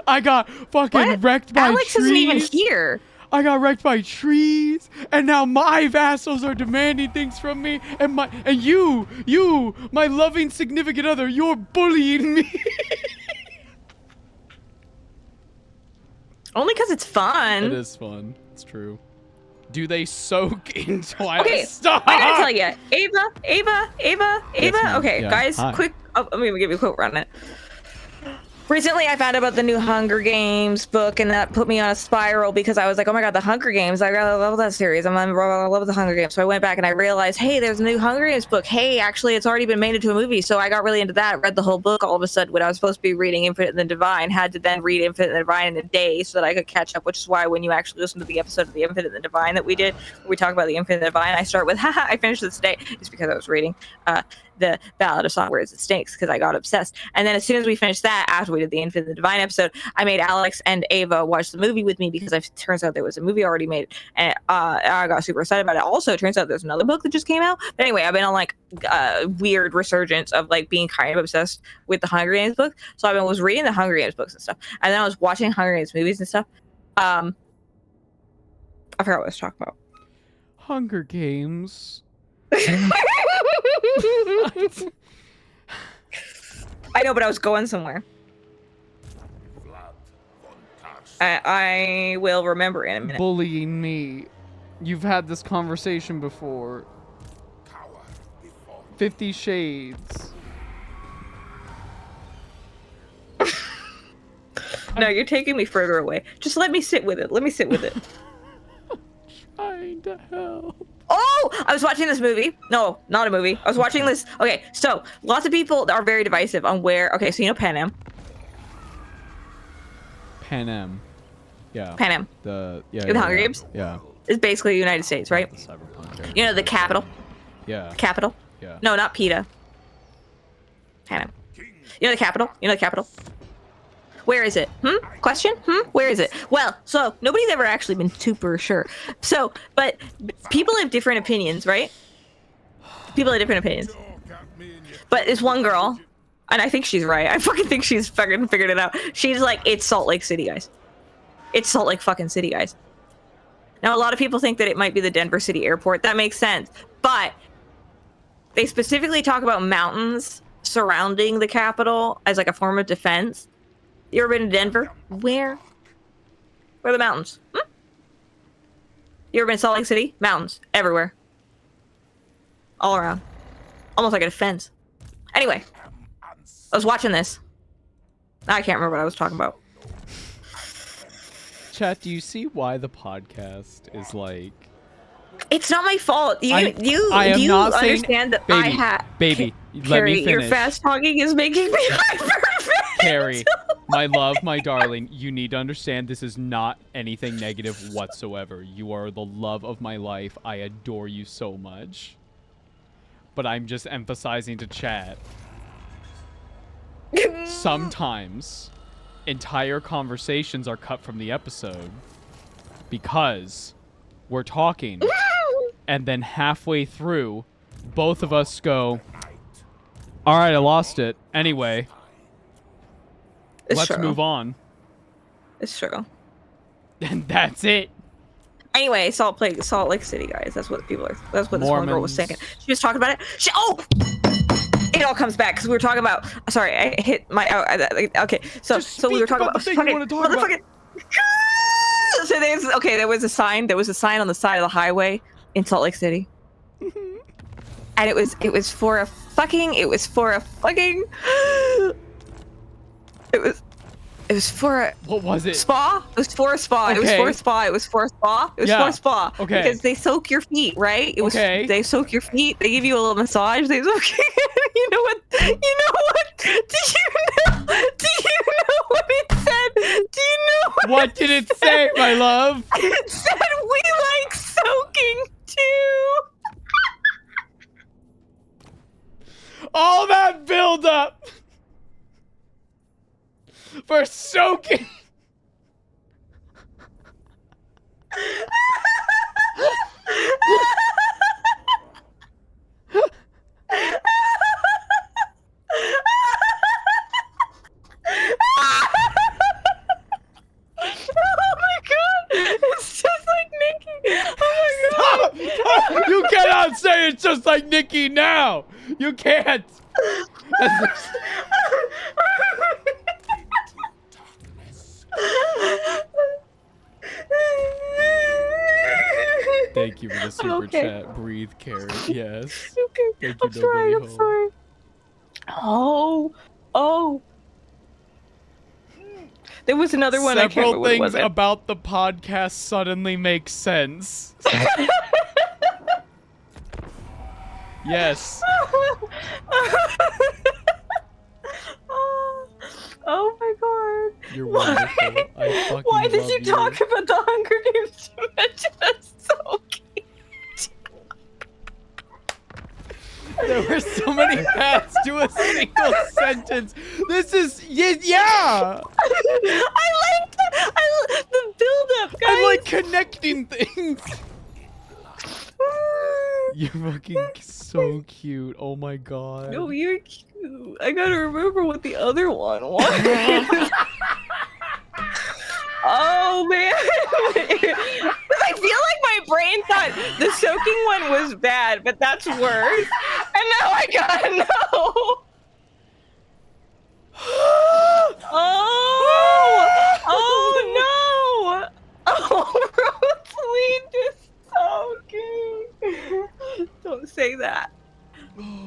I got fucking What? wrecked by Alex trees. isn't even here. I got wrecked by trees, and now my vassals are demanding things from me, and you, my loving significant other, you're bullying me. Only because it's fun. It is fun. It's true. Do they soak in Twilight? Okay, Stop! I gotta tell you, Ava. Yes, ma'am. Okay, Yeah. guys, Hi. quick. Oh, let me give you a quick run on it. Recently, I found out about the new Hunger Games book, and that put me on a spiral because I was like, "Oh my god, the Hunger Games! I really love that series. I love the Hunger Games." So I went back and I realized, hey, there's a new Hunger Games book. Hey, actually, it's already been made into a movie. So I got really into that. Read the whole book. All of a sudden, when I was supposed to be reading Infinite and the Divine, had to then read Infinite and the Divine in a day so that I could catch up. Which is why when you actually listen to the episode of the Infinite and the Divine that we did, where we talk about the Infinite and the Divine, I start with, haha, I finished this today. It's because I was reading the Ballad of Songbirds and Snakes because I got obsessed. And then as soon as we finished that, after we did the Infinite and the Divine episode, I made Alex and Ava watch the movie with me because it turns out there was a movie already made, and I got super excited about it. Also, it turns out there's another book that just came out. But anyway, I've been on like weird resurgence of like being kind of obsessed with the Hunger Games book. So I was reading the Hunger Games books and stuff, and then I was watching Hunger Games movies and stuff. I forgot what I was talking about. Hunger Games. I know, but I was going somewhere. I will remember in a minute. Bullying me. You've had this conversation before. 50 Shades. No, you're taking me further away. Just let me sit with it. Let me sit with it. Trying to help. Oh, I was watching this movie. No, not a movie. I was watching this. Okay, so lots of people are very divisive on where. Okay, so you know Pan Am. Pan Am. Yeah. Pan Am. The Hunger Games? Yeah. It's basically the United States, right? The cyberpunk era. You know the capital. Yeah. Capital. Yeah. No, not PETA. Pan Am. You know the capital. You know the capital. Where is it? Question? Where is it? Well, so nobody's ever actually been super sure. So, but people have different opinions, right? People have different opinions. But this one girl, and I think she's right. I fucking think she's fucking figured it out. She's like, it's Salt Lake City, guys. It's Salt Lake fucking City, guys. Now, a lot of people think that it might be the Denver City Airport. That makes sense. But they specifically talk about mountains surrounding the capital as like a form of defense. You ever been to Denver? Where? Where are the mountains? You ever been to Salt Lake City? Mountains. Everywhere. All around. Almost like a defense. Anyway. I was watching this. I can't remember what I was talking about. Chat, do you see why the podcast is like... It's not my fault. You I am not saying- understand that Baby, I had baby, let Carrie, me your finish. fast talking is making me hyperventilating. Carrie, my love, my darling, you need to understand this is not anything negative whatsoever. You are the love of my life. I adore you so much. But I'm just emphasizing to chat. Sometimes entire conversations are cut from the episode because we're talking and then halfway through both of us go, all right, I lost it. Anyway, let's true. move on. It's true. And that's it. Anyway, Salt Lake City, guys. That's what people are. That's what this one girl was saying. Mormons. She was talking about it. It all comes back because we were talking about. Sorry, I hit my. Okay, so we were talking about. the thing you want to talk about. So there was a sign. There was a sign on the side of the highway in Salt Lake City, and it was for a fucking. It was for a What was it? spa. It was for a spa. It was Okay. for a spa. It was for a spa. It was Yeah. for a spa. Okay. Because they soak your feet, right? It was. Okay. They soak your feet. They give you a little massage. They soak. You know what? Do you know what it said? Do you know What did it say, my love? it said? We like soaking too. All that build up for soaking. Oh my god! It's just like Nikki. Oh my god! Stop! You cannot say it's just like Nikki now. You can't. Thank you for the super Okay. chat. Breathe, Carrie. Yes. Okay. Thank you, I'm sorry. nobody I'm home. sorry. Oh. There was another one. I can't Several remember what it things was. about the podcast suddenly make sense. Yes. Oh my god. You're wonderful. I fucking Why did love you talk about the Hunger Games too much? That's so cute. There were so many paths to a single sentence. This is yeah. I liked the build-up, guys. I like connecting things. You're fucking so cute. Oh my god. No, you're cute. I gotta remember what the other one was. Oh man. I feel like my brain thought the soaking one was bad, but that's worse. And now I gotta know. Oh no! Oh, Rosalind is soaking. Don't say that.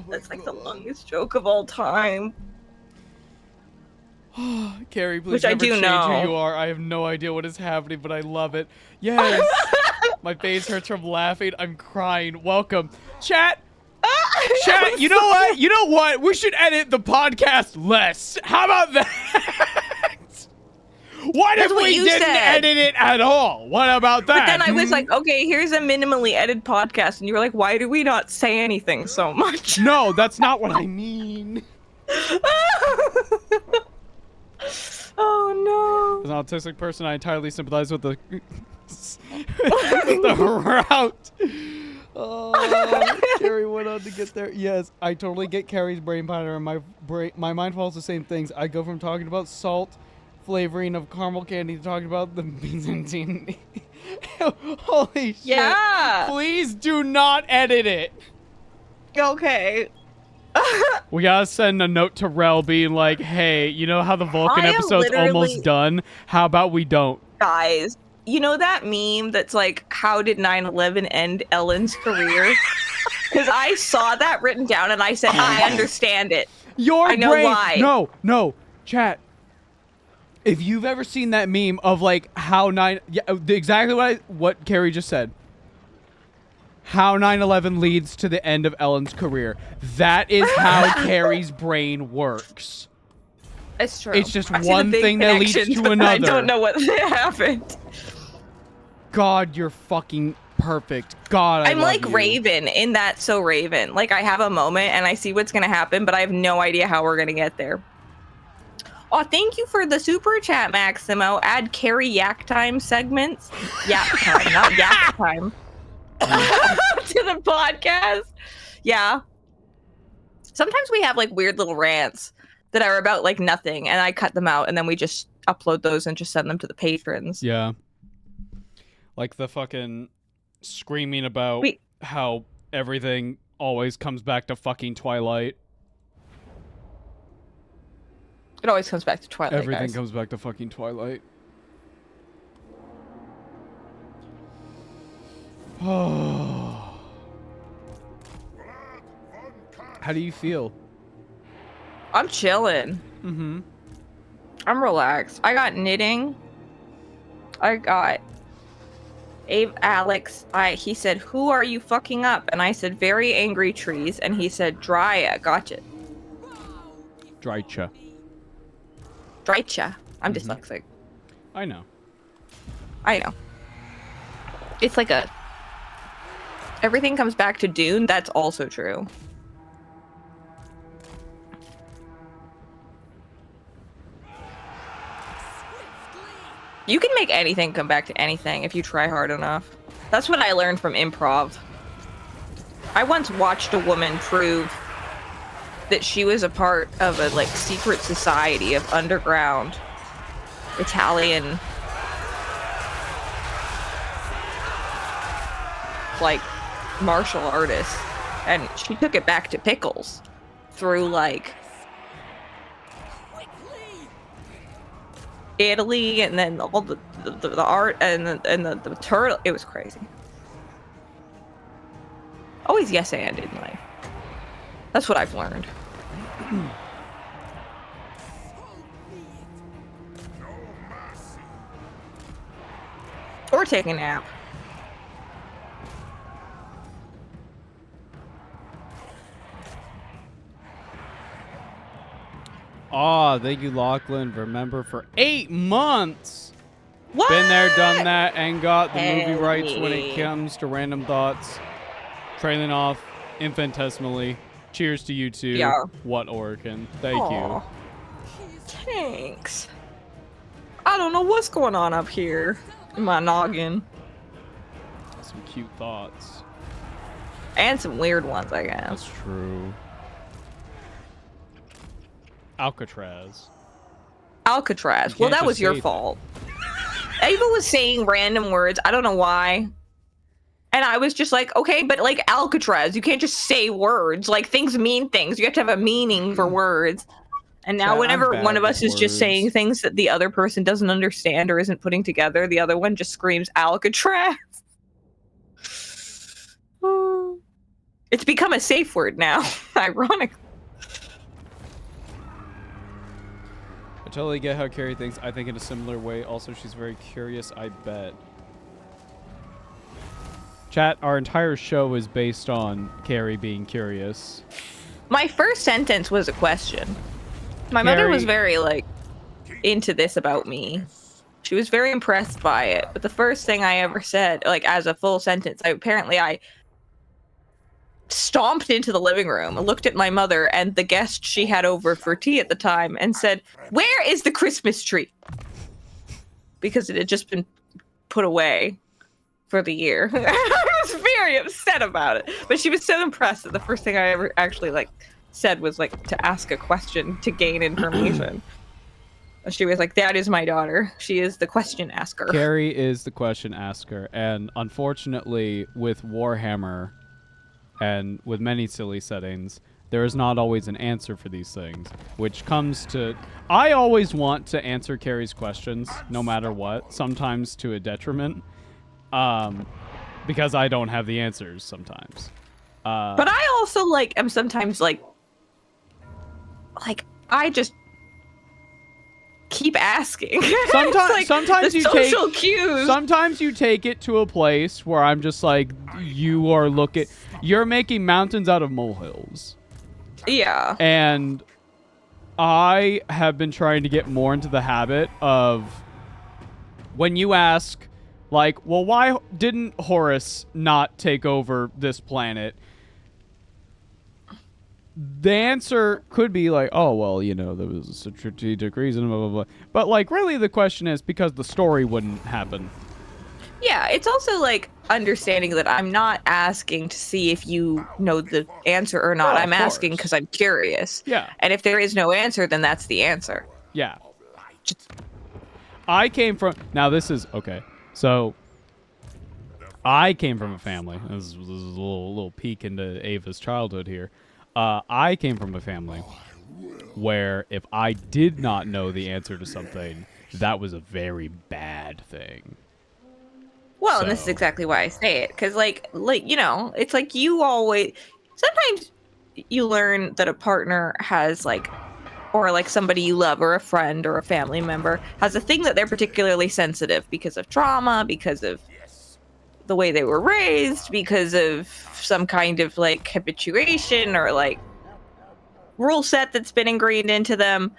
That's like the longest joke of all time. Carrie, please Which I never do change know. who you are. I have no idea what is happening, but I love it. Yes. My face hurts from laughing. I'm crying. Welcome. Chat. Chat, you know what? You know what? We should edit the podcast less. How about that? What That's if what we you didn't said. edit it at all? What about that? But then I was Hmm? like, okay, here's a minimally edited podcast. And you were like, why do we not say anything so much? No, that's not what I mean. Oh As an autistic person, I entirely sympathize with the with the route. Oh, Carrie went on to get there. Yes, I totally get Carrie's brain pattern. My mind follows the same things. I go from talking about salt flavoring of caramel candy to talking about the Byzantine. Holy shit! Yeah. Please do not edit it. no. Okay. We gotta send a note to Rel being like, hey, you know how the Vulcan I am episode's literally- almost done? How about we don't? Guys, you know that meme that's like, how did 9/11 end Ellen's career? Because I saw that written down and I said, I understand it. Your I know brain. why. No, chat. If you've ever seen that meme of like how exactly what Carrie just said. How 9/11 leads to the end of Ellen's career. That is how Carrie's brain works. It's true. It's just I've seen one the big thing that leads connections, to but another. I don't know what happened. God, you're fucking perfect. God, I'm love like you. Raven in that So Raven. Like I have a moment and I see what's gonna happen, but I have no idea how we're gonna get there. Oh, thank you for the super chat, Maximo. Add Carrie Yak Time segments. Yak Time, not Yak Time. To the podcast. Yeah. Sometimes we have like weird little rants that are about like nothing, and I cut them out, and then we just upload those and just send them to the patrons. Yeah. Like the fucking screaming about how everything always comes back to fucking Twilight. It always comes back to Twilight. Everything guys. comes back to fucking Twilight. Oh. How do you feel? I'm chilling. Mm-hmm. I'm relaxed. I got knitting. I got Alex. He said, "Who are you fucking up?" And I said, "Very angry trees." And he said, "Drya." Gotcha. Drycha. Drycha. I'm dyslexic. I know. I know. It's like a. Everything comes back to Dune. That's also true. You can make anything come back to anything if you try hard enough. That's what I learned from improv. I once watched a woman prove that she was a part of a like secret society of underground Italian like martial artists, and she took it back to pickles through like Italy, and then all the art and the turtle. It was crazy. Always yes and in life. That's what I've learned. Or take a nap. Aw, thank you, Lachlan. Remember for 8 months. What? Been there, done that, and got the movie Hey. rights when it comes to random thoughts. Trailing off infinitesimally. Cheers to you two. Yeah. What Oregon. Thank Aw. Thanks. I don't know what's going on up here in my noggin. you. Some cute thoughts. And some weird ones, I guess. That's true. Alcatraz. Alcatraz. You Well, can't that was just your say fault. Ava was saying random words. I don't know why. And I was just like, okay, but like Alcatraz, you can't just say words. Like things mean things. You have to have a meaning for words. And now Yeah, I'm whenever bad one of with us is just saying words. things that the other person doesn't understand or isn't putting together, the other one just screams Alcatraz. It's become a safe word now, ironically. I totally get how Carrie thinks. I think in a similar way. Also, she's very curious, I bet. Chat, our entire show is based on Carrie being curious. My first sentence was a question. My mother was very, like, into this about me. She was very impressed by it. But the first thing I ever said, like, as a full sentence, I stomped into the living room, looked at my mother and the guest she had over for tea at the time, and said, "Where is the Christmas tree?" Because it had just been put away for the year. I was very upset about it. But she was so impressed that the first thing I ever actually, like, said was, like, to ask a question to gain information. She was like, "That is my daughter. She is the question asker." Carrie is the question asker. And unfortunately, with Warhammer and with many silly settings, there is not always an answer for these things, which comes to... I always want to answer Carrie's questions, no matter what, sometimes to a detriment, because I don't have the answers sometimes. But I also, like, am sometimes, like, I just keep asking. Sometimes the you social take cues. Sometimes you take it to a place where I'm just like, you're making mountains out of molehills. Yeah. And I have been trying to get more into the habit of when you ask, like, well, why didn't Horus not take over this planet? The answer could be like, oh, well, there was a strategic reason, blah, blah, blah. But, like, really the question is because the story wouldn't happen. Yeah, it's also like understanding that I'm not asking to see if you know the answer or not. Oh, of I'm asking course. because I'm curious. Yeah. And if there is no answer, then that's the answer. Yeah. I came from... Now, this is... Okay. So, I came from a family. This is a little peek into Ava's childhood here. I came from a family where if I did not know the answer to something, that was a very bad thing. Well, and this is exactly why I say it, because like it's like you always. Sometimes you learn that a partner has or somebody you love, or a friend, or a family member has a thing that they're particularly sensitive because of trauma, because of the way they were raised, because of some kind of habituation or rule set that's been ingrained into them.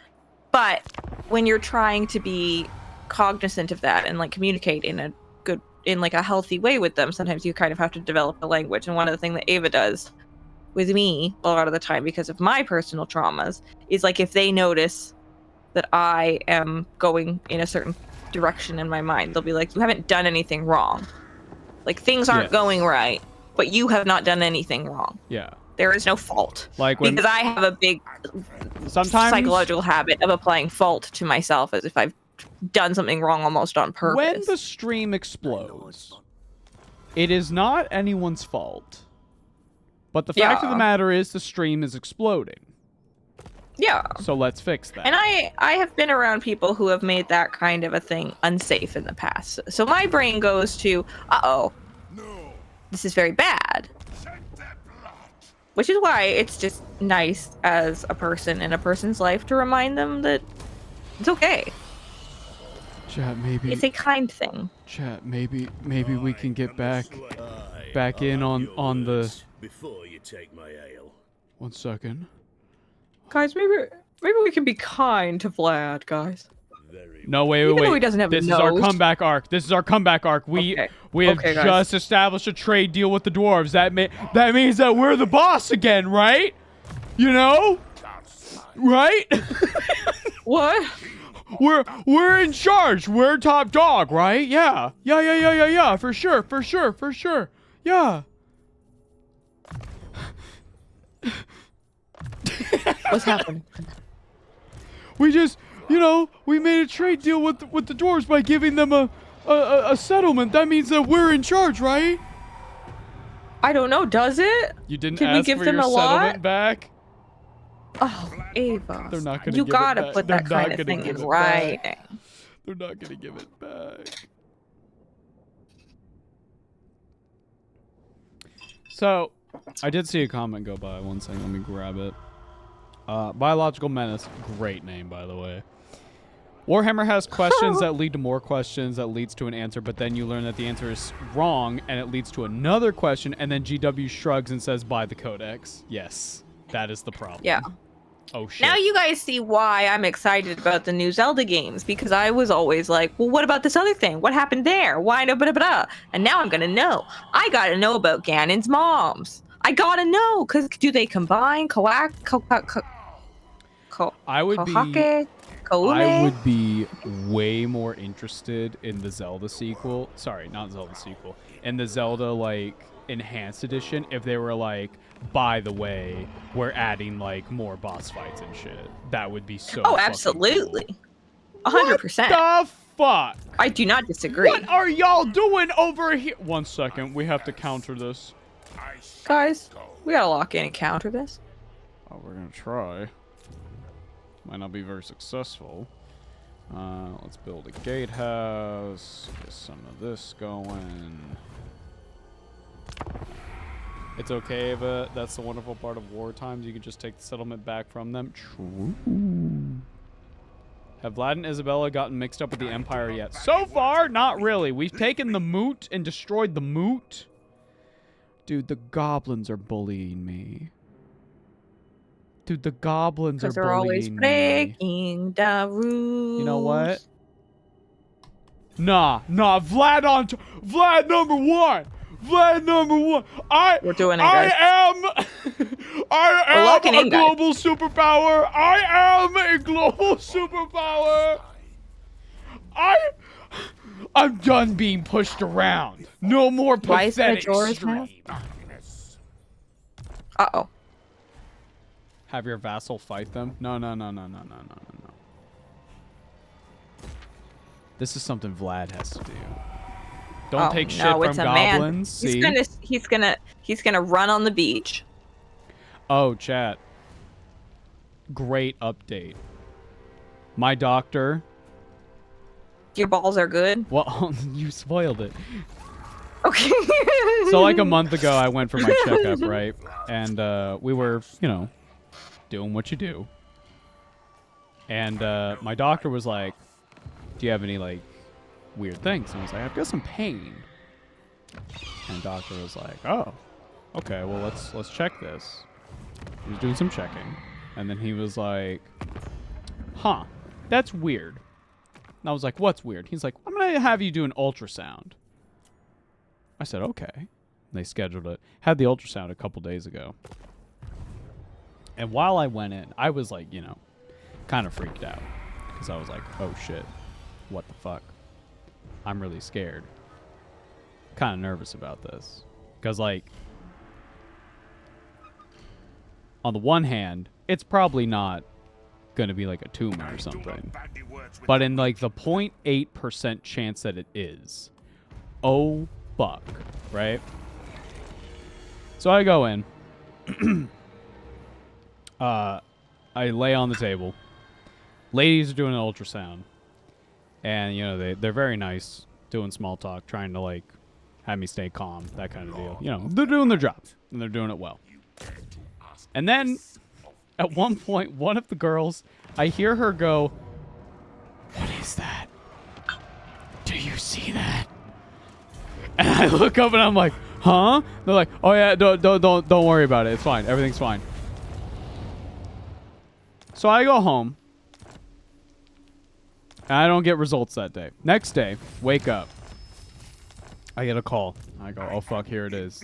But when you're trying to be cognizant of that and communicate in a healthy way with them, sometimes you kind of have to develop a language. And one of the things that Ava does with me a lot of the time, because of my personal traumas, is if they notice that I am going in a certain direction in my mind, they'll be like, you haven't done anything wrong. Things aren't going right, but you have not done anything wrong. Yeah. There is no fault. When, because I have a big psychological habit of applying fault to myself as if I've done something wrong almost on purpose. When the stream explodes, it is not anyone's fault. But the fact of the matter is the stream is exploding. Yeah. So let's fix that. And I have been around people who have made that kind of a thing unsafe in the past. So my brain goes to, this is very bad. Which is why it's just nice as a person in a person's life to remind them that it's okay. Chat, maybe it's a kind thing. Chat, maybe we can get back in on the. Before you take my ale. 1 second. Guys, maybe we can be kind to Vlad, guys. No, wait. Even though he doesn't have this a is nose. our comeback arc. We have just established a trade deal with the dwarves. That means that we're the boss again, right? Right? What? We're in charge. We're top dog, right? Yeah. For sure. Yeah. What's happening? We just, we made a trade deal with the dwarves by giving them a settlement. That means that we're in charge, right? I don't know. Does it? You didn't Did ask we give for them your a lot? settlement back? Oh, Ava. They're not gonna You give it gotta back. put They're that not kind of gonna thing give in it writing. back. They're not gonna give it back. So, I did see a comment go by. 1 second, let me grab it. Biological Menace, great name, by the way. Warhammer has questions that lead to more questions that leads to an answer, but then you learn that the answer is wrong, and it leads to another question, and then GW shrugs and says, buy the codex. Yes, that is the problem. Yeah. Oh, shit. Now you guys see why I'm excited about the new Zelda games, because I was always like, well, what about this other thing? What happened there? Why no, blah. And now I'm gonna know. I gotta know about Ganon's moms. I gotta know, because do they combine? I would be way more interested in the Zelda sequel. Sorry, not Zelda sequel. In the Zelda, Enhanced Edition, if they were by the way, we're adding, more boss fights and shit. That would be so Oh, absolutely. 100%. What the fuck? I do not disagree. What are y'all doing over here? 1 second, we have to counter this. Guys, we gotta lock in and counter this. Oh, we're gonna try. Might not be very successful. Let's build a gatehouse. Get some of this going. It's okay, but that's the wonderful part of war times. You can just take the settlement back from them. True. Have Vlad and Isabella gotten mixed up with the Empire yet? So far, not really. We've taken the moot and destroyed the moot. Dude, the goblins are bullying me. Dude, the goblins are Because they're always bullying me. breaking the rules. You know what? Nah, Vlad on Vlad number one. Vlad number one. We're doing it, guys. I am locking a in, guys. global superpower. I am a global superpower. I'm done being pushed around. No more Why is that a pathetic Jorah's strength. mouth? Uh-oh. Have your vassal fight them? No. This is something Vlad has to do. Don't take shit from it's a goblins. Man. See? He's gonna run on the beach. Oh, chat. Great update. My doctor. Your balls are good. Well, you spoiled it. Okay. So like a month ago, I went for my checkup, right? And we were, you know, doing what you do. And my doctor was like, do you have any, like, weird things? And I was like, I've got some pain. And the doctor was like, oh, okay, well, let's check this. He was doing some checking. And then he was like, huh, that's weird. And I was like, what's weird? He's like, I'm going to have you do an ultrasound. I said, okay. And they scheduled it. Had the ultrasound a couple days ago. And while I went in, I was like, you know, kind of freaked out. Because I was like, oh, shit. What the fuck? I'm really scared. Kind of nervous about this. Because, like, on the one hand, it's probably not going to be like a tumor or something. But in, like, the 0.8% chance that it is. Oh, fuck. Right? So I go in. I lay on the table. Ladies are doing an ultrasound. And, you know, they're very nice, doing small talk, trying to, like, have me stay calm, that kind of deal. You know, they're doing their job, and they're doing it well. And then, at one point, one of the girls, I hear her go, what is that? Do you see that? And I look up, and I'm like, huh? They're like, oh, yeah, don't worry about it. It's fine. Everything's fine. So I go home. And I don't get results that day. Next day, wake up. I get a call. I go, oh, fuck, here it is.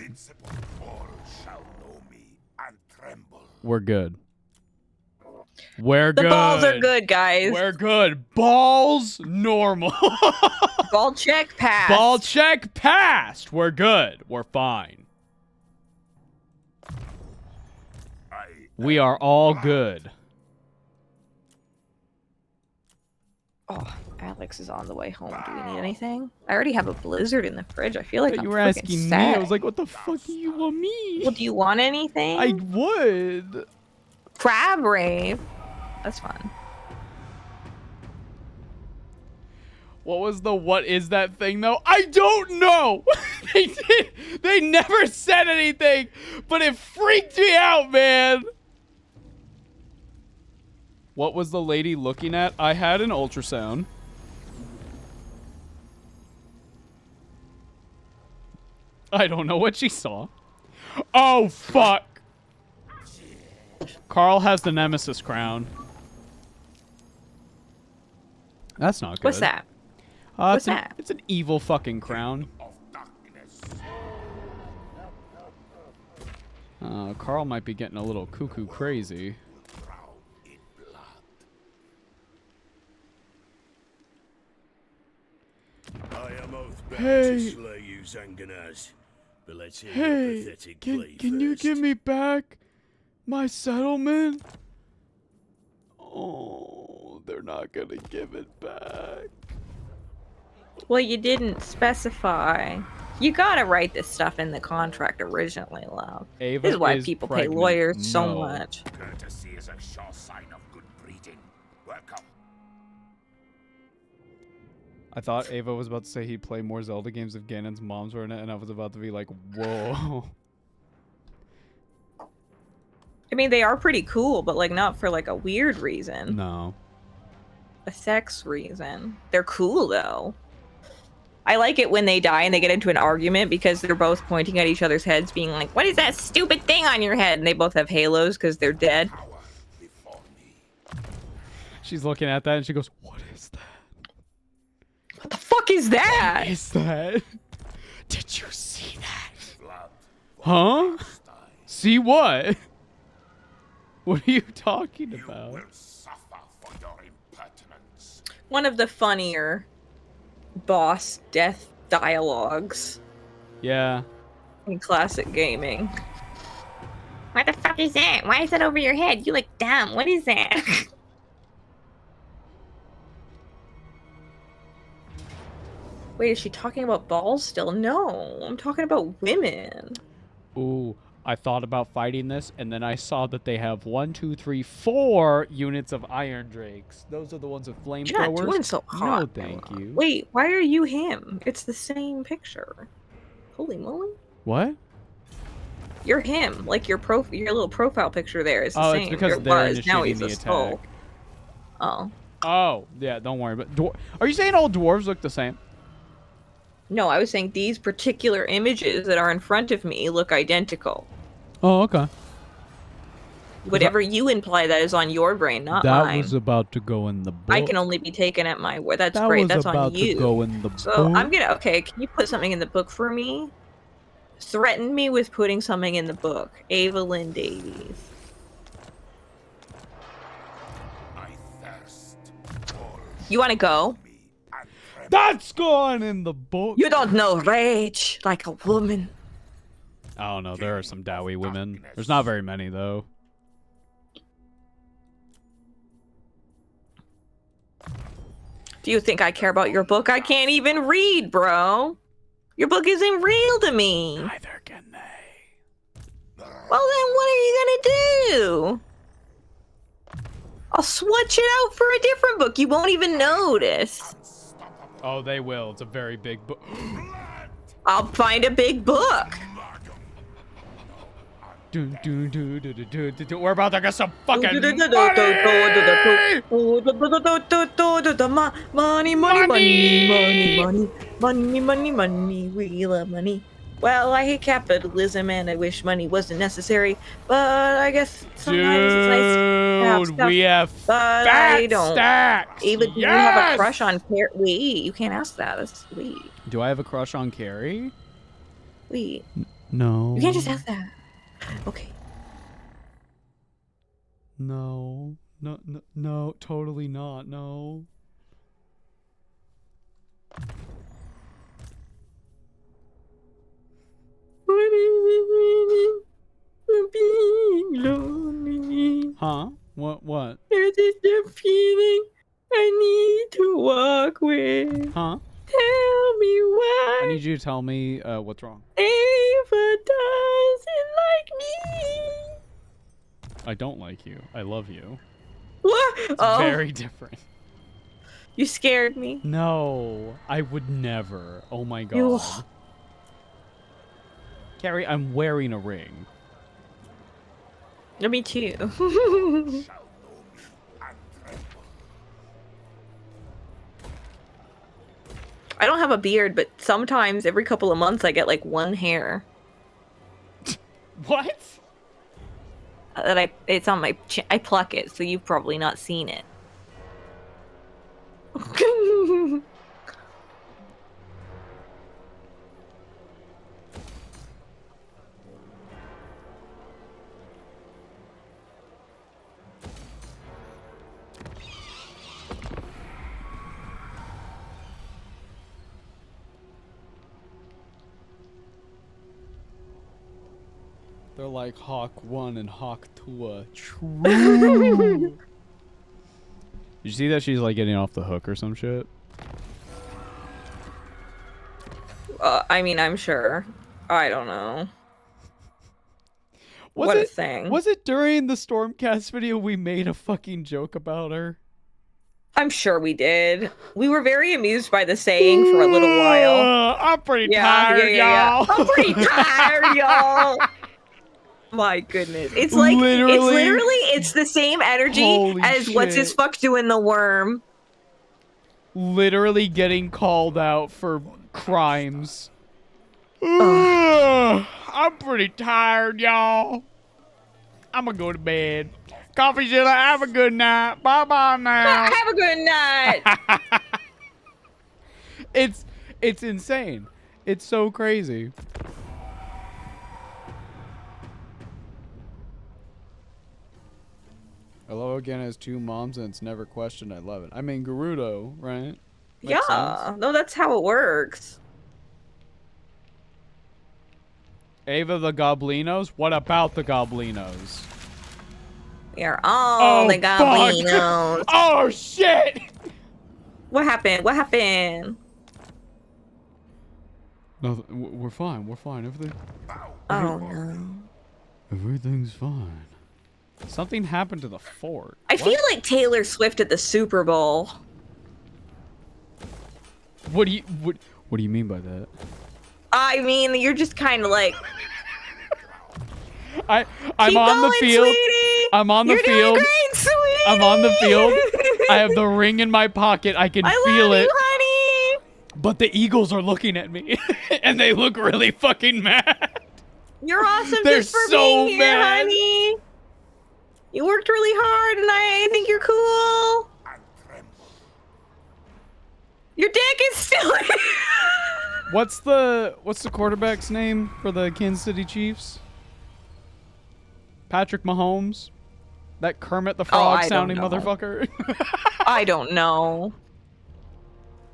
We're good. We're good. The balls are good, guys. We're good. Balls, normal. Ball check passed. Ball check passed. We're good. We're fine. We are all good. Oh, Alex is on the way home. Do we need anything? I already have a blizzard in the fridge. I feel like I'm You were freaking asking me. sad. I was like, what the fuck do you want me? Well, do you want anything? I would. Crab rave. That's fun. What was the what is that thing though? I don't know. They never said anything, but it freaked me out, man. What was the lady looking at? I had an ultrasound. I don't know what she saw. Oh, fuck. Carl has the Nemesis crown. That's not good. What's that? What's that? It's an evil fucking crown. Carl might be getting a little cuckoo crazy. I am oath bound Hey. to slay you, Zanganaz. But let's hear your Hey, pathetic can plea you first. give me back my settlement? Oh, they're not gonna give it back. Well, you didn't specify. You gotta write this stuff in the contract originally, love. Ava This is why is people pregnant. pay lawyers so No. much. Courtesy is a sure sign of good breeding. Welcome. I thought Ava was about to say he'd play more Zelda games if Ganon's moms were in it, and I was about to be like, whoa. I mean, they are pretty cool, but like not for like a weird reason. No. a sex reason. They're cool though. I like it when they die and they get into an argument because they're both pointing at each other's heads, being like, "What is that stupid thing on your head?" And they both have halos because they're dead. Power before me. She's looking at that and she goes, "What is that? What the fuck is that? What is that? Did you see that? Blood Huh? Stein. See what? What are you talking You about?" will suffer for your impertinence. One of the funnier boss death dialogues Yeah. in classic gaming. What the fuck is that? Why is that over your head? You look dumb. What is that? Wait, is she talking about balls still? No, I'm talking about women. Ooh, I thought about fighting this, and then I saw that they have 1, 2, 3, 4 units of Iron Drakes. Those are the ones with flamethrowers. You're not doing so hot. No, thank you. Wait, why are you him? It's the same picture. Holy moly. What? You're him. Like your little profile picture there is the Oh, same. it's because It they're was. Now initiating he's the a skull. attack. Oh. Oh, yeah, don't worry. But are you saying all dwarves look the same? No, I was saying these particular images that are in front of me look identical. Oh, okay. Whatever you imply that is on your brain, not That mine. was about to go in the book. I can only be taken at my word. That's that great. was That's about on you. to go in the So book. I'm gonna. Okay, can you put something in the book for me? Threaten me with putting something in the book. Evelyn Davies. I thirst. All You want to go? me and tremble. That's going in the book. You don't know rage like a woman. I don't know. There are some Dowie women. There's not very many, though. Do you think I care about your book? I can't even read, bro. Your book isn't real to me. Well, Neither can they. then what are you gonna do? I'll switch it out for a different book. You won't even notice. Oh, they will. It's a very big book. I'll find a big book. We're about to get some fucking money! Money, we love money. Well, I hate capitalism and I wish money wasn't necessary, but I guess sometimes it's nice to have Dude, stuff. we have But fat I don't. stacks! Ava, do you Yes! have a crush on Wait, you can't ask that. That's sweet. Do I have a crush on Carrie? Wait, No. you can't just ask that. Okay. No. No, totally not. No. What is it being lonely? Huh? What? There's just a feeling I need to walk with. Huh? Tell me I why need you to tell me what's wrong. Ava doesn't like me. I don't like you. I love you. What? It's very different. You scared me. No, I would never. Oh my god. You- Carrie, I'm wearing a ring. Me too. Shall know me and tremble. I don't have a beard, but sometimes every couple of months I get like one hair What? that it's on my chin. I pluck it, so you've probably not seen it. They're like Hawk 1 and Hawk 2. True. Did you see that she's like getting off the hook or some shit? I mean, I'm sure. I don't know. Was What a it, thing. Was it during the Stormcast video we made a fucking joke about her? I'm sure we did. We were very amused by the saying for a little while. I'm pretty tired, y'all. I'm pretty tired, y'all. My goodness. It's like Literally. it's the same energy Holy as what's his shit. fuck doing the worm. literally getting called out for crimes. I'm pretty tired, y'all. I'm gonna go to bed. Coffeezilla, have a good night. Bye-bye now. Have a good night. It's insane. It's so crazy. Hello again has 2 moms and it's never questioned. I love it. I mean, Gerudo, right? Makes Yeah. sense. No, that's how it works. Ava the Goblinos? What about the Goblinos? We are all the fuck. Goblinos. Oh, shit! What happened? What happened? No, we're fine. We're fine. Oh no. Everything's fine. Something happened to the fort. I feel like Taylor Swift at the Super Bowl. What do you mean by that? I mean, you're just kind of like. I'm Keep on going, the field. Sweetie. I'm on the You're field. Doing great, sweetie. I'm on the field. I have the ring in my pocket. I can feel love it. you, honey. But the Eagles are looking at me, and they look really fucking mad. You're awesome They're just for so being here, mad. honey. You worked really hard, and I think you're cool. Your dick is still. What's the quarterback's name for the Kansas City Chiefs? Patrick Mahomes? That Kermit the Frog sounding motherfucker? I don't know.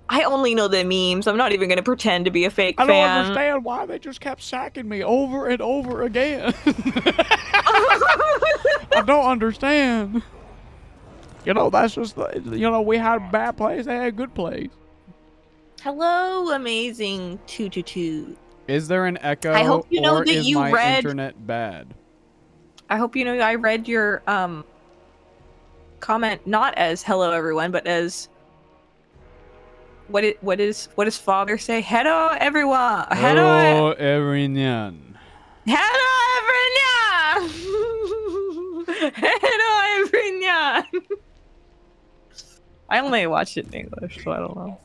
I only know the memes. I'm not even gonna pretend to be a fake I fan. don't understand why they just kept sacking me over and over again. I don't understand. You know, that's just, we had bad plays, they had good plays. Hello, amazing 222. Is there an echo? I hope you know or that is you my read- internet bad? I hope you know I read your comment not as hello everyone, but as what does father say? Hello everyone. Hello, everyone. Hello everyone. Hello everyone. I only watched it in English, so I don't know.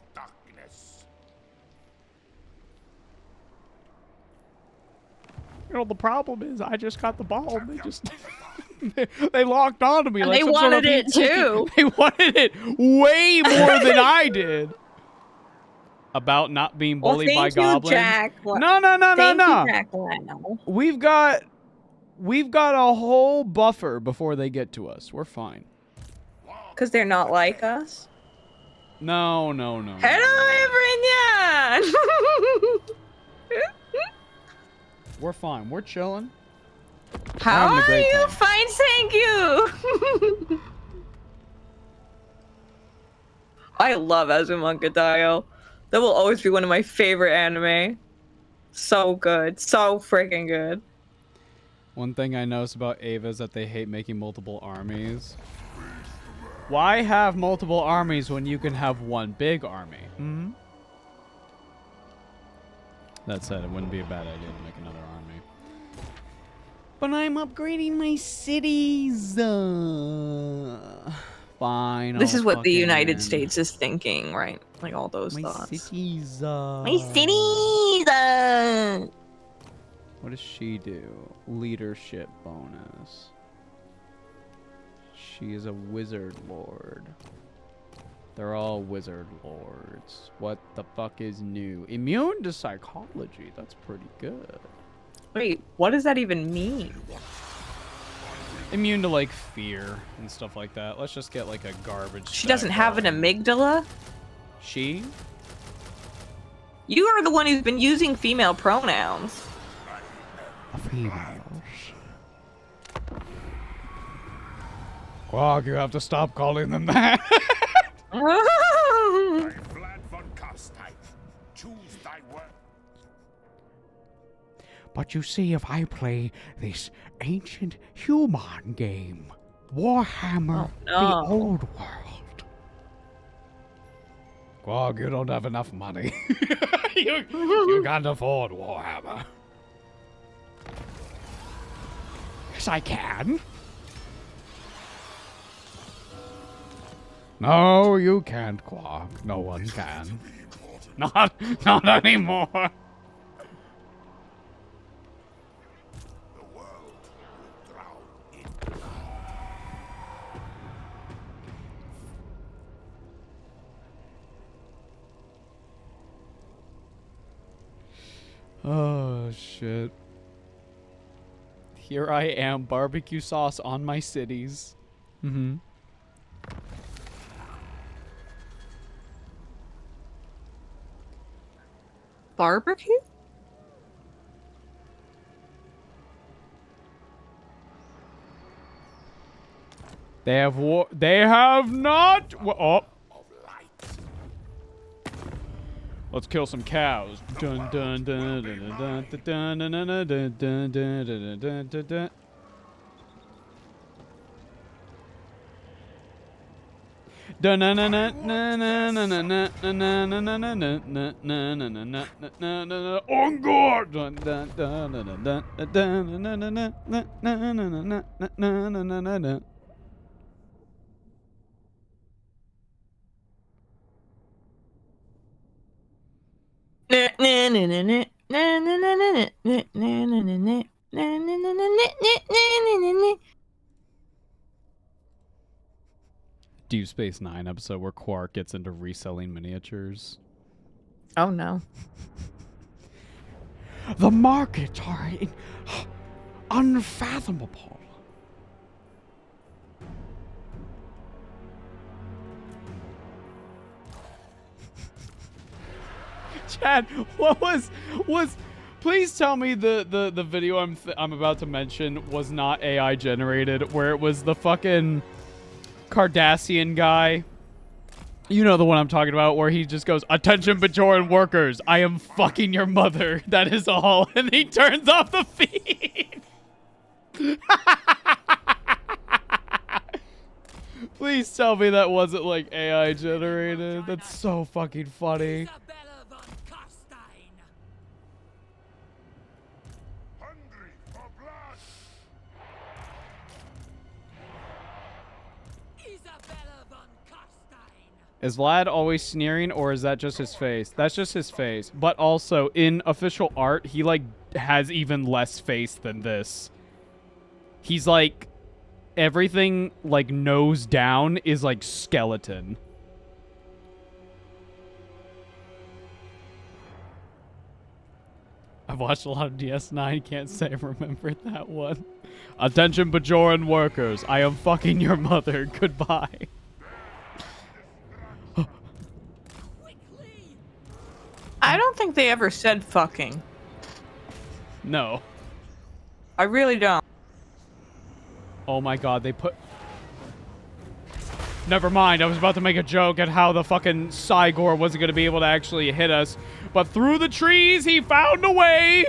You know, the problem is I just got the ball and they just they locked onto me. And like they some sort wanted of it too. They wanted it way more than I did. About not being bullied by goblins. Jack. No. Thank you, Jack Leno. We've got a whole buffer before they get to us. We're fine. Because they're not like us. No. Hello everyone. We're fine. We're chilling. How having a are great you? time. Fine, thank you. I love Azumanga That will always be one of my favorite anime. So good. So freaking good. One thing I noticed about Ava is that they hate making multiple armies. Why have multiple armies when you can have one big army? Hmm? That said, it wouldn't be a bad idea to make another army. But I'm upgrading my cities. Fine. This I'll is what the United fucking- States is thinking, right? Like all those My thoughts. cities. My cities. What does she do? Leadership bonus. She is a wizard lord. They're all wizard lords. What the fuck is new? Immune to psychology. That's pretty good. Wait, what does that even mean? Immune to like fear and stuff like that. Let's just get like a garbage. She doesn't have an amygdala? She? You are the one who's been using female pronouns. Females. Quag, you have to stop calling them that. Vlad von Karstein, choose thy word. But you see, if I play this ancient human game, Warhammer the no. Old World. Quag, you don't have enough money. you can't afford Warhammer. Yes, I can. No, you can't, Quark. No one can. Not anymore. The world will drown in blood. Oh, shit. Here I am, barbecue sauce on my cities. Mm-hmm. Barbecue? They have They have not. Oh. Let's kill some cows. Dun dun dun dun dun dun dun dun dun dun dun dun dun dun dun. Dun na na na na na na na na na na na na na na na na na na na. On guard. Dun dun dun dun dun dun na na na na na na na na na na na na. Deep Space Nine episode where Quark gets into reselling miniatures. Oh no. The markets are unfathomable. Chad, what was please tell me the video I'm about to mention was not AI generated, where it was the fucking Cardassian guy. You know the one I'm talking about, where he just goes, "Attention Bajoran workers, I am fucking your mother. That is all." And he turns off the feed. Please tell me that wasn't like AI generated. That's so fucking funny. Isabella von Carstein. Hungry for blood. Isabella von Carstein. Is Vlad always sneering, or is that just his face? That's just his face. But also, in official art, he, like, has even less face than this. He's, like, everything, like, nose down is, like, skeleton. I've watched a lot of DS9, can't say I remember that one. Attention Bajoran workers, I am fucking your mother. Goodbye. I don't think they ever said fucking. No. I really don't. Oh my god, they put... Never mind, I was about to make a joke at how the fucking Cygor wasn't going to be able to actually hit us. But through the trees, he found a way!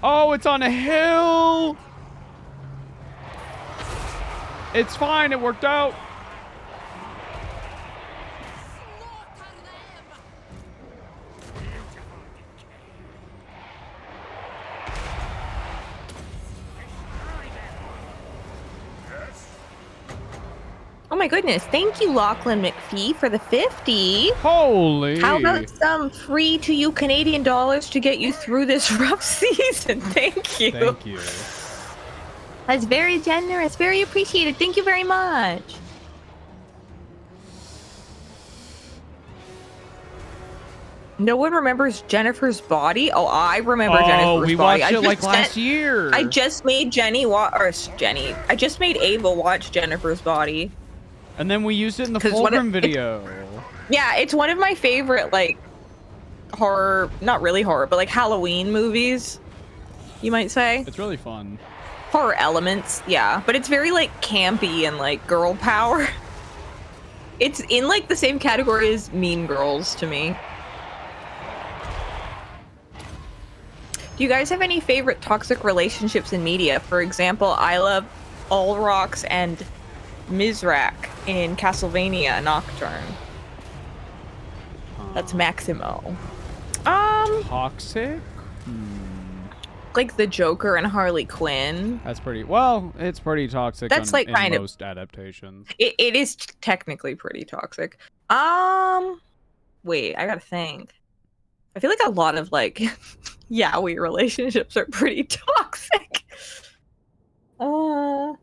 Oh, it's on a hill! It's fine, it worked out. Oh my goodness. Thank you, Lachlan McPhee, for the 50. Holy. How about some free to you Canadian dollars to get you through this rough season? Thank you. Thank you. That's very generous. Very appreciated. Thank you very much. No one remembers Jennifer's Body? Oh, I remember Jennifer's Body. Oh, we watched it like last year. I just made I just made Ava watch Jennifer's Body. And then we used it in the 'Cause Fulcrum video. Yeah, it's one of my favorite, like, horror, not really horror, but like Halloween movies, you might say. It's really fun. Horror elements, yeah. But it's very, like, campy and, like, girl power. It's in, like, the same category as Mean Girls to me. Do you guys have any favorite toxic relationships in media? For example, I love Ulrox and Mizrak in Castlevania Nocturne. That's Maximo. Toxic? Like the Joker and Harley Quinn. That's pretty, well, it's pretty toxic. That's like in kind of most adaptations. It is technically pretty toxic. Wait, I gotta think. I feel like a lot of like yaoi relationships are pretty toxic. Can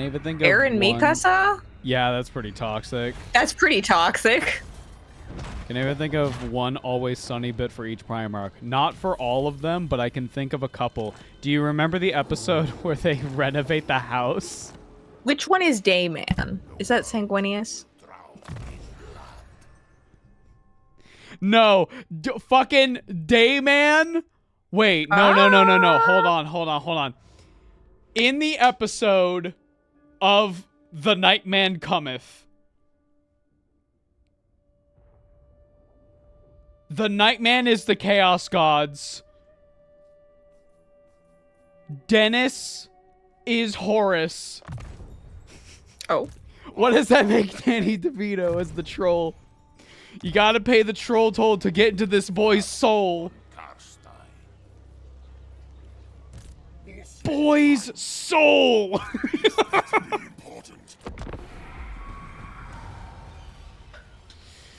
I even think of Eren one? Mikasa? Yeah, that's pretty toxic. That's pretty toxic. Can I even think of one Always Sunny bit for each Primarch? Not for all of them, but I can think of a couple. Do you remember the episode where they renovate the house? Which one is Dayman? Is that Sanguinius? No, fucking Dayman. Wait, no. Hold on. In the episode of The Nightman Cometh, the Nightman is the Chaos Gods. Dennis is Horus. Oh. What does that make Danny DeVito as the troll? You gotta pay the troll toll to get into this boy's soul. Boy's soul!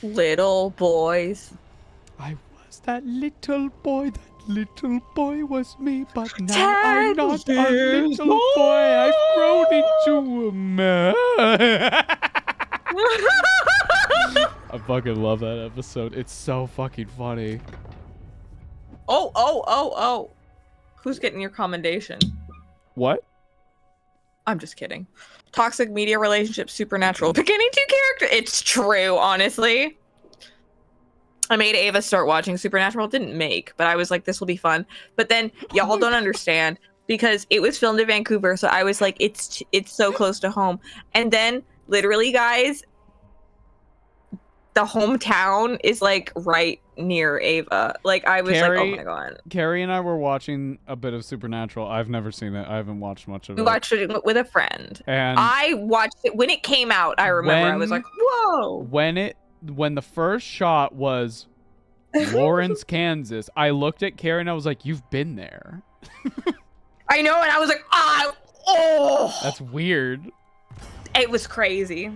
Little boys. I was that little boy, was me, but now I'm not a little boy, I've grown into a man. I fucking love that episode. It's so fucking funny. Oh. Who's getting your commendation? What? I'm just kidding. Toxic media relationships, supernatural. Pick any two characters. It's true, honestly. I made Ava start watching Supernatural. It didn't make, but I was like, this will be fun. But then y'all don't understand because it was filmed in Vancouver. So I was like, it's so close to home. And then literally, guys, the hometown is like right near Ava. Like I was like, oh my god. Carrie and I were watching a bit of Supernatural. I've never seen it. I haven't watched much of it. We watched it with a friend. And I watched it when it came out. I remember I was like, whoa. When the first shot was Lawrence, Kansas, I looked at Carrie and I was like, you've been there. I know, and I was like, oh. That's weird. It was crazy.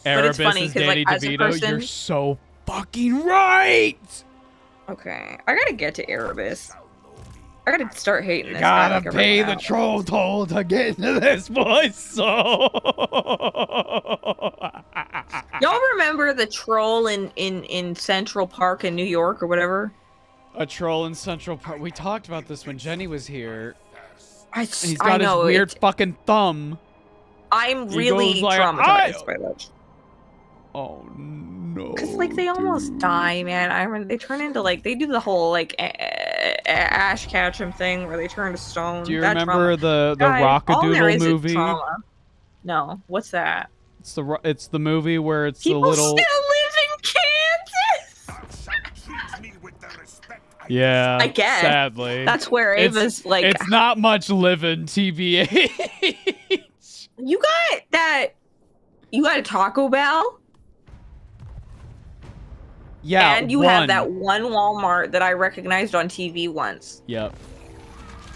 Erebus funny, is 'cause, Danny like, as a DeVito. person- You're so fucking right. Okay, I gotta get to Erebus. I gotta start hating this guy. Gotta like, pay right the now. troll toll to get into this boy's soul. Y'all remember the troll in Central Park in New York or whatever? A troll in Central Park. We talked about this when Jenny was here. I He's got know, his weird fucking thumb. I'm He really goes like, traumatized by that. Oh no. Cause like they almost die, man. I remember they turn into like they do the whole like Ash Ketchum thing where they turn to stone. Do you That remember trauma. the Guys, all there Rockadoodle is movie? trauma. No, what's that? It's the movie where it's People the little. still live in Kansas. Yeah. I guess. Sadly. That's where Ava's like. It's not much living, TBH. You got that. You got a Taco Bell. Yeah. And you have that one Walmart that I recognized on TV once. Yep.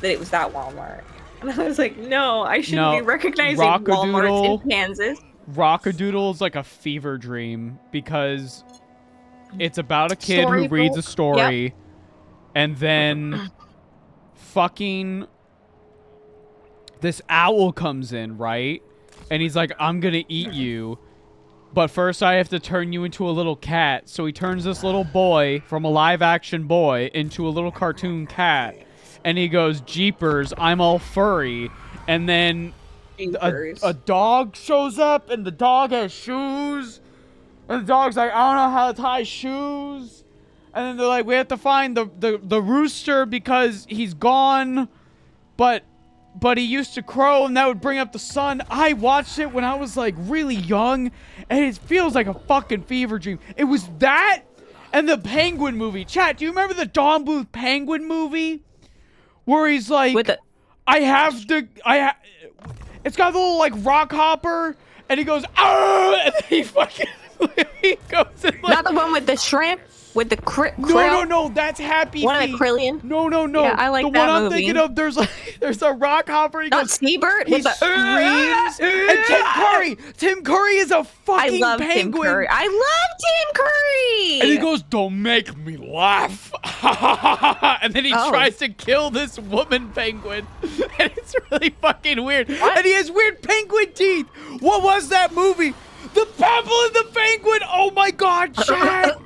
That it was that Walmart. And I was like, no, I shouldn't No, be recognizing Rockadoodle- Walmarts in Kansas. Rockadoodle is like a fever dream because it's about a kid who reads a story and then fucking this owl comes in, right? And he's like, I'm gonna eat you. But first I have to turn you into a little cat. So he turns this little boy from a live action boy into a little cartoon cat. And he goes, Jeepers, I'm all furry. And then a dog shows up and the dog has shoes. And the dog's like, I don't know how to tie shoes. And then they're like, we have to find the rooster because he's gone. But but he used to crow and that would bring up the sun. I watched it when I was like really young and it feels like a fucking fever dream. It was that and the Penguin movie. Chat, do you remember the Don Bluth Penguin movie? Where he's like, it's got the little like rock hopper and he goes, ah, and then he fucking, he goes and like. Not the one with the shrimp? With the No, that's Happy One Feet. of the Krillian? No. Yeah, I like the that one I'm movie. thinking of, there's a rock hopper. He Not goes, Seabird? he screams. And Tim Curry. Tim Curry is a fucking I love penguin. Tim Curry. I love Tim Curry. And he goes, don't make me laugh. And then he tries to kill this woman penguin. And it's really fucking weird. What? And he has weird penguin teeth. What was that movie? The Pebble and the Penguin. Oh my God, Chad.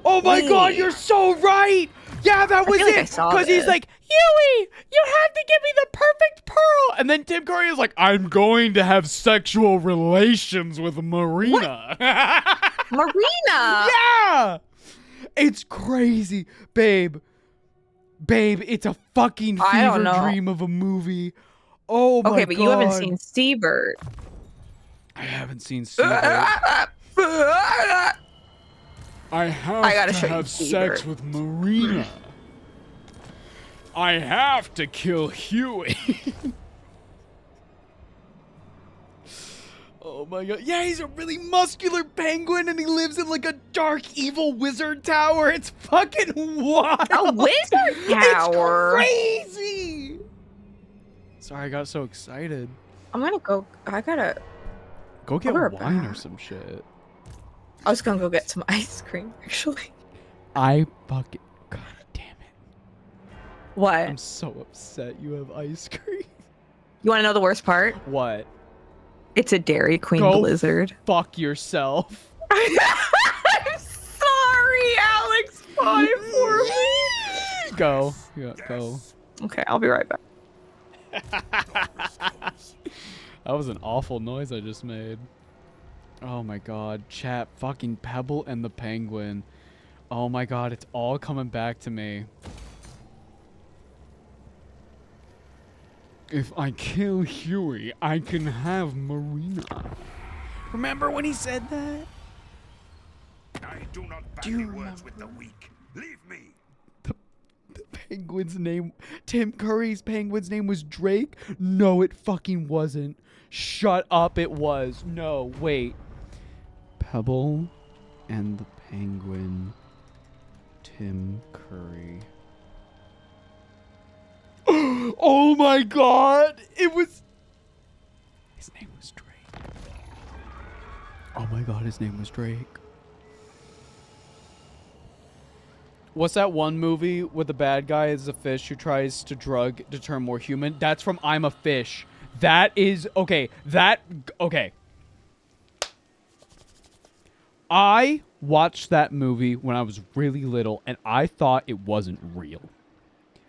Oh my God, you're so right. Yeah, that was it. Because he's like, Huey, you have to give me the perfect pearl. And then Tim Curry is like, I'm going to have sexual relations with Marina. Marina. Yeah. It's crazy. Babe, it's a fucking fever dream of a movie. Oh my God. Okay, but you haven't seen Seabird. I haven't seen Seabird. I have to have sex with Marina. I have to kill Huey. Oh my God. Yeah, he's a really muscular penguin and he lives in like a dark, evil wizard tower. It's fucking wild. A wizard tower? It's crazy. Sorry, I got so excited. I'm gonna go. I gotta go get wine or some shit. I was gonna go get some ice cream, actually. I fucking... God damn it. What? I'm so upset you have ice cream. You want to know the worst part? What? It's a Dairy Queen Blizzard. Fuck yourself. I'm sorry, Alex. Fine for me. Go. Yeah, go. Okay, I'll be right back. That was an awful noise I just made. Oh my God, chat, fucking Pebble and the Penguin. Oh my God, it's all coming back to me. If I kill Huey, I can have Marina. Remember when he said that? I do not bandy words with the weak. Leave me. The penguin's name, Tim Curry's penguin's name was Drake? No, it fucking wasn't. Shut up, it was. No, wait. Pebble and the Penguin, Tim Curry. Oh my God! It was... His name was Drake. Oh my God, his name was Drake. What's that one movie where the bad guy is a fish who tries to drug to turn more human? That's from I'm a Fish. That is... Okay, okay. I watched that movie when I was really little, and I thought it wasn't real.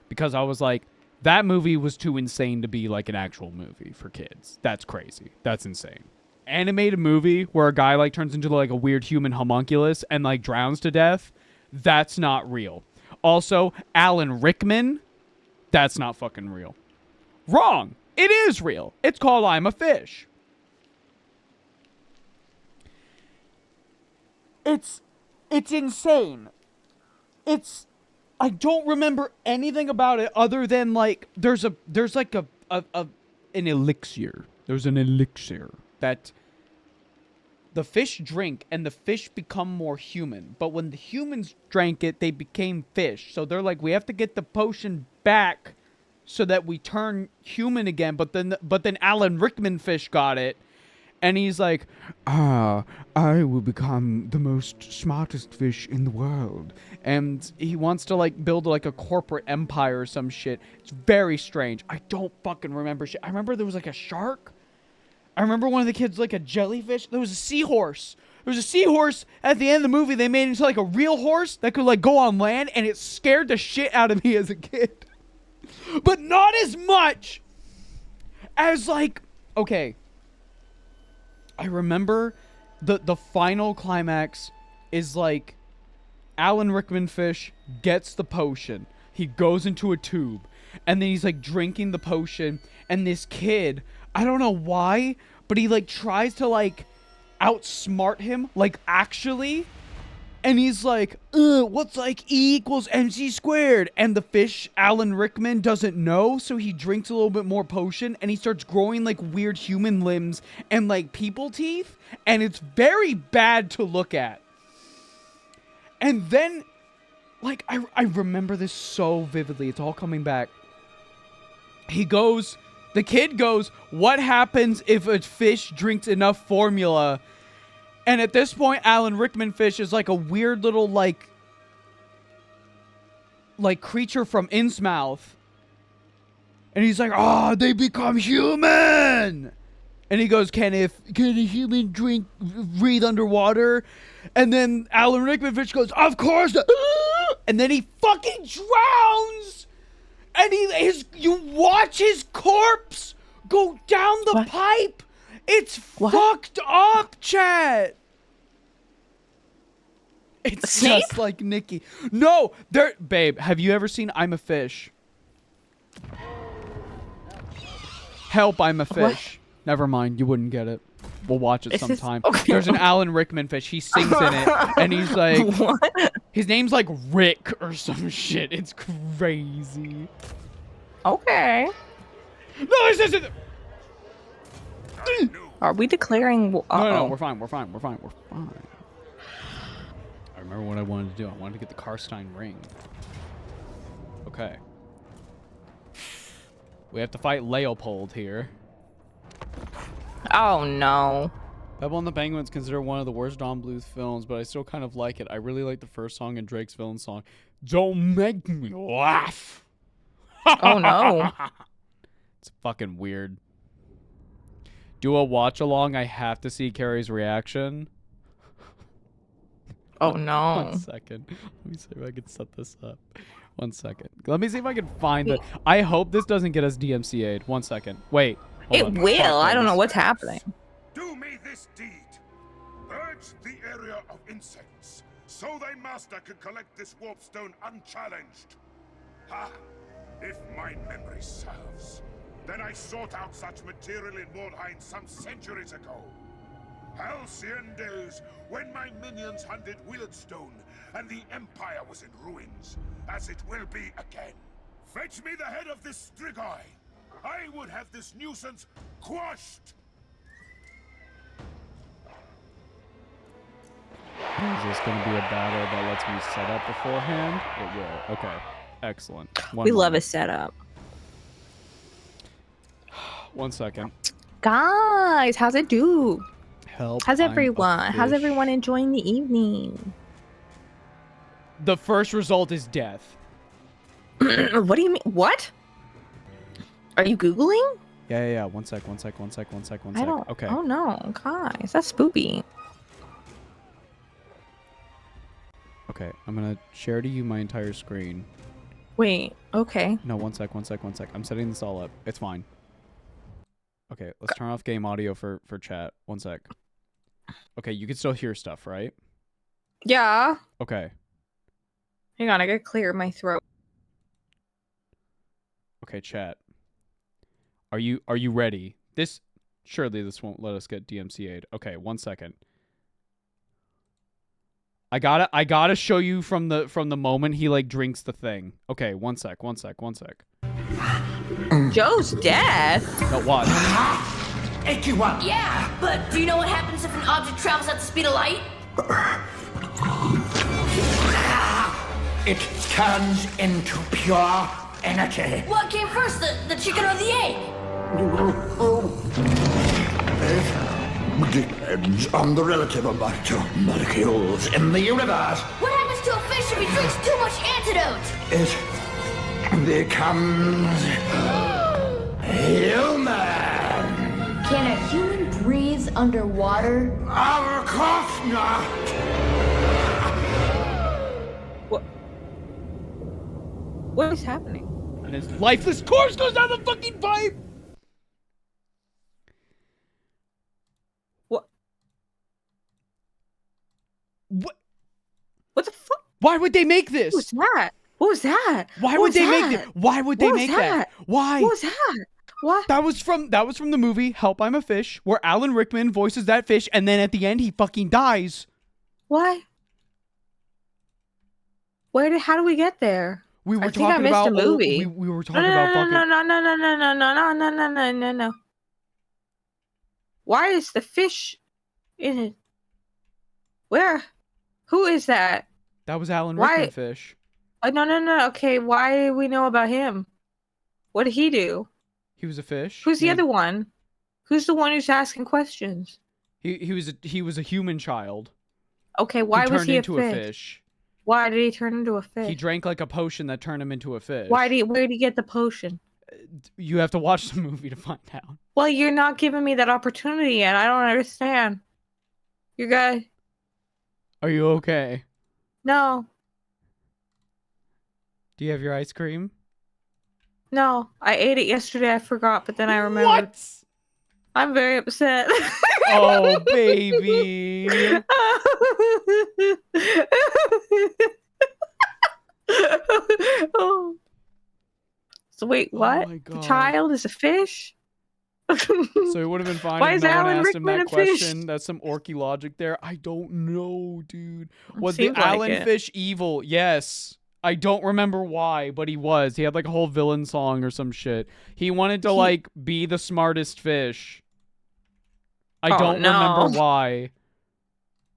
Because I was like, that movie was too insane to be like an actual movie for kids. That's crazy. That's insane. Animated movie where a guy like turns into like a weird human homunculus and like drowns to death, that's not real. Also, Alan Rickman, that's not fucking real. Wrong. It is real. It's called I'm a Fish. It's insane. I don't remember anything about it other than like there's like an elixir. There's an elixir that the fish drink and the fish become more human. But when the humans drank it, they became fish. So they're like, we have to get the potion back so that we turn human again. But then Alan Rickman fish got it. And he's like, I will become the most smartest fish in the world. And he wants to like build like a corporate empire or some shit. It's very strange. I don't fucking remember shit. I remember there was like a shark. I remember one of the kids like a jellyfish. There was a seahorse. There was a seahorse at the end of the movie. They made it into like a real horse that could like go on land. And it scared the shit out of me as a kid. But not as much as like, okay. I remember the final climax is like Alan Rickman fish gets the potion. He goes into a tube and then he's like drinking the potion, and this kid, I don't know why, but he like tries to like outsmart him, like actually, and he's like, what's like E equals MC squared? And the fish, Alan Rickman, doesn't know, so he drinks a little bit more potion, and he starts growing like weird human limbs and like people teeth, and it's very bad to look at. And then, like, I remember this so vividly. It's all coming back. The kid goes, what happens if a fish drinks enough formula? And at this point, Alan Rickman fish is like a weird little, like creature from Innsmouth. And he's like, they become human! And he goes, can a human breathe underwater? And then Alan Rickman fish goes, of course! And then he fucking drowns! And you watch his corpse go down the pipe! It's fucked up, chat. It's just like Nikki. No, babe, have you ever seen I'm a Fish? Help, I'm a Fish. What? Never mind, you wouldn't get it. We'll watch it sometime. Okay. There's an Alan Rickman fish. He sings in it, and he's like, what? His name's like Rick or some shit. It's crazy. Okay. No, this isn't. Are we declaring? No, we're fine. We're fine. I remember what I wanted to do. I wanted to get the Karstein ring. Okay. We have to fight Leopold here. Oh no. Pebble and the Penguin's considered one of the worst Don Bluth films, but I still kind of like it. I really like the first song and Drake's villain song. Don't make me laugh. Oh no. It's fucking weird. Do a watch along. I have to see Carrie's reaction. Oh no. 1 second. Let me see if I can set this up. 1 second. Let me see if I can find it. I hope this doesn't get us DMCA'd. 1 second. Wait. It will. I don't know what's happening. Do me this deed. Purge the area of insects, so thy master can collect this warpstone unchallenged. Ha! If my memory serves, then I sought out such material in Mordheim some centuries ago. Halcyon days, when my minions hunted Wieldstone, and the Empire was in ruins, as it will be again. Fetch me the head of this Strigoi. I would have this nuisance quashed. Is this going to be a battle that lets me set up beforehand? It will. Okay. Excellent. We love a setup. 1 second. Guys, how's it do? Help. How's everyone? How's everyone enjoying the evening? The first result is death. What do you mean? What? Are you Googling? Yeah. 1 sec. I don't. Okay. Oh no, guys, that's spoopy. Okay, I'm gonna share to you my entire screen. Wait. Okay. No, 1 sec. I'm setting this all up. It's fine. Okay, let's turn off game audio for chat. 1 sec. Okay, you can still hear stuff, right? Yeah. Okay. Hang on, I gotta clear my throat. Okay, chat. Are you ready? Surely this won't let us get DMCA'd. Okay, 1 second. I gotta show you from the moment he like drinks the thing. Okay, 1 sec. Joe's death? No, watch. 81. Yeah, but do you know what happens if an object travels at the speed of light? It turns into pure energy. What came first, the chicken or the egg? It depends on the relative amount of molecules in the universe. What happens to a fish if he drinks too much antidote? It becomes human. Can a human breathe underwater? Of course not. What is happening? And his lifeless corpse goes down the fucking pipe. What the fuck? Why would they make this? Who's that? What was that? Why What would was they that? make that? Why would they What was make that? Why? What was that? What? That was from the movie Help, I'm a Fish, where Alan Rickman voices that fish, and then at the end he fucking dies. What? How do we get there? We were I think I talking missed about a movie. we were talking about fucking. No. Why is the fish in it? Where? Who is that? That was Alan Why- Rickman fish. No. Okay, why do we know about him? What did he do? He was a fish. Who's the other one? Who's the one who's asking questions? He was a human child. Okay, why was he into a fish? Why did he turn into a fish? He drank like a potion that turned him into a fish. Where did he get the potion? You have to watch the movie to find out. Well, you're not giving me that opportunity yet. I don't understand. You guys? Are you okay? No. Do you have your ice cream? No. I ate it yesterday. I forgot, but then I remembered. What? I'm very upset. Oh, baby. Oh. So wait, what? my The God. child is a fish? So it would have been fine Why if is no one Alan asked him Rickman that a fish? question. That's some orky logic there. I don't know, dude. Was the Seems like Alan it. fish evil? Yes. I don't remember why, but he was. He had like a whole villain song or some shit. He wanted to like be the smartest fish. I don't remember why.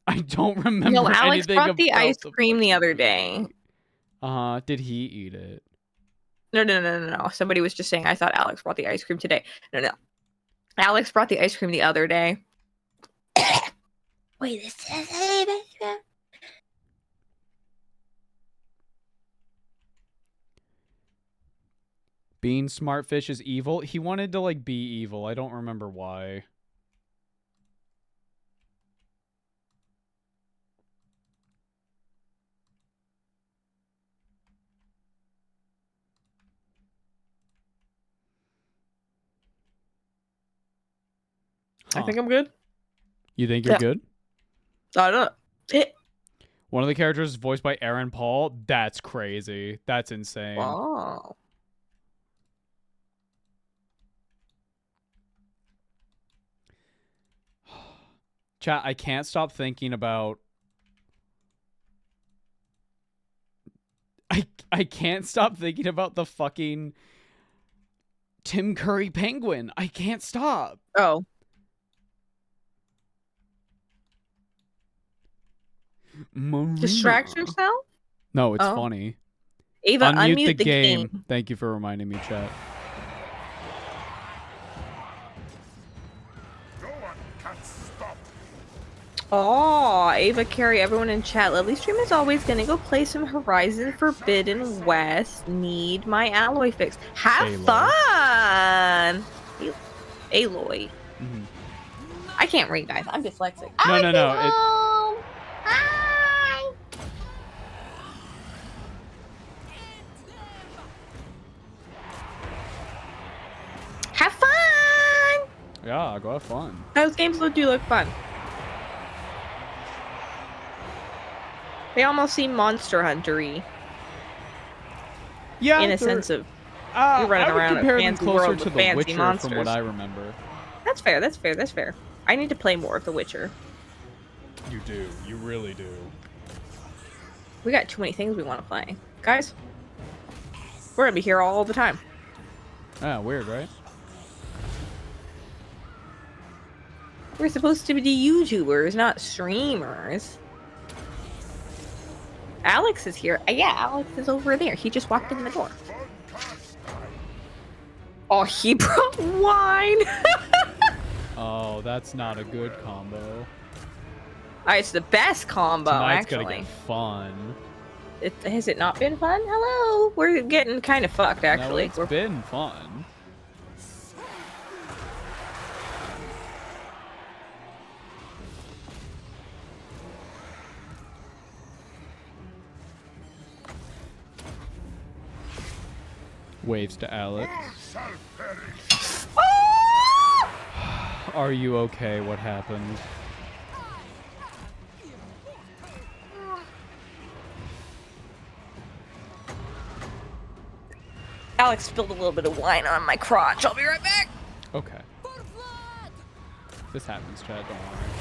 I don't remember No, Alex anything brought the about ice cream the other day. Did he eat it? No. Somebody was just saying, I thought Alex brought the ice cream today. No. Alex brought the ice cream the other day. Wait a second. Being smart fish is evil? He wanted to like be evil. I don't remember why. I think I'm good. You think you're Yeah. good? I don't know. One of the characters is voiced by Aaron Paul. That's crazy. That's insane. Wow. Chat, I can't stop thinking about... I can't stop thinking about the fucking Tim Curry penguin. I can't stop. Oh. Marina. Distract yourself? No, it's Oh. funny. Ava, Unmute the game. Thank you for reminding me, chat. No one can stop. Oh, Ava, Carrie, everyone in chat. Lovely Stream is always gonna go play some Horizon Forbidden West. Need my alloy fix. Have Aloy. fun! Aloy. Mhm. I can't read, guys. I'm dyslexic. No. Hi. Have fun! Yeah, go have fun. Those games do look fun. They almost seem Monster Hunter-y Yeah, in a they're- sense of you're running I would around a compare them fancy closer world to with The fancy Witcher from monsters. what I remember. That's fair. I need to play more of The Witcher. You do. You really do. We got too many things we want to play. Guys, we're gonna be here all the time. Ah, weird, right? We're supposed to be YouTubers, not streamers. Alex is here. Yeah, Alex is over there. He just walked in the door. Oh, he brought wine. Oh, that's not a good combo. It's the best combo, Tonight's actually. gonna get fun. Has it not been fun? Hello. We're getting kind of fucked, actually. No, it's been fun. Waves to Alex. Shall perish. Are you okay? What happened? Alex spilled a little bit of wine on my crotch. I'll be right back. Okay. This happens, Chad. Don't worry.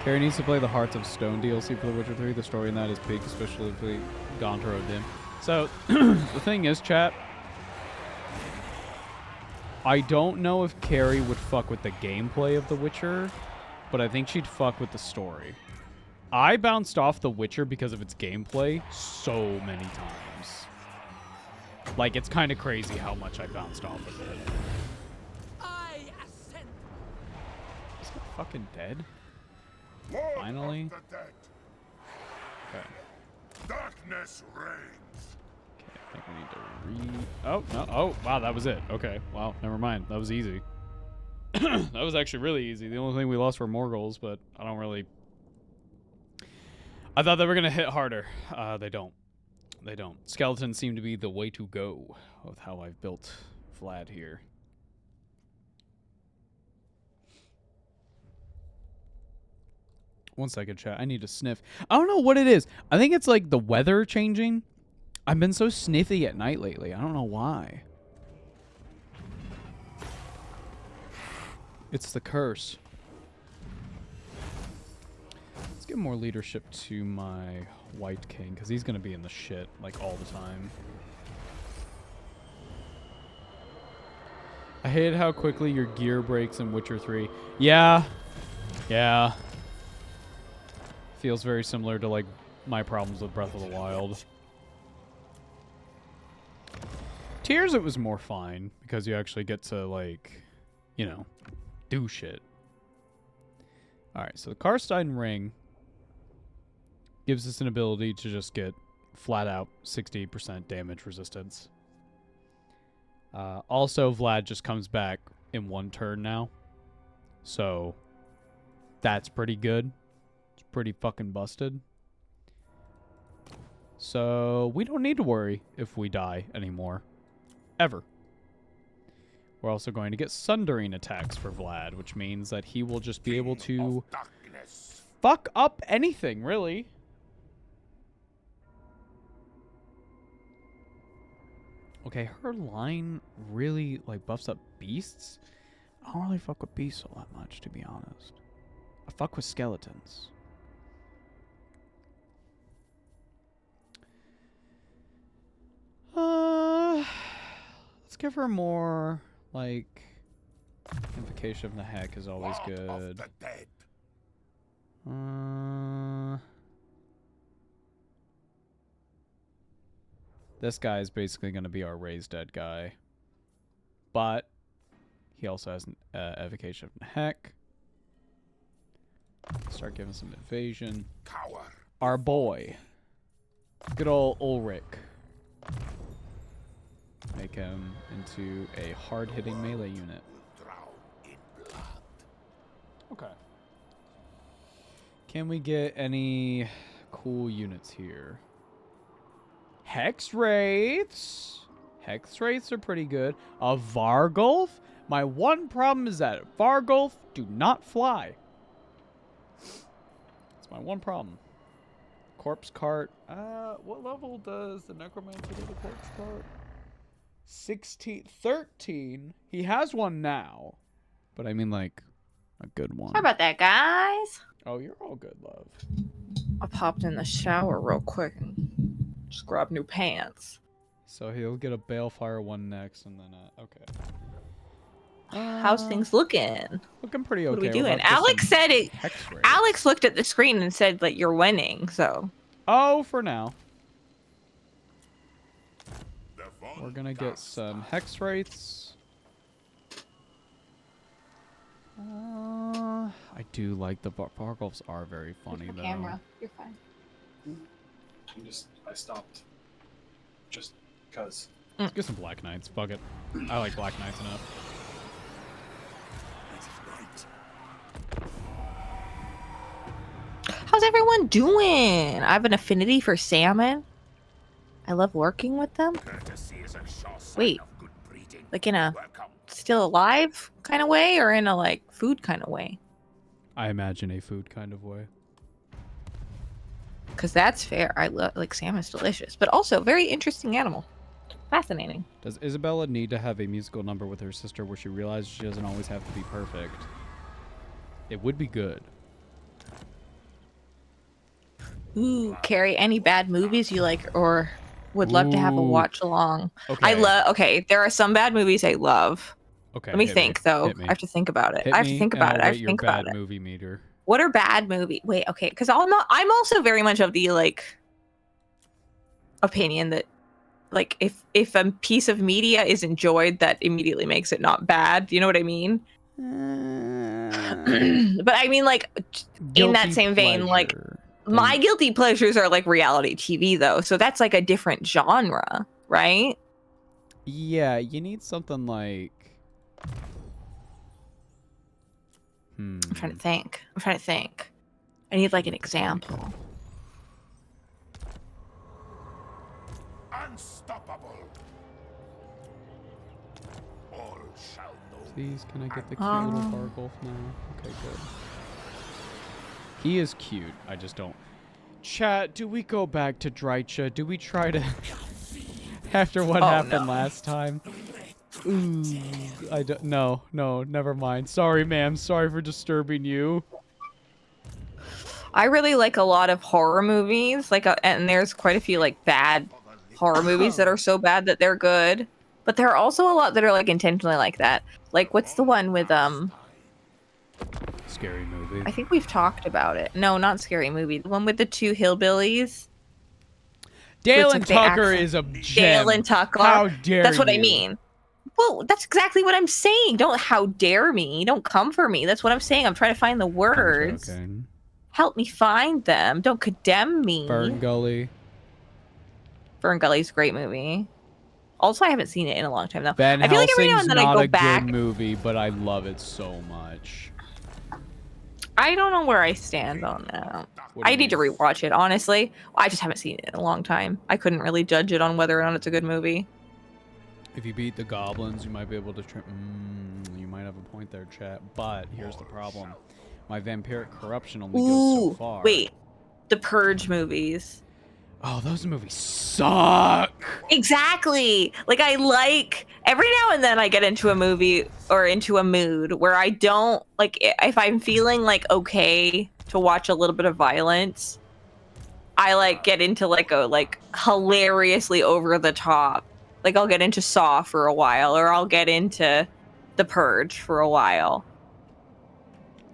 Carrie needs to play the Hearts of Stone DLC for The Witcher 3. The story in that is big, especially if we gone through Dim. So, the thing is, chat, I don't know if Carrie would fuck with the gameplay of The Witcher, but I think she'd fuck with the story. I bounced off The Witcher because of its gameplay so many times. Like, it's kind of crazy how much I bounced off of it. Is he fucking dead? Lord Finally? of the dead. Okay. Darkness reigns. Okay, I think we need to Oh, no. Oh, wow, that was it. Okay. Wow, never mind. That was easy. That was actually really easy. The only thing we lost were more goals, but I don't really... I thought they were going to hit harder. They don't. They don't. Skeletons seem to be the way to go with how I've built Vlad here. One second, chat. I need to sniff. I don't know what it is. I think it's like the weather changing. I've been so sniffy at night lately. I don't know why. It's the curse. Let's give more leadership to my White King, because he's going to be in the shit, like, all the time. I hate how quickly your gear breaks in Witcher 3. Yeah. Yeah. Feels very similar to, like, my problems with Breath of the Wild. Tears, it was more fine, because you actually get to, like, you know, do shit. Alright, so the Karstein Ring gives us an ability to just get flat-out 60% damage resistance. Also, Vlad just comes back in one turn now. So, that's pretty good. Pretty fucking busted. So we don't need to worry if we die anymore. Ever. We're also going to get sundering attacks for Vlad, which means that he will just be able to fuck up anything, really. Okay, her line really, like, buffs up beasts. I don't really fuck with beasts all that much, to be honest. I fuck with skeletons. Let's give her more, like, Invocation of the Heck is always good. This guy is basically going to be our Raised Dead guy. But he also has an Evocation of the Heck. Start giving some evasion. Our boy. Good old Ulrich. Make him into a hard-hitting melee unit. Okay. Can we get any cool units here? Hex Wraiths. Hex Wraiths are pretty good. A Vargulf. My one problem is that Vargulf do not fly. That's my one problem. Corpse Cart. What level does the Necromancer do the Corpse Cart? 16, 13. He has one now. But I mean, like, a good one. How about that, guys? Oh, you're all good, love. I popped in the shower real quick and just grabbed new pants. So he'll get a Balefire one next, and then, okay. How's things looking? Looking pretty okay. What are we doing? Alex said it. Alex looked at the screen and said that you're winning, so. Oh, for now. We're gonna get some Hex Wraiths. I do like the Vargulfs are very funny though. Camera, you're fine. I stopped. Just cause. Let's get some Black Knights. Fuck it. I like Black Knights enough. How's everyone doing? I have an affinity for salmon. I love working with them. Wait, like in a still alive kind of way or in a like food kind of way? I imagine a food kind of way. Because that's fair. I love like salmon's delicious, but also very interesting animal. Fascinating. Does Isabella need to have a musical number with her sister where she realizes she doesn't always have to be perfect? It would be good. Ooh, Carrie, any bad movies you like or would love to have a watch along? Okay. Okay, there are some bad movies I love. Okay. Let me think though. I have to think about it. I have to think about it. I have to think about it. Movie meter. What are bad movie? Wait, okay, because I'm also very much of the like opinion that like if a piece of media is enjoyed, that immediately makes it not bad. You know what I mean? But I mean, like in that same vein, like my guilty pleasures are like reality TV though, so that's like a different genre, right? Yeah, you need something like. I'm trying to think. I need like an example. Unstoppable. All shall know. Please, can I get the cute little Bargolf now? Okay, good. He is cute. I just don't. Chat, do we go back to Drycha? Do we try to... After what happened last time? Ooh, I don't... No, never mind. Sorry, ma'am. Sorry for disturbing you. I really like a lot of horror movies. And there's quite a few like bad horror movies that are so bad that they're good. But there are also a lot that are like intentionally like that. Like, what's the one with Scary Movie. I think we've talked about it. No, not Scary Movie. The one with the two hillbillies. Dale and Tucker is a gem. Dale and Tucker. How dare That's what you. I mean. Well, that's exactly what I'm saying. Don't how dare me. Don't come for me. That's what I'm saying. I'm trying to find the words. Help me find them. Don't condemn me. Fern Gully. Fern Gully's a great movie. Also, I haven't seen it in a long time though. Van I feel like every now Helsing's and then I not go a back. good movie, but I love it so much. I don't know where I stand on that. I need to rewatch it, honestly. I just haven't seen it in a long time. I couldn't really judge it on whether or not it's a good movie. If you beat the goblins, you might be able to you might have a point there, chat. But here's the problem. My vampiric corruption only goes so far. Wait. The Purge movies. Oh, those movies suck. Exactly. Like, every now and then I get into a movie or into a mood where I don't, like, if I'm feeling, like, okay to watch a little bit of violence, I, like, get into, like, a, like, hilariously over the top. Like, I'll get into Saw for a while, or I'll get into The Purge for a while.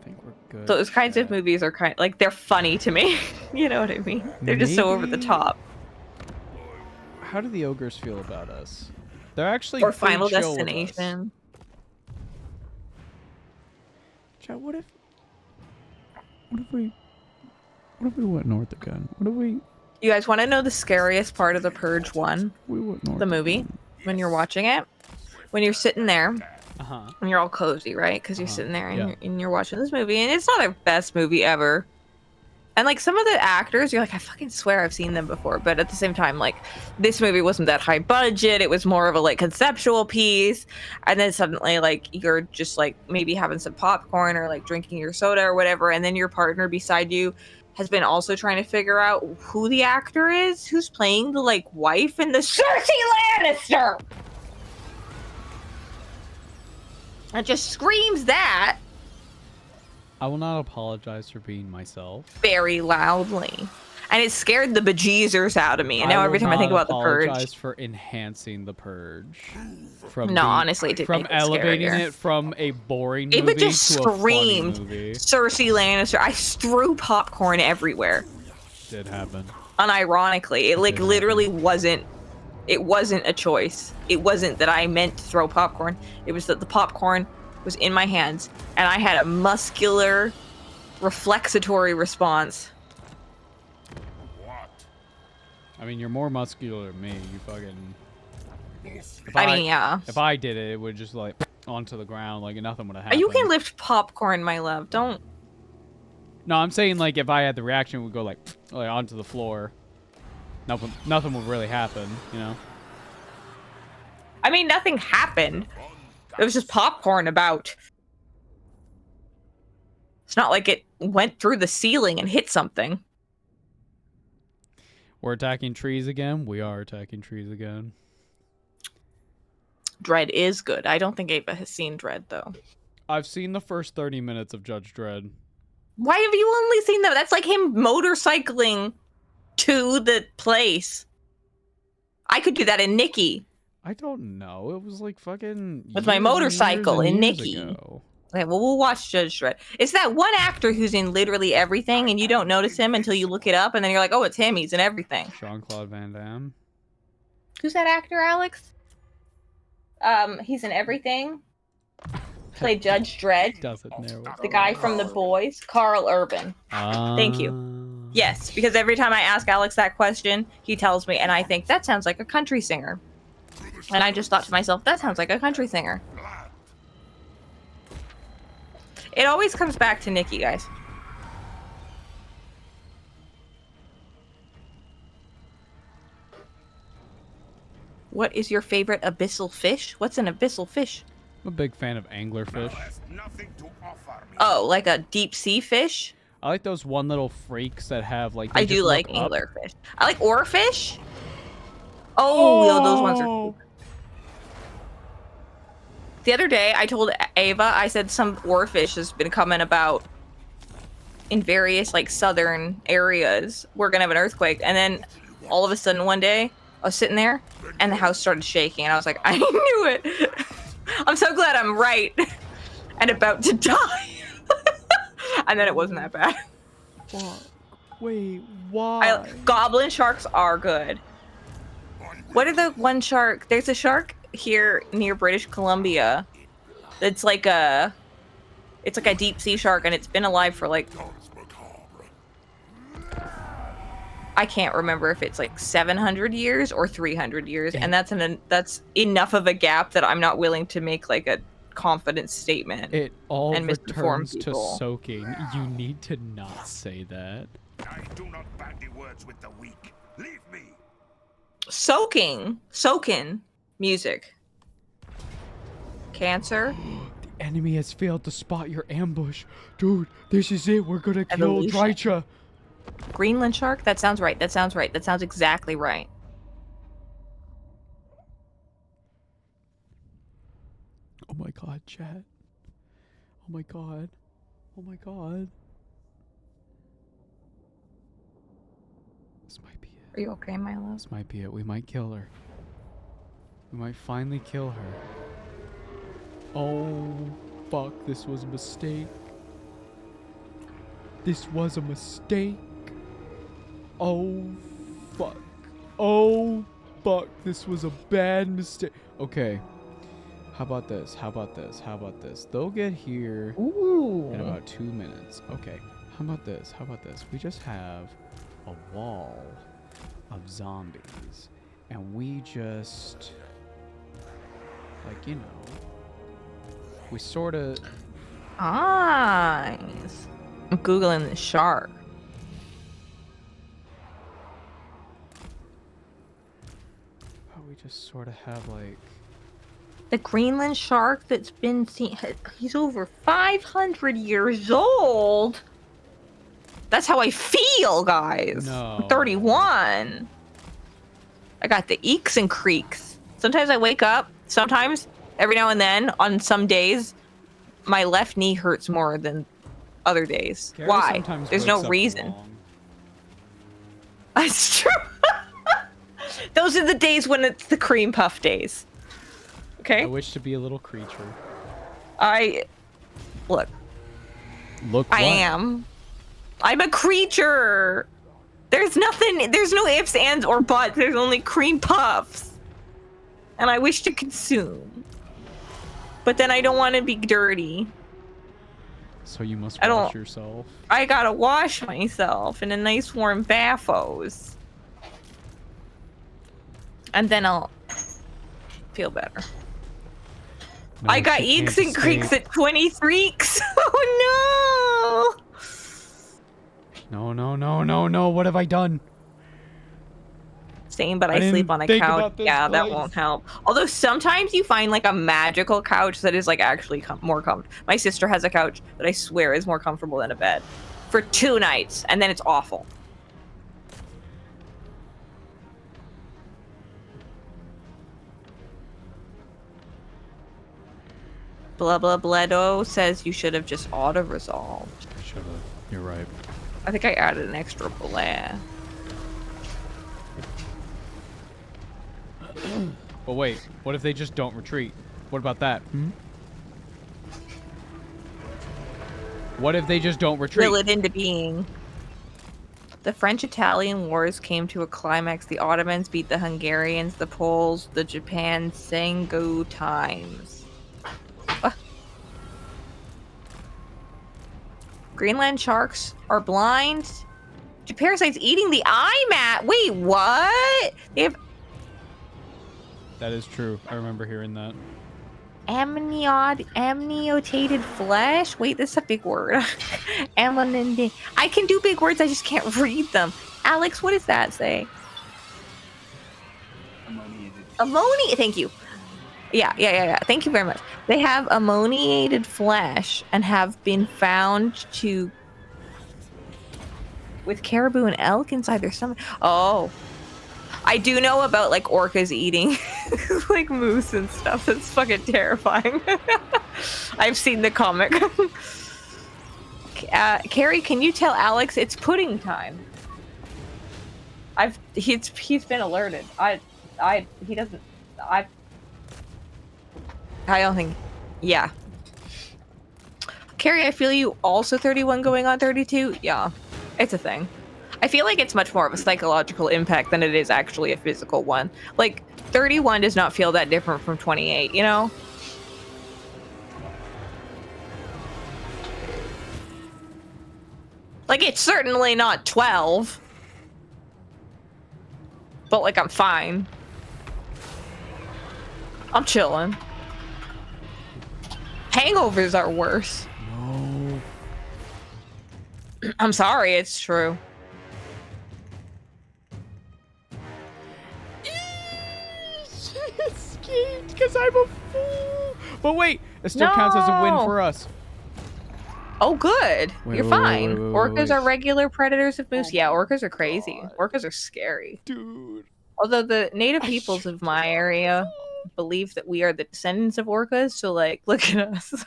I think we're good. Those kinds of movies are like, they're funny to me. You know what I mean? They're just so over the top. How do the ogres feel about us? They're actually or Final pretty chill with Destination. Chat, what if we went north again? What if we... You guys want to know the scariest part of The Purge 1? We went north. The movie, when you're watching it, when you're sitting there, and you're all cozy, right? Because you're sitting there and you're watching this movie, and it's not the best movie ever. And like some of the actors, you're like, I fucking swear I've seen them before. But at the same time, like this movie wasn't that high budget. It was more of a like conceptual piece. And then suddenly like you're just like maybe having some popcorn or like drinking your soda or whatever. And then your partner beside you has been also trying to figure out who the actor is, who's playing the like wife in the Cersei Lannister. It just screams that. I will not apologize for being myself. Very loudly. And it scared the bejeezers out of me. And now every time I think about The Purge. I apologize for enhancing The Purge. Honestly, it did from make it elevating scarier. it from a boring movie It would just to a funny screamed movie. Cersei Lannister. I threw popcorn everywhere. Did happen. Unironically, it like literally wasn't. It wasn't a choice. It wasn't that I meant to throw popcorn. It was that the popcorn was in my hands, and I had a muscular, reflexatory response. What? I mean, you're more muscular than me. You fucking. Yeah. If I did it, it would just like onto the ground, like nothing would have happened. You can lift popcorn, my love. Don't. No, I'm saying like if I had the reaction, we'd go like onto the floor. Nothing would really happen, you know. I mean, nothing happened. It was just popcorn about. It's not like it went through the ceiling and hit something. We're attacking trees again. We are attacking trees again. Dredd is good. I don't think Ava has seen Dredd, though. I've seen the first 30 minutes of Judge Dredd. Why have you only seen that? That's like him motorcycling to the place. I could do that in Nikki. I don't know. It was like fucking with my motorcycle in Nikki. Ago. Okay, well, we'll watch Judge Dredd. It's that one actor who's in literally everything, and you don't notice him until you look it up, and then you're like, oh, it's him. He's in everything. Jean-Claude Van Damme. Who's that actor, Alex? He's in everything. Played Judge Dredd. Doesn't know. The guy from The Boys, Carl Urban. Thank you. Yes, because every time I ask Alex that question, he tells me, and I think, that sounds like a country singer. And I just thought to myself, that sounds like a country singer. It always comes back to Nikki, guys. What is your favorite abyssal fish? What's an abyssal fish? I'm a big fan of anglerfish. Oh, like a deep sea fish? I like those one little freaks that have like. I do like anglerfish. I like oarfish. Oh, those ones are. The other day, I told Ava, I said some oarfish has been coming about in various like southern areas. We're gonna have an earthquake, and then all of a sudden one day, I was sitting there, and the house started shaking, and I was like, I knew it. I'm so glad I'm right and about to die. And then it wasn't that bad. Wait, why? Goblin sharks are good. What are the one shark? There's a shark here near British Columbia. It's like a deep sea shark, and it's been alive for like, I can't remember if it's like 700 years or 300 years, and that's enough of a gap that I'm not willing to make like a confident statement. It all and returns to people. soaking. You need to not say that. I do not bandy words with the weak. Leave me. Soaking music. Cancer. The enemy has failed to spot your ambush. Dude, this is it. We're gonna kill Evolution. Drycha. Greenland shark? That sounds right. That sounds right. That sounds exactly right. Oh my god, chat. Oh my god. Oh my god. This might be it. Are you okay, my love? This might be it. We might kill her. We might finally kill her. Oh, fuck. This was a mistake. This was a mistake. Oh, fuck. Oh, fuck. This was a bad mistake. Okay. How about this? How about this? How about this? They'll get here in about 2 minutes. Okay. How about this? How about this? We just have a wall of zombies. And we just, like, you know, we sort of... Nice. I'm Googling the shark. We just sort of have, like... The Greenland shark that's been seen... He's over 500 years old. That's how I feel, guys. No. I'm 31. I got the eeks and creaks. Sometimes I wake up. Sometimes, every now and then, on some days, my left knee hurts more than other days. Gary Why? sometimes There's no wakes up reason. wrong. That's true. Those are the days when it's the cream puff days. Okay? I wish to be a little creature. Look. Look I what? am. I'm a creature. There's nothing, there's no ifs, ands, or buts. There's only cream puffs. And I wish to consume. But then I don't want to be dirty. So you must I don't- wash yourself. I gotta wash myself in a nice warm bathos. And then I'll feel better. No, I got she eeks can't and creaks escape. at 23 weeks. Oh no! No, no, no, no, no. What have I done? Same, but I I didn't sleep on a think couch. about this, Yeah, that guys. won't help. Although sometimes you find like a magical couch that is like actually more comfortable. My sister has a couch that I swear is more comfortable than a bed for 2 nights, and then it's awful. Blah blah bledo says you should have just auto resolved. I should have. You're right. I think I added an extra blah. But wait, what if they just don't retreat? What about that? What if they just don't retreat? Will it into being. The French-Italian wars came to a climax. The Ottomans beat the Hungarians, the Poles, the Japan Sengo times. Greenland sharks are blind. Do parasites eating the eye mat? Wait, what? They have That is true. I remember hearing that. amniotated flesh? Wait, this is a big word. I can do big words, I just can't read them. Alex, what does that say? Ammonia. Thank you. Yeah. Thank you very much. They have ammoniated flesh and have been found to with caribou and elk inside their stomach. Oh. I do know about like orcas eating like moose and stuff. That's fucking terrifying. I've seen the comic. Carrie, can you tell Alex it's pudding time? He's been alerted. I don't think. Yeah. Carrie, I feel you. Also 31 going on 32. Yeah, it's a thing. I feel like it's much more of a psychological impact than it is actually a physical one. Like, 31 does not feel that different from 28, you know? Like, it's certainly not 12. But, like, I'm fine. I'm chilling. Hangovers are worse. No. I'm sorry, it's true. Escaped because I'm a fool. But wait, it still counts as a win for us. Oh, good. You're fine. Wait. Orcas are regular predators of moose. Yeah, orcas are crazy. Orcas are scary. Dude. Although the native peoples of my area believe that we are the descendants of orcas, so like, look at us.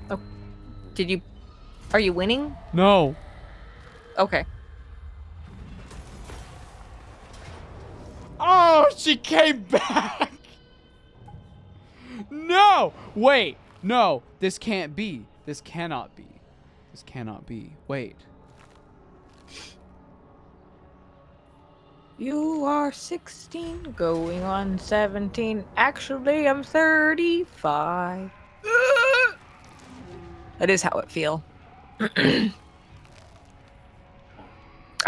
Oh, are you winning? No. Okay. Oh, she came back. No. Wait. No. This can't be. This cannot be. This cannot be. Wait. You are 16, going on 17. Actually, I'm 35. That is how it feels. I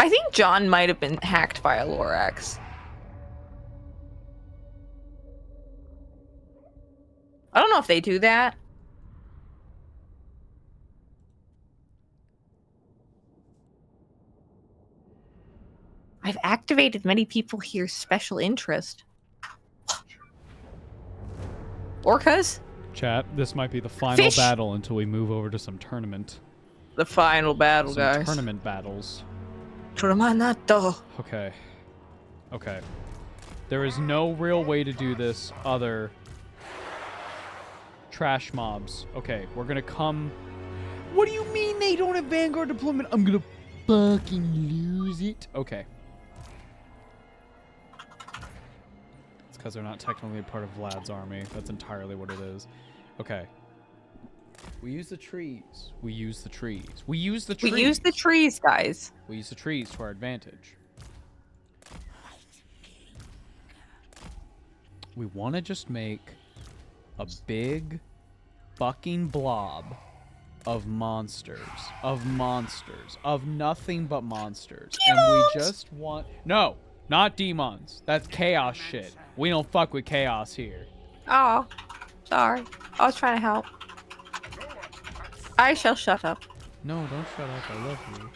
think John might have been hacked by a Lorax. I don't know if they do that. I've activated many people here's special interest. Orcas? Chat, this might be the final Fish. battle until we move over to some tournament. The final battle, Some guys. tournament battles. Tormanato. Okay. Okay. There is no real way to do this other trash mobs. Okay, we're gonna come. What do you mean they don't have Vanguard deployment? I'm gonna fucking lose it. Okay. It's because they're not technically part of Vlad's army. That's entirely what it is. Okay. We use the trees. We use the trees. We use the trees. We use the trees, guys. We use the trees to our advantage. We want to just make a big fucking blob of monsters. Of monsters. Of nothing but monsters. And we just want... No, not demons. That's chaos shit. We don't fuck with chaos here. Oh, sorry. I was trying to help. I shall shut up. No, don't shut up. I love you.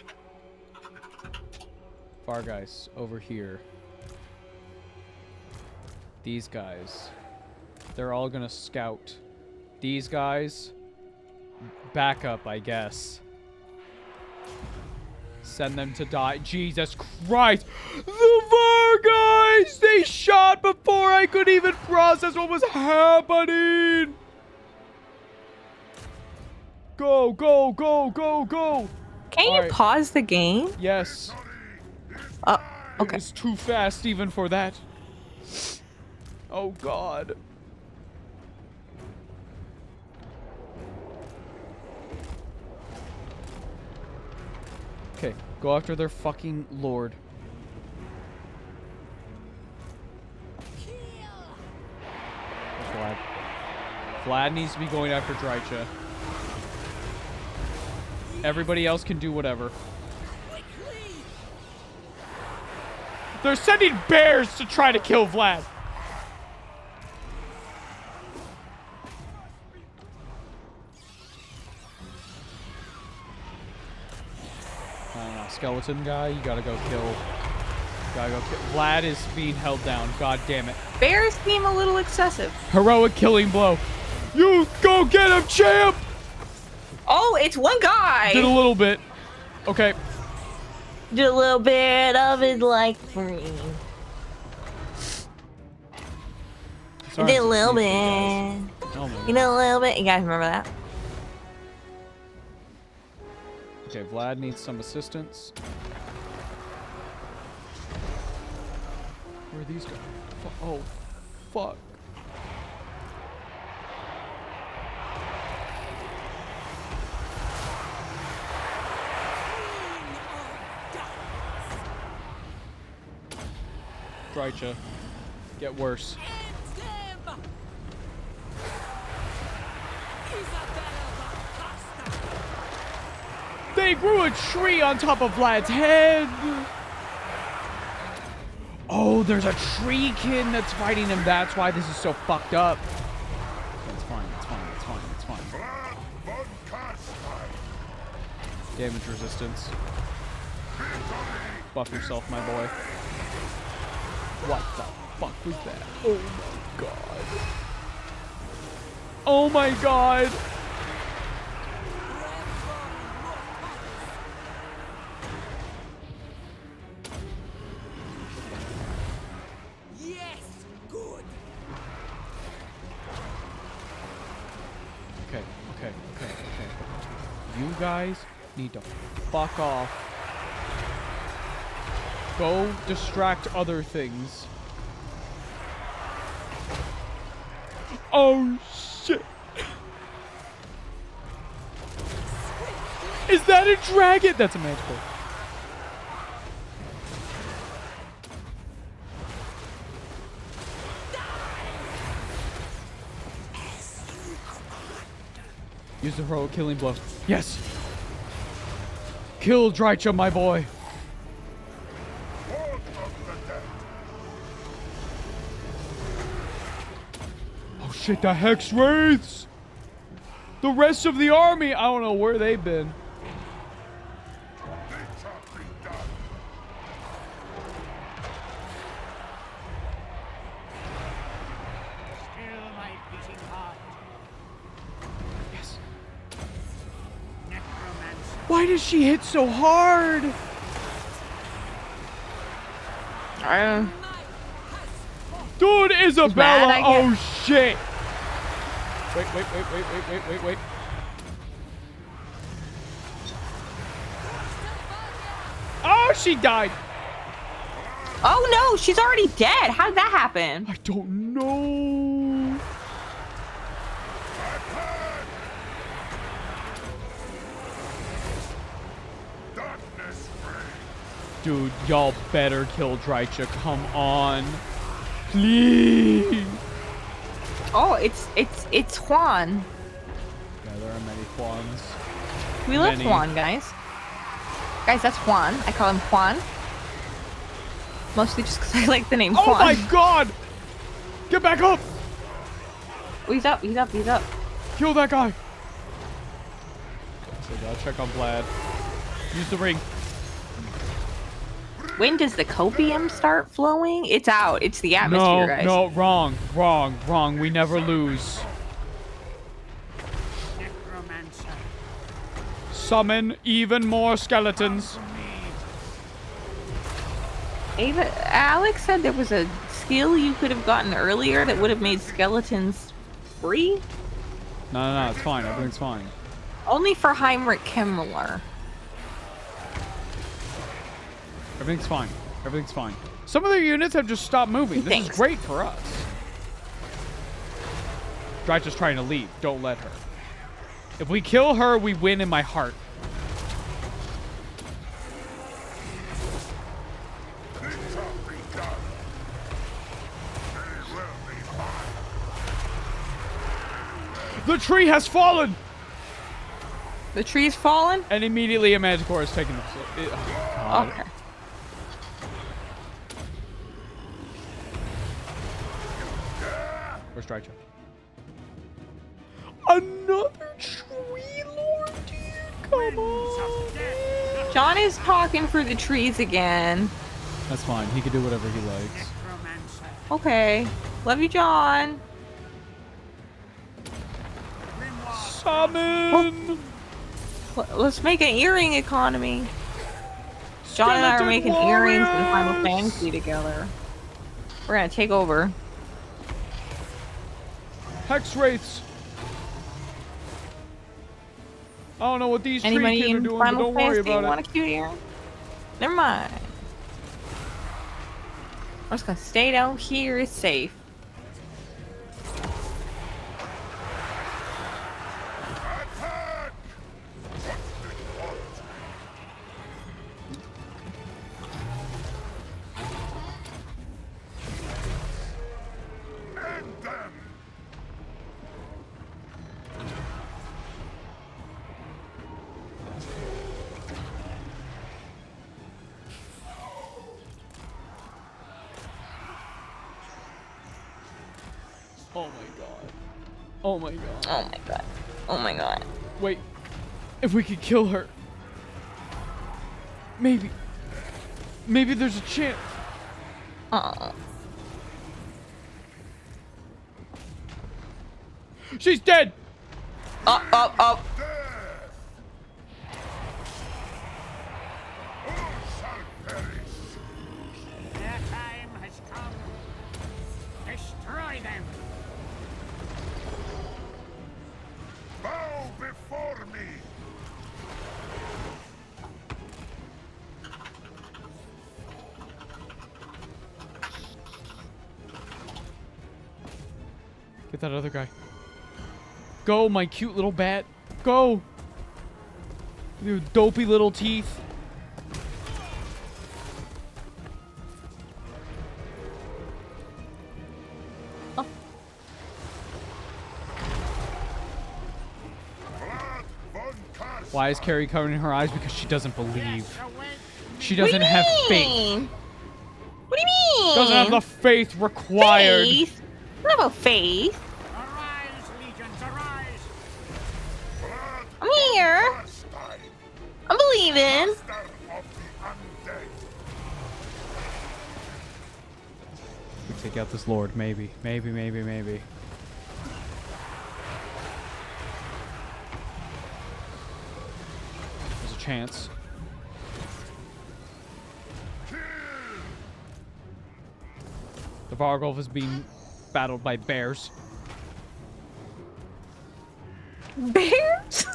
Fargeist, over here. These guys. They're all gonna scout. These guys... back up, I guess. Send them to die. Jesus Christ! The Fargeist! They shot before I could even process what was happening! Go, go, go, go, go! Can you pause the game? Yes. Oh, okay. It's too fast even for that. Oh, God. Okay, go after their fucking lord. Vlad. Vlad needs to be going after Drycha. Everybody else can do whatever. They're sending bears to try to kill Vlad. I don't know, skeleton guy, you gotta go kill. Gotta go kill. Vlad is being held down. God damn it. Bears seem a little excessive. Heroic killing blow. You go get him, champ! Oh, it's one guy. Did a little bit. Okay. Did a little bit of it like free. Sorry, Did a little bit. Oh, my You know, a little bit. You guys remember that? Okay, Vlad needs some assistance. Where are these guys? Oh, fuck. Drycha. Get worse. They grew a tree on top of Vlad's head. Oh, there's a tree kin that's fighting him. That's why this is so fucked up. It's fine. It's fine. It's fine. It's fine. Damage resistance. Buff yourself, my boy. What the fuck was that? Oh my god. Oh my god. Yes, good. Okay. You guys need to fuck off. Go distract other things. Oh shit. Is that a dragon? That's a magical. Use the heroic killing blow. Yes. Kill Drycha, my boy. Oh shit, the Hex Wraiths! The rest of the army! I don't know where they've been. Yes. Why does she hit so hard? Dude, Isabella! Oh shit! Wait. Oh, she died! Oh no, she's already dead. How did that happen? I don't know. Dude, y'all better kill Drycha. Come on. Please. Oh, it's Juan. Yeah, there are many Juans. We left many. Juan, guys. Guys, that's Juan. I call him Juan. Mostly just because I like the name Juan. Oh my god! Get back up! Oh, he's up, he's up, he's up. Kill that guy! So I'll check on Vlad. Use the ring. When does the copium start flowing? It's out. It's the atmosphere, guys. No, wrong, wrong, wrong. We never lose. Necromancer. Summon even more skeletons. Ava, Alex said there was a skill you could have gotten earlier that would have made skeletons free? No, it's fine. Everything's fine. Only for Heinrich Himmler. Everything's fine. Everything's fine. Some of their units have just stopped moving. This is great for us. Drycha's trying to leave. Don't let her. If we kill her, we win in my heart. The tree has fallen! The tree's fallen? And immediately a Manticore is taken up. Oh, okay. Where's Drycha? Another tree lord, dude! Come on! John is talking for the trees again. That's fine. He can do whatever he likes. Okay. Love you, John. Summon! Let's make an earring economy. John and I are making earrings in Final Fantasy together. We're gonna take over. Hex wraiths. I don't know what these tree Anybody kids are in doing, but Final don't worry Fantasy about want it. a cute earring? Never mind. I'm just gonna stay down here. It's safe. Oh my god. Oh my god. Oh my god. Oh my god. Wait. If we could kill her. Maybe. Maybe there's a chance. She's dead! Up. Their time has come. Destroy them. Bow before me! Get that other guy. Go, my cute little bat. Go! You dopey little teeth. Why is Carrie covering her eyes? Because she doesn't believe. She doesn't have faith. What do you mean? Doesn't have the faith required. Faith? Not about faith. Arise, legions, arise. I'm here. I'm believing. We take out this lord, maybe. Maybe. There's a chance. The Vargolf is being battled by bears. Bears?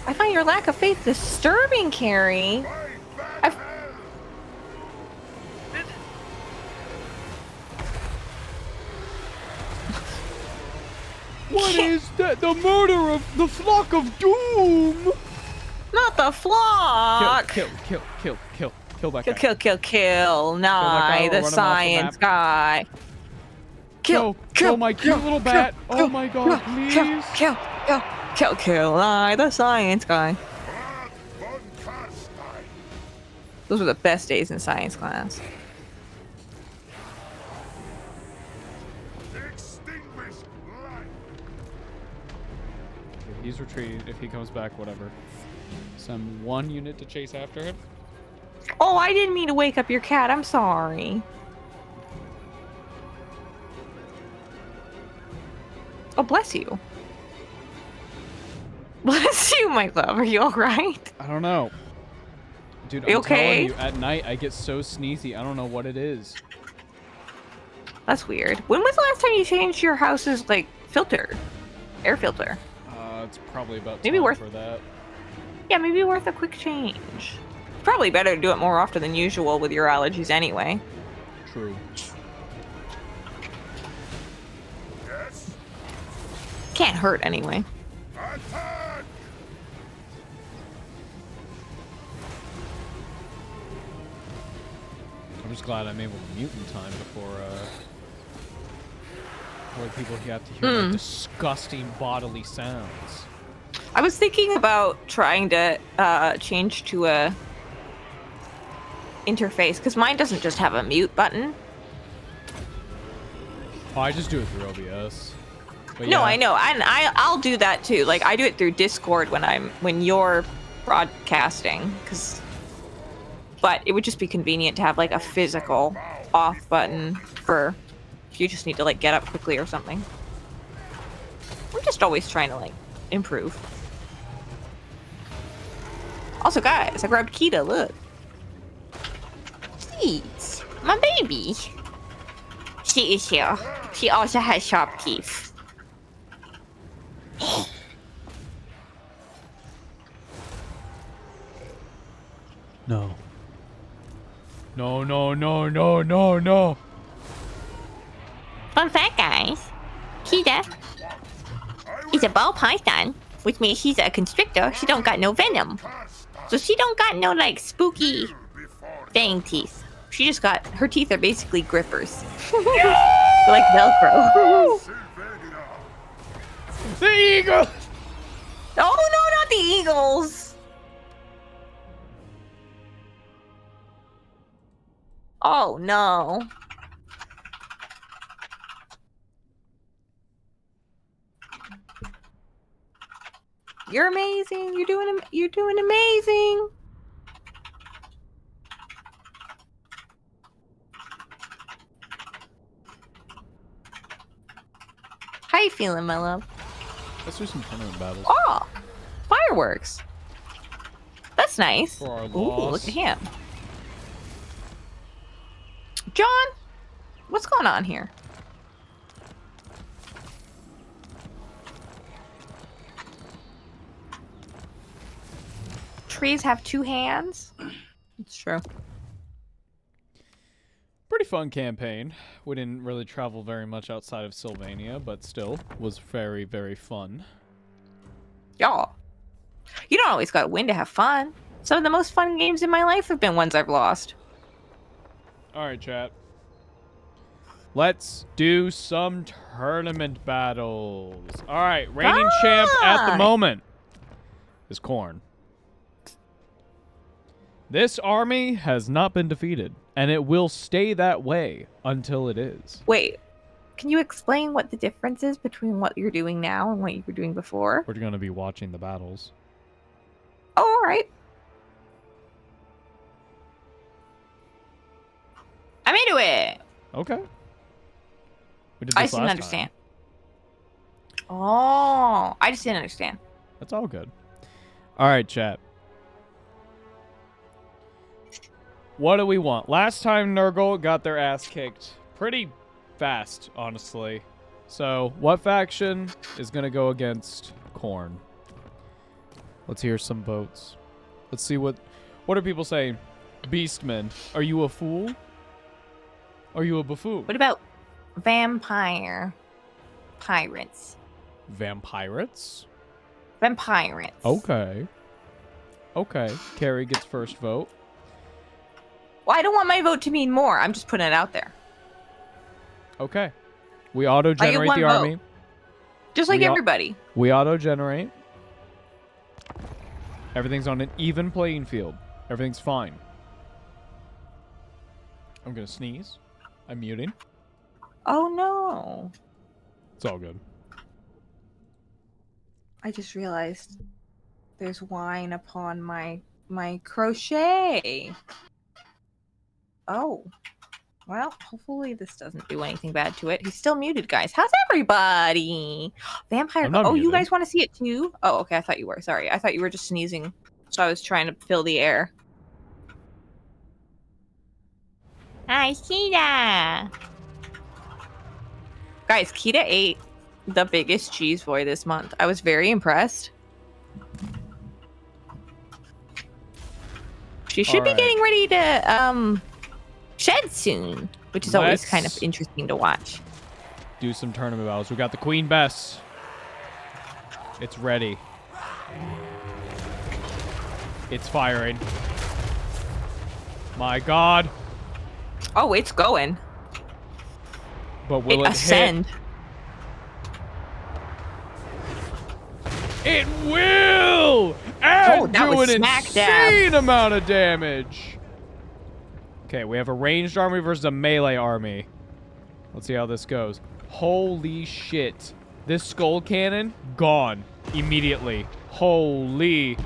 I find your lack of faith disturbing, Carrie. What is that? The murder of the flock of doom! Not the flock. Kill. Kill that Kill, guy. kill, kill, kill. guy Nye, or the run him off the science map. guy. Kill, Kill my cute little bat. Oh my god, please. Kill, Nye, the science guy. Brad von Karstein. Those were the best days in science class. Extinguish light. He's retreating. If he comes back, whatever. Send 1 unit to chase after him. Oh, I didn't mean to wake up your cat. I'm sorry. Oh, bless you. Bless you, my love. Are you all right? I don't know. Dude, You I'm okay? telling you, at night I get so sneezy. I don't know what it is. That's weird. When was the last time you changed your house's, like, filter? Air filter? It's probably about Maybe time worth- for that. Yeah, maybe worth a quick change. Probably better to do it more often than usual with your allergies anyway. True. Yes. Can't hurt anyway. Attack. I'm just glad I'm able to mute in time before people have to hear my disgusting bodily sounds. I was thinking about trying to change to a interface because mine doesn't just have a mute button. Oh, I just do it through OBS. But No, yeah. I know, and I'll do that too. Like I do it through Discord when you're broadcasting, but it would just be convenient to have like a physical off button for if you just need to like get up quickly or something. I'm just always trying to like improve. Also, guys, I grabbed Kita. Look, sweet, my baby. She is here. She also has sharp teeth. No. No, no, no, no, no, no. Fun fact, guys. Kita is a ball python, which means she's a constrictor. She don't got no venom. So she don't got no, like, spooky fang teeth. She just got... Her teeth are basically grippers. They're like Velcro. The eagle! Oh, no, not the eagles! Oh, no. You're amazing. You're doing amazing. How you feeling, my love? Let's do some tournament battles. Oh, fireworks. That's nice. For our Ooh, loss. look at him. John, what's going on here? Trees have two hands. It's true. Pretty fun campaign. We didn't really travel very much outside of Sylvania, but still was very, very fun. Y'all, you don't always gotta win to have fun. Some of the most fun games in my life have been ones I've lost. Alright, chat. Let's do some tournament battles. Alright, reigning champ at the Right. moment is Korn. This army has not been defeated, and it will stay that way until it is. Wait, can you explain what the difference is between what you're doing now and what you were doing before? We're going to be watching the battles. Oh, all right. I'm into it. Okay. We did I this just didn't last understand. Oh, I just didn't understand. time. That's all good. Alright, chat. What do we want? Last time Nurgle got their ass kicked pretty fast, honestly. So, what faction is going to go against Korn? Let's hear some votes. Let's see what are people saying? Beastman, are you a fool? Are you a buffoon? What about vampire pirates? Vampirates? Vampirates. Okay. Okay. Carrie gets first vote. Well, I don't want my vote to mean more. I'm just putting it out there. Okay. We auto-generate the army. Just like everybody. We auto-generate. Everything's on an even playing field. Everything's fine. I'm gonna sneeze. I'm muting. Oh no. It's all good. I just realized there's wine upon my crochet. Oh. Well, hopefully this doesn't do anything bad to it. He's still muted, guys. How's everybody? Vampire. Oh, muted. You guys want to see it too? Oh, okay. I thought you were. Sorry. I thought you were just sneezing. So I was trying to fill the air. Hi, Kita. Guys, Kita ate the biggest cheese boy this month. I was very impressed. She should be getting ready to shed soon, which is always kind of interesting to watch. Do some tournament battles. We got the Queen Bess. It's ready. It's firing. My God. Oh, it's going. But will it ascend? Hit? It will! And that do was an smack insane amount of damage. Okay, we have a ranged army versus a melee army. Let's see how this goes. Holy shit. This skull cannon, gone immediately. Holy.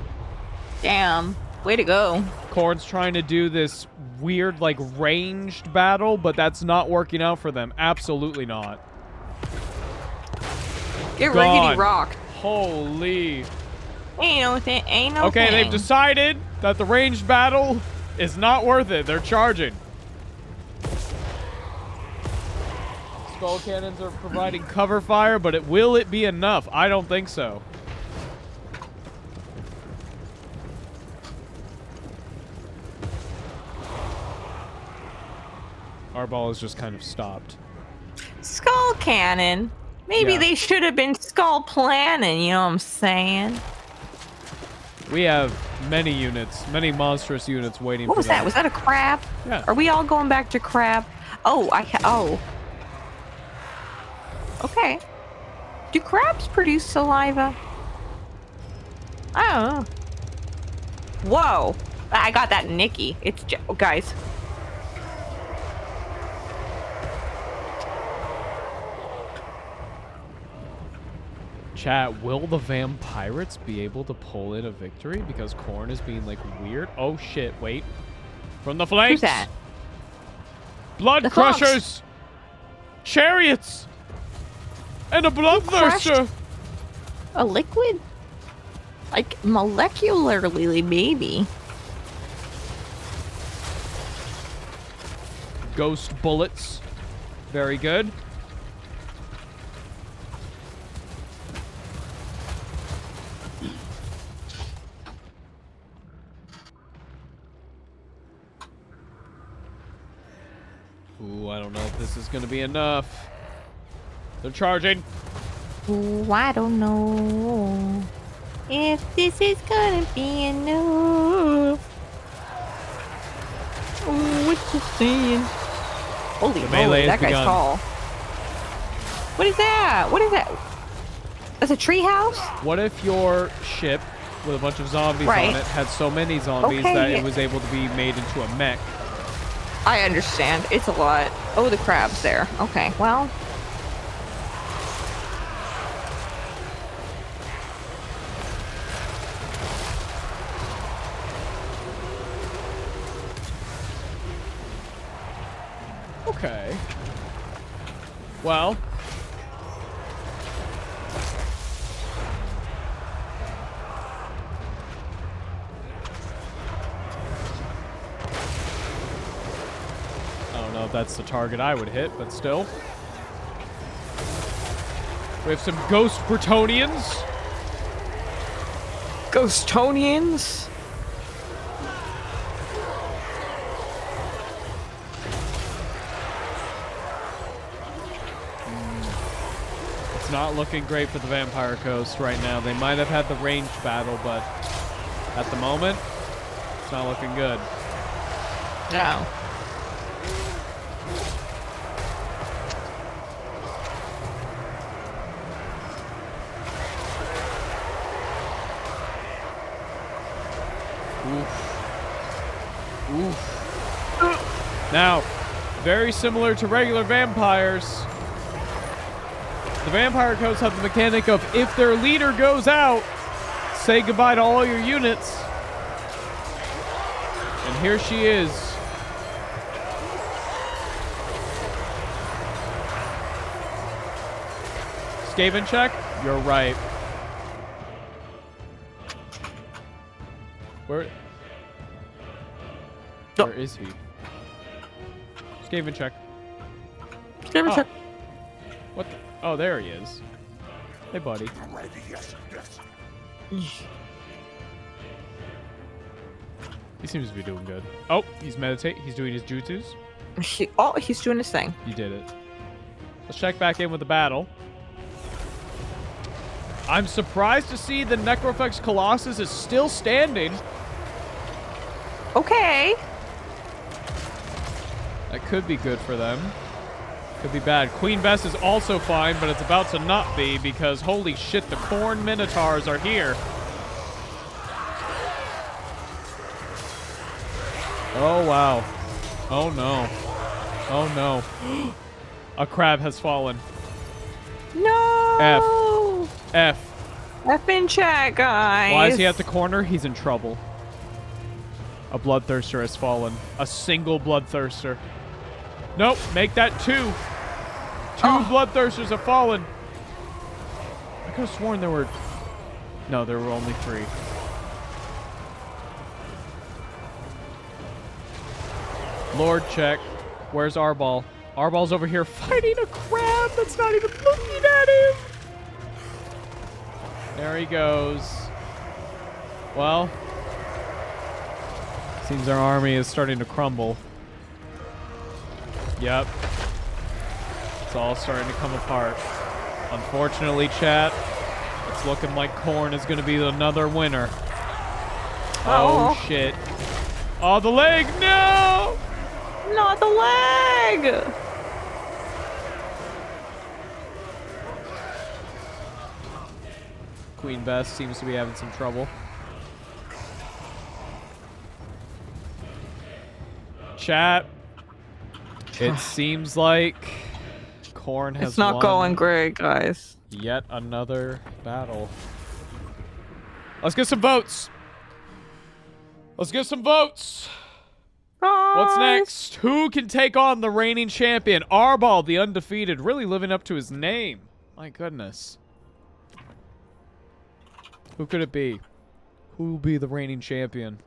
Damn. Way to go. Korn's trying to do this weird, like, ranged battle, but that's not working out for them. Absolutely not. Get riggedy rocked. Holy. Ain't no thing. Okay, they've decided that the ranged battle is not worth it. They're charging. Skull cannons are providing cover fire, but will it be enough? I don't think so. Our ball is just kind of stopped. Skull cannon. Maybe they should have been skull planning, you know what I'm saying? We have many units, many monstrous units waiting What for was that? Was that a crab? Yeah. Are we all going back to crab? Oh, oh. Okay. Do crabs produce saliva? I don't know. Whoa. I got that Nikki. It's guys. Chat, will the vampirates be able to pull in a victory? Because Korn is being, like, weird. Oh, shit. Wait. From the flanks. Who's that? Blood crushers. Chariots. And a bloodthirster. A liquid? Like, molecularly, maybe. Ghost bullets. Very good. Ooh, I don't know if this is going to be enough. They're charging. Ooh, I don't know if this is gonna be enough. Oh, what you saying? Holy moly, that guy's tall. What is that? What is that? That's a treehouse? What if your ship with a bunch of zombies on it had so many zombies that it was able to be made into a mech? I understand. It's a lot. Oh, the crab's there. Okay, well. Okay. Well. I don't know if that's the target I would hit, but still. We have some Ghost Bretonians. Ghostonians? It's not looking great for the Vampire Coast right now. They might have had the ranged battle, but at the moment, it's not looking good. No. Oof. Now, very similar to regular vampires, the vampire codes have the mechanic of if their leader goes out, say goodbye to all your units. And here she is. Skaven check? You're right. Where is he? Skaven check. Skaven check. What the? Oh, there he is. Hey, buddy. Yes, yes. He seems to be doing good. Oh, he's He's doing his jutsus. He's doing his thing. You did it. Let's check back in with the battle. I'm surprised to see the Necrofex Colossus is still standing. Okay. That could be good for them. Could be bad. Queen Bess is also fine, but it's about to not be because holy shit, the Khorne Minotaurs are here. Oh, wow. Oh, no. Oh, no. A crab has fallen. No. F. F in chat, guys. Why is he at the corner? He's in trouble. A bloodthirster has fallen. A single bloodthirster. Nope, make that 2. 2 bloodthirsters have fallen. I could have sworn there were... No, there were only 3. Lord check. Where's Arbal? Arbal's over here fighting a crab that's not even looking at him. There he goes. Well, seems our army is starting to crumble. Yep. It's all starting to come apart. Unfortunately, chat, it's looking like Khorne is going to be another winner. Oh, shit. Oh, the leg! No! Not the leg! Queen Bess seems to be having some trouble. Chat. It seems like Khorne has It's not won going great, guys. yet another battle. Let's get some votes. Let's get some votes. What's next? Who can take on the reigning champion? Arbal, the undefeated, really living up to his name. My goodness. Who could it be? Who will be the reigning champion?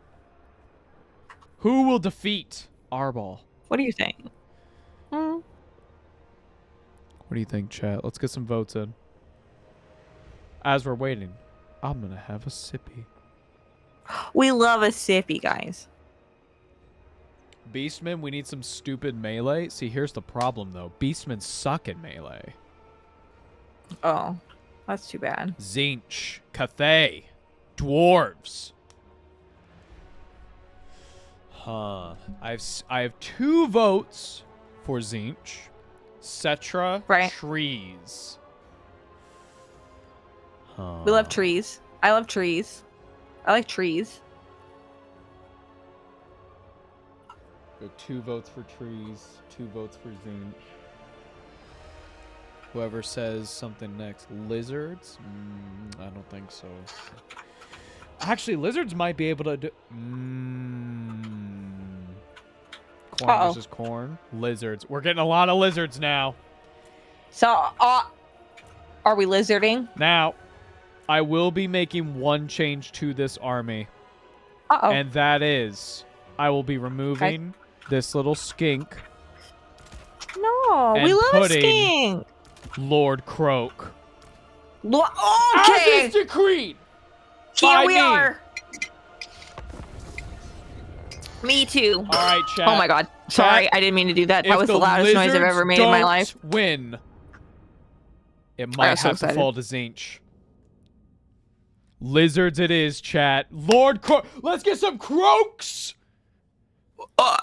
Who will defeat Arbal? What do you think? What do you think, chat? Let's get some votes in. As we're waiting, I'm gonna have a sippy. We love a sippy, guys. Beastmen, we need some stupid melee. See, here's the problem, though. Beastmen suck at melee. Oh, that's too bad. Tzeentch, Cathay, dwarves. Huh. I have 2 votes for Tzeentch. Cetra, right. Trees. Huh. We love trees. I love trees. I like trees. There are 2 votes for Trees, 2 votes for Tzeentch. Whoever says something next. Lizards? I don't think so. Actually, lizards might be able to do... Khorne versus Khorne. Lizards. We're getting a lot of lizards now. So, are we lizarding? Now, I will be making one change to this army. Uh-oh. And that is, I will be removing this little skink. No, and we love a putting skink. Lord Croak. Okay. As is decreed. Here we are. Me too. All right, chat. Oh my god. Sorry, I didn't mean to do that. That was the loudest noise I've ever made in my life. Win. It might have to fall to Tzeentch. Lizards it is, chat. Lord Croak. Let's get some croaks.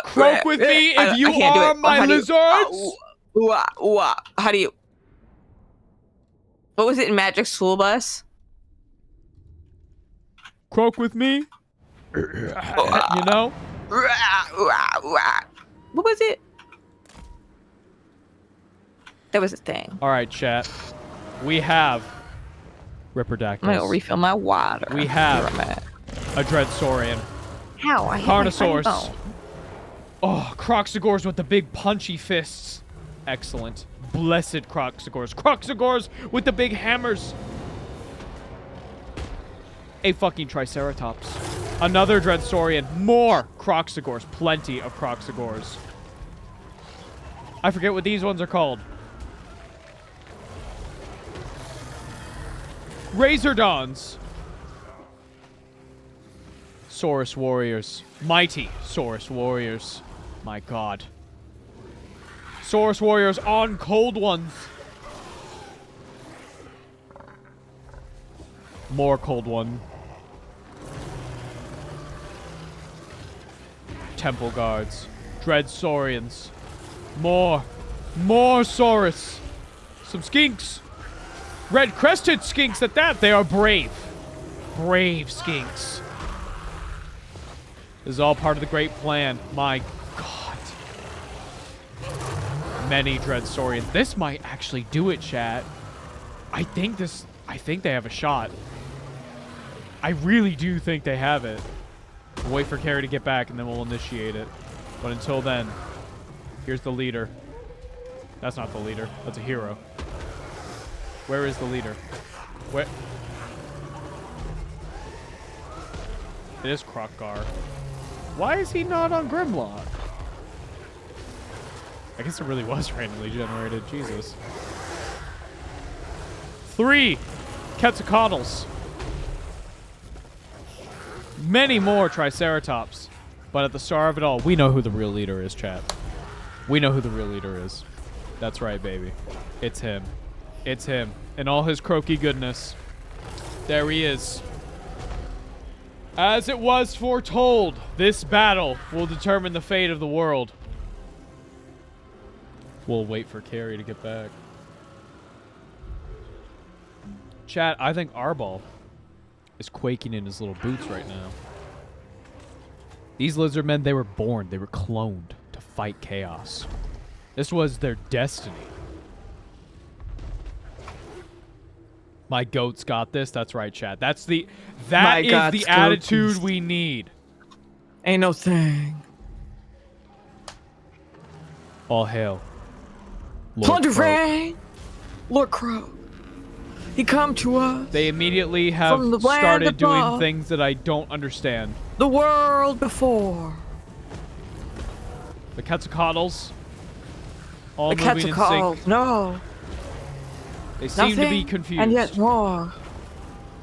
Croak with me if you can't do are it. my How do you- lizards. How do you? What was it in Magic School Bus? Croak with me. You know? What was it? That was a thing. All right, chat. We have I'm gonna go Ripperdactyls. refill my water. We have Where I'm at. a Dreadsaurian. How? I hit my Carnosaurus. funny bone. Oh, Croxagores with the big punchy fists. Excellent. Blessed Croxagores. Croxagores with the big hammers. A fucking Triceratops. Another Dreadsaurian. More Croxagores. Plenty of Croxagores. I forget what these ones are called. Razordons. Saurus warriors. Mighty Saurus warriors. My god. Saurus warriors on cold ones. More cold one. Temple guards. Dreadsaurians. More Saurus. Some skinks. Red-crested skinks at that. They are brave. Brave skinks. This is all part of the great plan. My god. Many Dreadsaurians. This might actually do it, chat. I think they have a shot. I really do think they have it. We'll wait for Carrie to get back and then we'll initiate it. But until then, here's the leader. That's not the leader. That's a hero. Where is the leader? Where? It is Krokgar. Why is he not on Grimlock? I guess it really was randomly generated. Jesus. 3 Quetzalcoatls. Many more Triceratops. But at the start of it all, we know who the real leader is, chat. We know who the real leader is. That's right, baby. It's him. It's him. In all his croaky goodness. There he is. As it was foretold, this battle will determine the fate of the world. We'll wait for Carrie to get back. Chat, I think Arbol is quaking in his little boots right now. These lizard men, they were born, they were cloned to fight chaos. This was their destiny. My goats got this. That's right, chat. That is the attitude we need. Ain't no thing. All hail, Lord Croak. Plundering! Lord Croak. He come to us. They immediately have from the land started doing above. things that I don't understand. The world before. The Quetzalcoatls, all The moving in sync. Quetzalcoatls, no. They seem to be Nothing, confused. and yet more.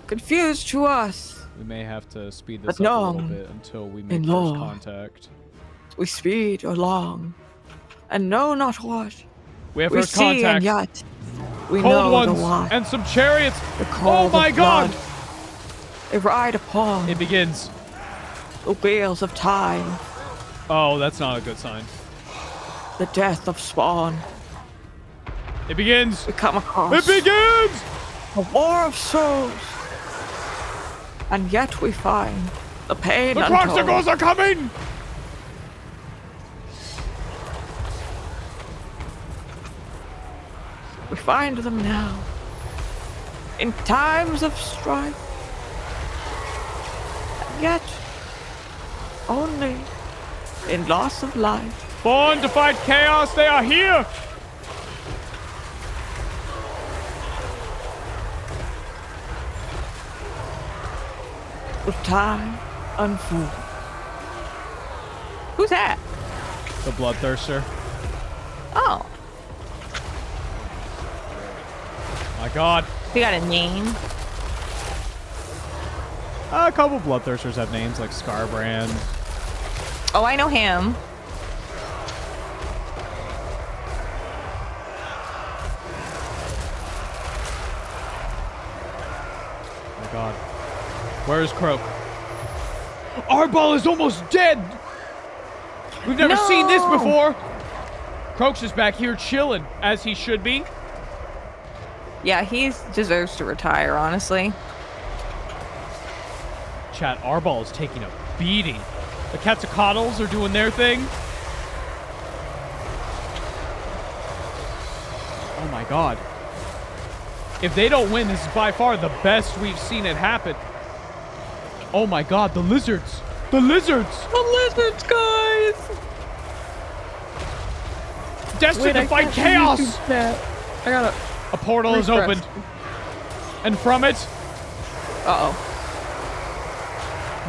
Confused to us. We may have to speed this But up a little long bit until we make and first long. contact. We speed along, and know not what. We have We first see, and contact. yet we Cold know ones the what. and some chariots. The Oh cold my of god! blood. They ride upon It begins. the wheels of time, Oh, that's not a good sign. the death of spawn. It begins. We come across It begins! a war of souls, and yet we find the pain The untold. Croxagores are coming! We find them now, in times of strife, and yet only in loss of life. Born to fight chaos, they are here! With time unfold. Who's that? The Bloodthirster. Oh, My god. he got a name. A couple Bloodthirsters have names like Scarbrand. Oh, I know him. Oh my god. Where is Croak? Arbol is almost dead! We've never seen this before. Croaks is back here chilling, as he should be. Yeah, he deserves to retire, honestly. Chat, Arbol is taking a beating. The Quetzalcoatlus are doing their thing. Oh my god. If they don't win, this is by far the best we've seen it happen. Oh my god, the lizards! The lizards! The lizards, guys! Destined to fight chaos! I gotta... A portal is opened. And from it... Uh-oh.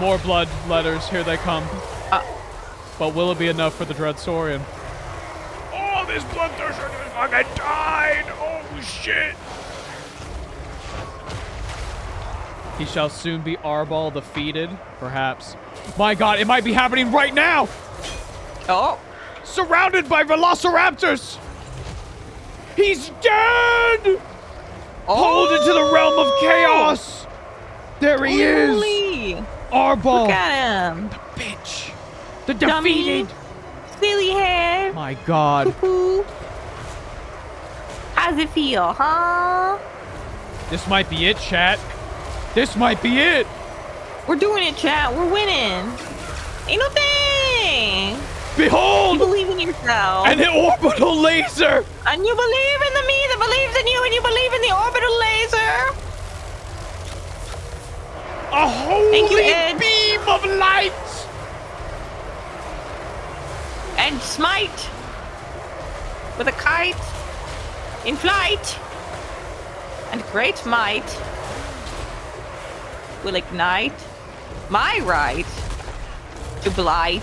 More blood letters, here they come. But will it be enough for the Dreadsorian? Oh, this bloodthirster just fucking died! Oh, shit! He shall soon be Arbol defeated, perhaps. My god, it might be happening right now! Oh. Surrounded by velociraptors! He's dead! Pulled into the realm of chaos! There he is! Arbol! Look at him! The bitch! The defeated! Silly head! My god. Cuckoo. How's it feel, huh? This might be it, chat. This might be it! We're doing it, chat. We're winning. Ain't no thing! Behold! You believe in yourself. An orbital laser! And you believe in the me that believes in you, and you believe in the orbital laser! A holy Thank you, Ed. beam of light! And smite with a kite in flight, and great might will ignite my right to blight.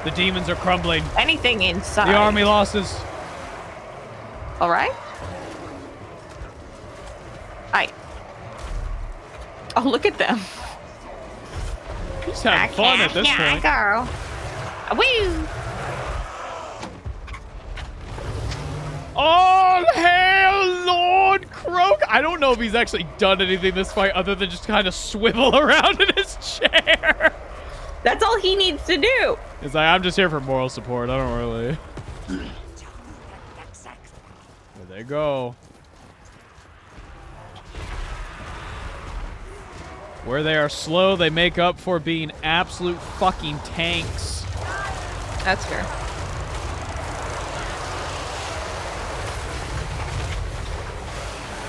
The demons are crumbling. Anything inside. The army losses. All right. Hi. Oh, look at them. He's having fun at this point. Girl. Woo! All hail Lord Croak! I don't know if he's actually done anything this fight other than just kind of swivel around in his chair. That's all he needs to do. It's like, I'm just here for moral support. I don't really. There they go. Where they are slow, they make up for being absolute fucking tanks. That's fair.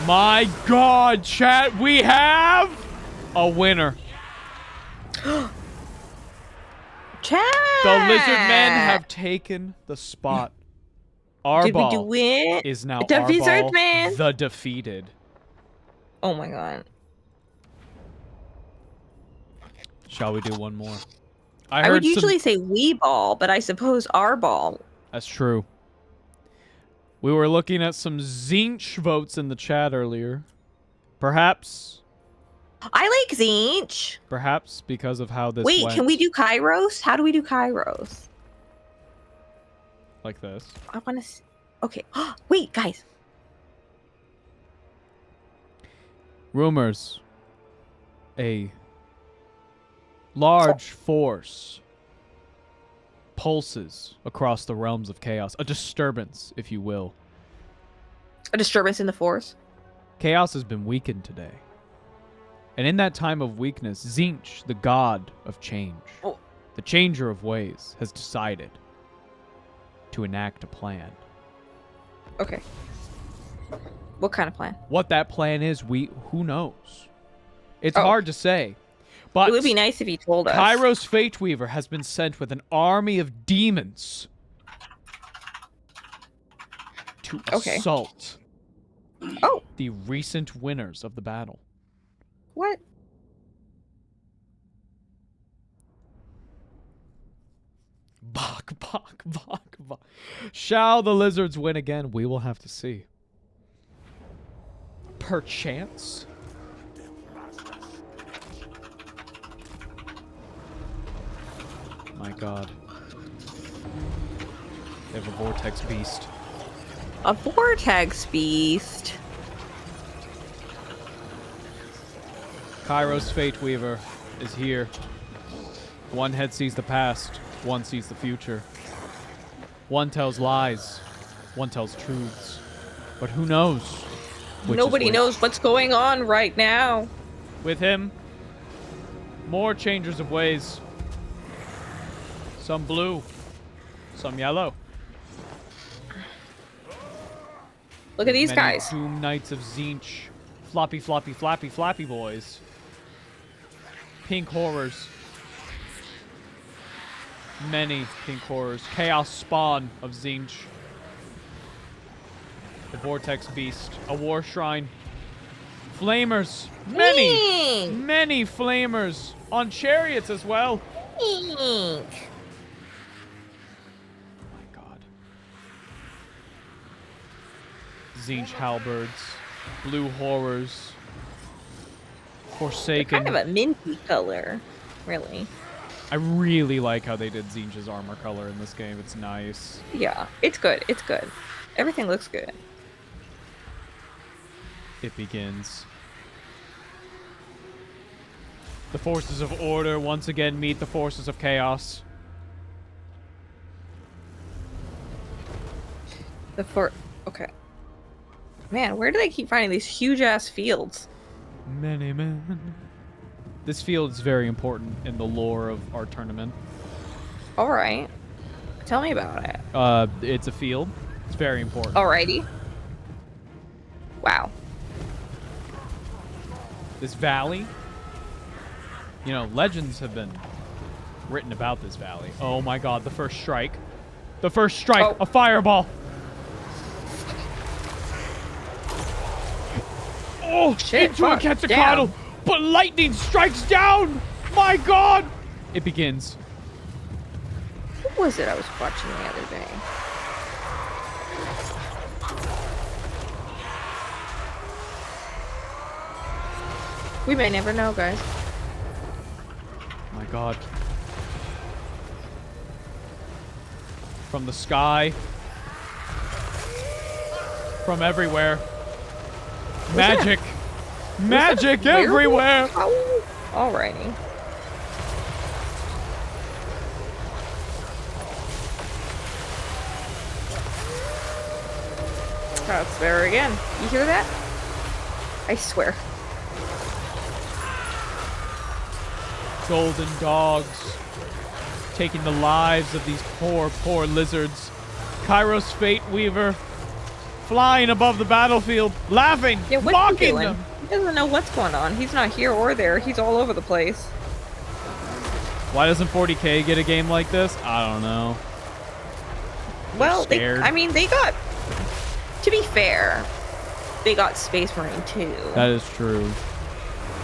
My god, chat, we have a winner. Chat. The lizard men have taken the spot. Arbol Did we do it? is now The lizard Arbol man. the defeated. Oh my god. Shall we do one more? I would usually say we ball, but I suppose our ball. That's true. We were looking at some Zinch votes in the chat earlier. Perhaps. I like Zinch. Perhaps because of how this Wait, went. can we do Kairos? How do we do Kairos? Like this. I want to. Okay. Wait, guys. Rumors. A large force pulses across the realms of chaos. A disturbance, if you will. A disturbance in the force? Chaos has been weakened today. And in that time of weakness, Zinch, the god of change, the changer of ways, has decided to enact a plan. Okay. What kind of plan? What that plan is, who knows? It's hard to say. But it would be nice if he told us. Kairos Fate Weaver has been sent with an army of demons to assault the recent winners of the battle. What? Bok, bok, bok, bok. Shall the lizards win again? We will have to see. Perchance. My god. They have a vortex beast. A vortex beast? Kairos Fate Weaver is here. One head sees the past, one sees the future. One tells lies, one tells truths. But who knows? Which Nobody is which? knows what's going on right now. With him, more changers of ways. Some blue, some yellow. Look at these Many guys. Doom Knights of Zinch. Floppy, floppy, flappy, flappy boys. Pink horrors. Many pink horrors. Chaos spawn of Zinch. The Vortex Beast. A War Shrine. Flamers. Many, many flamers. On chariots as well. Oh my god. Zinch halberds. Blue horrors. Forsaken. Kind of a minty color, really. I really like how they did Zinch's armor color in this game. It's nice. Yeah, it's good. It's good. Everything looks good. It begins. The forces of order once again meet the forces of chaos. Okay. Man, where do they keep finding these huge-ass fields? Many men. This field is very important in the lore of our tournament. Alright. Tell me about it. It's a field. It's very important. Alrighty. Wow. This valley. You know, legends have been written about this valley. Oh my god, the first strike. The first strike, Oh. a fireball. Oh, Shit, into a fuck, Quetzalcoatl, damn. but lightning strikes down. My god. It begins. What was it I was watching the other day? We may never know, guys. My god. From the sky. From everywhere. Magic. Magic everywhere. Oh, alrighty. That's there again. You hear that? I swear. Golden dogs. Taking the lives of these poor, poor lizards. Kairos Fate Weaver. Flying above the battlefield. Laughing. Yeah, what's he mocking doing? them. He doesn't know what's going on. He's not here or there. He's all over the place. Why doesn't 40K get a game like this? I don't know. Well, scared. they got. To be fair, they got Space Marine 2. That is true.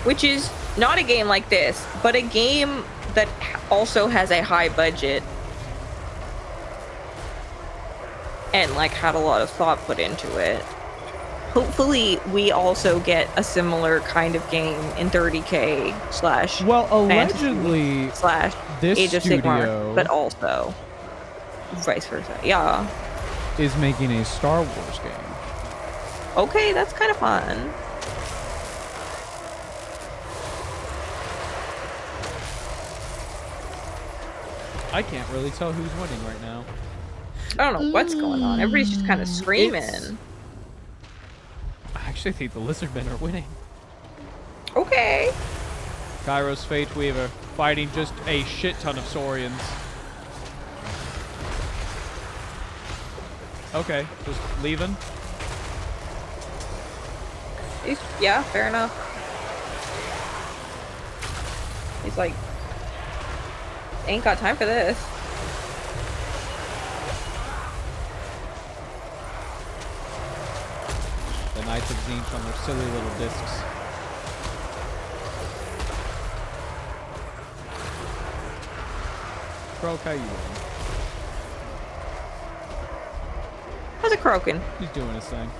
Which is not a game like this, but a game that also has a high budget. And, like, had a lot of thought put into it. Hopefully, we also get a similar kind of game in 30K slash. Well, allegedly, slash this Age of studio Sigmar, but also vice versa. Yeah. is making a Star Wars game. Okay, that's kind of fun. I can't really tell who's winning right now. I don't know what's going on. Everybody's just kind of screaming. I actually think the Lizardmen are winning. Okay. Kairos Fate Weaver fighting just a shit ton of Saurians. Okay, just leaving. Yeah, fair enough. He's like, ain't got time for this. The Knights of Zinch on their silly little discs. Croak, how you doing? How's it croaking? He's doing his thing.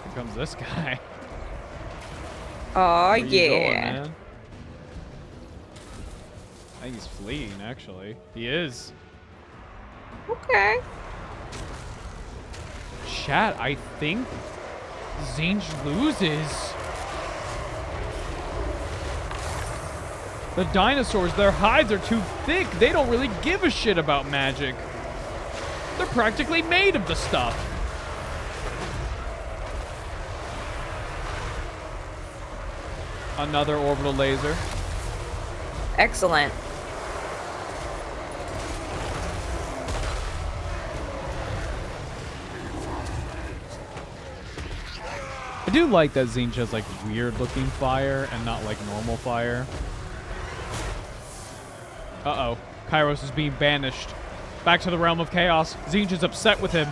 Here comes this guy. Oh Where you yeah. going, man? I think he's fleeing, actually. He is. Okay. Chat, I think Zinj loses. The dinosaurs, their hides are too thick. They don't really give a shit about magic. They're practically made of the stuff. Another orbital laser. Excellent. I do like that Zinj has like weird looking fire and not like normal fire. Uh-oh. Kairos is being banished. Back to the realm of chaos. Zinj is upset with him.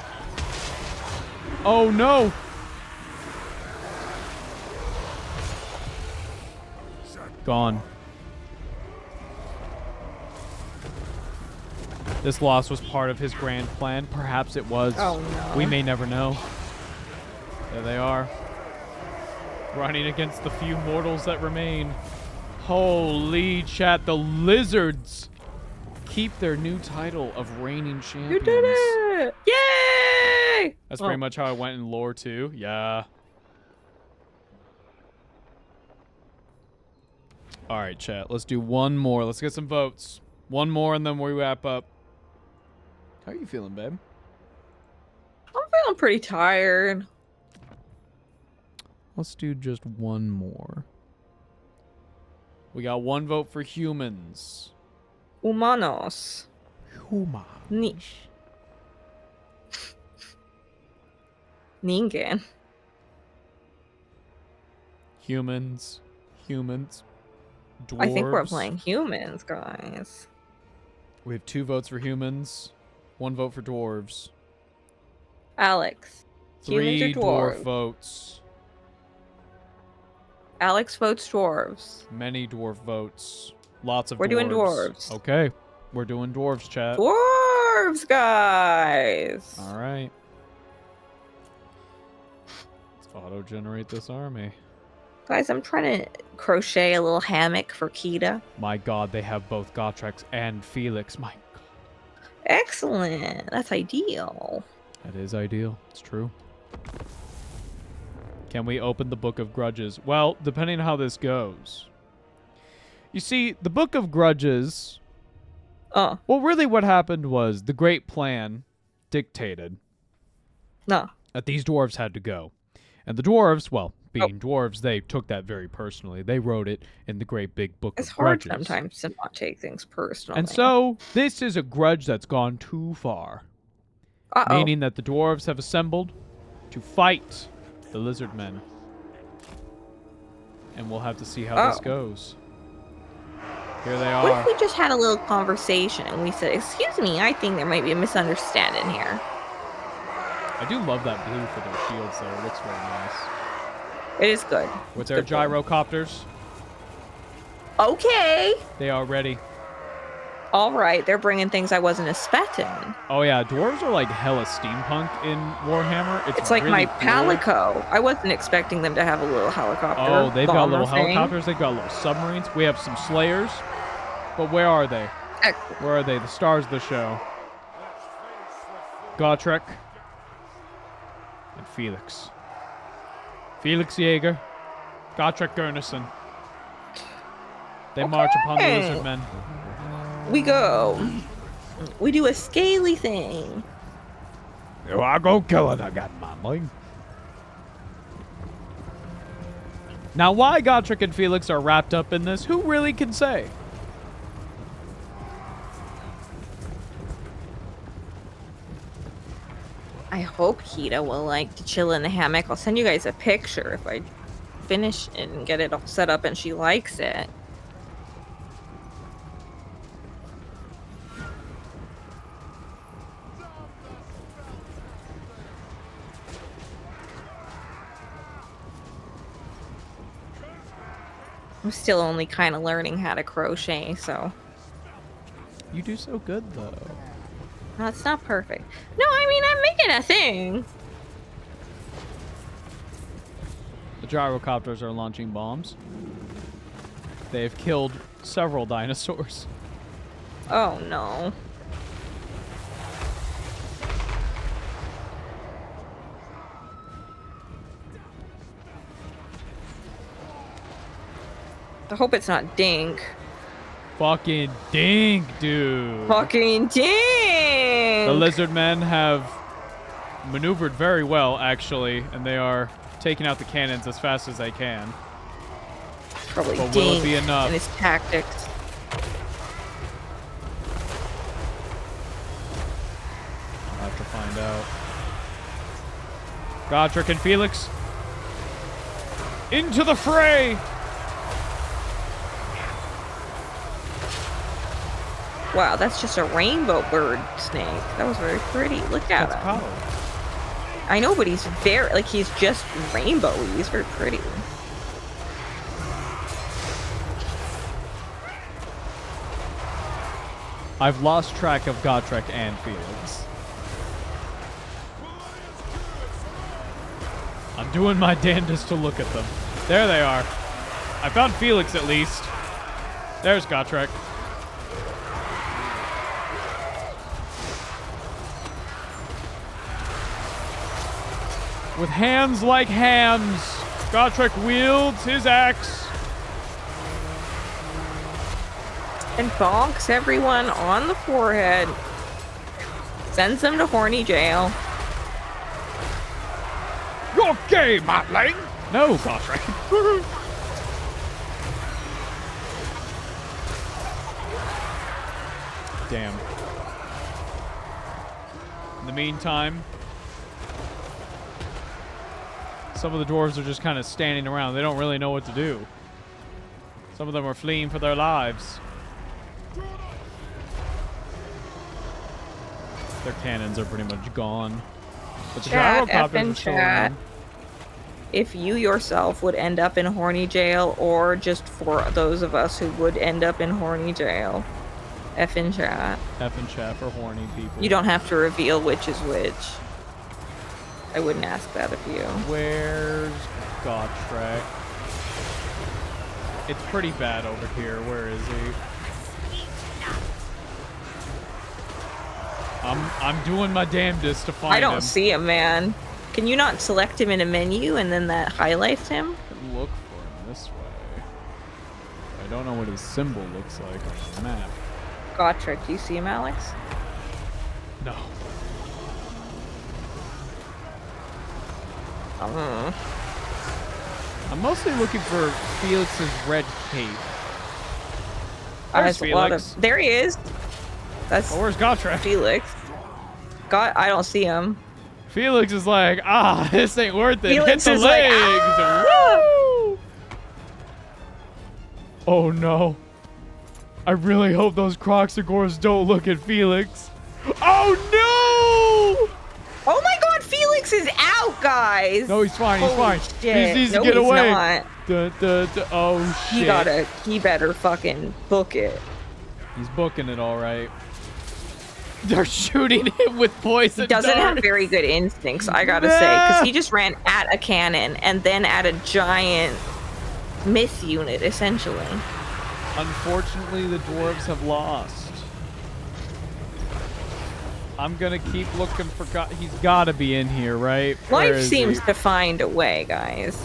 Oh no! Gone. This loss was part of his grand plan. Perhaps it was. Oh no. We may never know. There they are. Running against the few mortals that remain. Holy chat, the lizards keep their new title of reigning champions. You did it! Yay! That's pretty much how I went in lore too. Yeah. All right, chat. Let's do one more. Let's get some votes. One more, and then we wrap up. How are you feeling, babe? I'm feeling pretty tired. Let's do just one more. We got one vote for humans. Humanos. Human. Ningen. Humans. Humans. Dwarves. I think we're playing humans, guys. We have 2 votes for humans. 1 vote for dwarves. Alex. 3 Humans or dwarf dwarves? votes. Alex votes dwarves. Many dwarf votes. Lots of We're dwarves. doing dwarves. Okay. We're doing dwarves, chat. Dwarves, guys. All right. Let's auto-generate this army. Guys, I'm trying to crochet a little hammock for Kita. My god, they have both Gotrek and Felix. My god. Excellent. That's ideal. That is ideal. It's true. Can we open the Book of Grudges? Well, depending on how this goes. You see, the Book of Grudges... Well, really what happened was the Great Plan dictated that these dwarves had to go. And the dwarves, well, being dwarves, they took that very personally. They wrote it in the great big Book of Grudges. It's hard sometimes to not take things personally. And so, this is a grudge that's gone too far. Meaning that the dwarves have assembled to fight the lizard men. And we'll have to see how this goes. Here they are. What if we just had a little conversation and we said, excuse me, I think there might be a misunderstanding here. I do love that blue for their shields though. It looks very nice. It is good. With their gyrocopters. Okay. They are ready. All right. They're bringing things I wasn't expecting. Oh yeah, dwarves are like hella steampunk in Warhammer. It's like really my cool. Palico. I wasn't expecting them to have a little helicopter. Oh, they've got little thing. helicopters. They've got little submarines. We have some Slayers. But where are they? Excellent. Where are they? The stars of the show. Gotrek. And Felix. Felix Jaeger. Gotrek Gurnison. They march upon the lizard men. We go. We do a scaly thing. I go kill it. I got my boy. Now, why Gotrek and Felix are wrapped up in this, who really can say? I hope Kita will like to chill in the hammock. I'll send you guys a picture if I finish it and get it all set up and she likes it. I'm still only kind of learning how to crochet, so. You do so good, though. No, it's not perfect. No, I mean, I'm making a thing. The gyrocopters are launching bombs. They've killed several dinosaurs. Oh, no. I hope it's not Dink. Fucking Dink, dude. Fucking Dink! The lizard men have maneuvered very well, actually, and they are taking out the cannons as fast as they can. Probably But Dink will it be enough? and his tactics. I'll have to find out. Godric and Felix. Into the fray! Wow, that's just a rainbow bird snake. That was very pretty. Look at That's him. color. I know, but he's very, like, he's just rainbowy. He's very pretty. I've lost track of Godric and Felix. I'm doing my damnedest to look at them. There they are. I found Felix at least. There's Godric. With hands like hams, Godric wields his axe. And bonks everyone on the forehead. Sends them to horny jail. You're gay, Matling! No, Godric. Damn. In the meantime, some of the dwarves are just kind of standing around. They don't really know what to do. Some of them are fleeing for their lives. Their cannons are pretty much gone. But the Chat, gyrocopters effing are still chat. around. If you yourself would end up in horny jail, or just for those of us who would end up in horny jail, effing chat. Effing chat for horny people. You don't have to reveal which is which. I wouldn't ask that of you. Where's Godric? It's pretty bad over here. Where is he? I'm doing my damnedest to find him. I don't see him, man. Can you not select him in a menu and then that highlights him? Look for him this way. I don't know what his symbol looks like on the map. Godric, do you see him, Alex? No. I'm mostly looking for Felix's red cape. There's Felix. There he is. That's Oh, where's Godric? Felix. I don't see him. Felix is like, this ain't worth it. Felix Hit the is like, legs. Woo! Oh no. I really hope those Croxagores don't look at Felix. Oh no! Oh my god, Felix is out, guys! No, he's fine, he's Holy fine. shit. He needs No, to get he's away. not. Oh shit. He better fucking book it. He's booking it all right. They're shooting him with poison He doesn't darts. have very good instincts, I gotta say, because he just ran at a cannon and then at a giant myth unit, essentially. Unfortunately, the dwarves have lost. I'm gonna keep looking for God. He's gotta be in here, right? Where Life is seems he? to find a way, guys.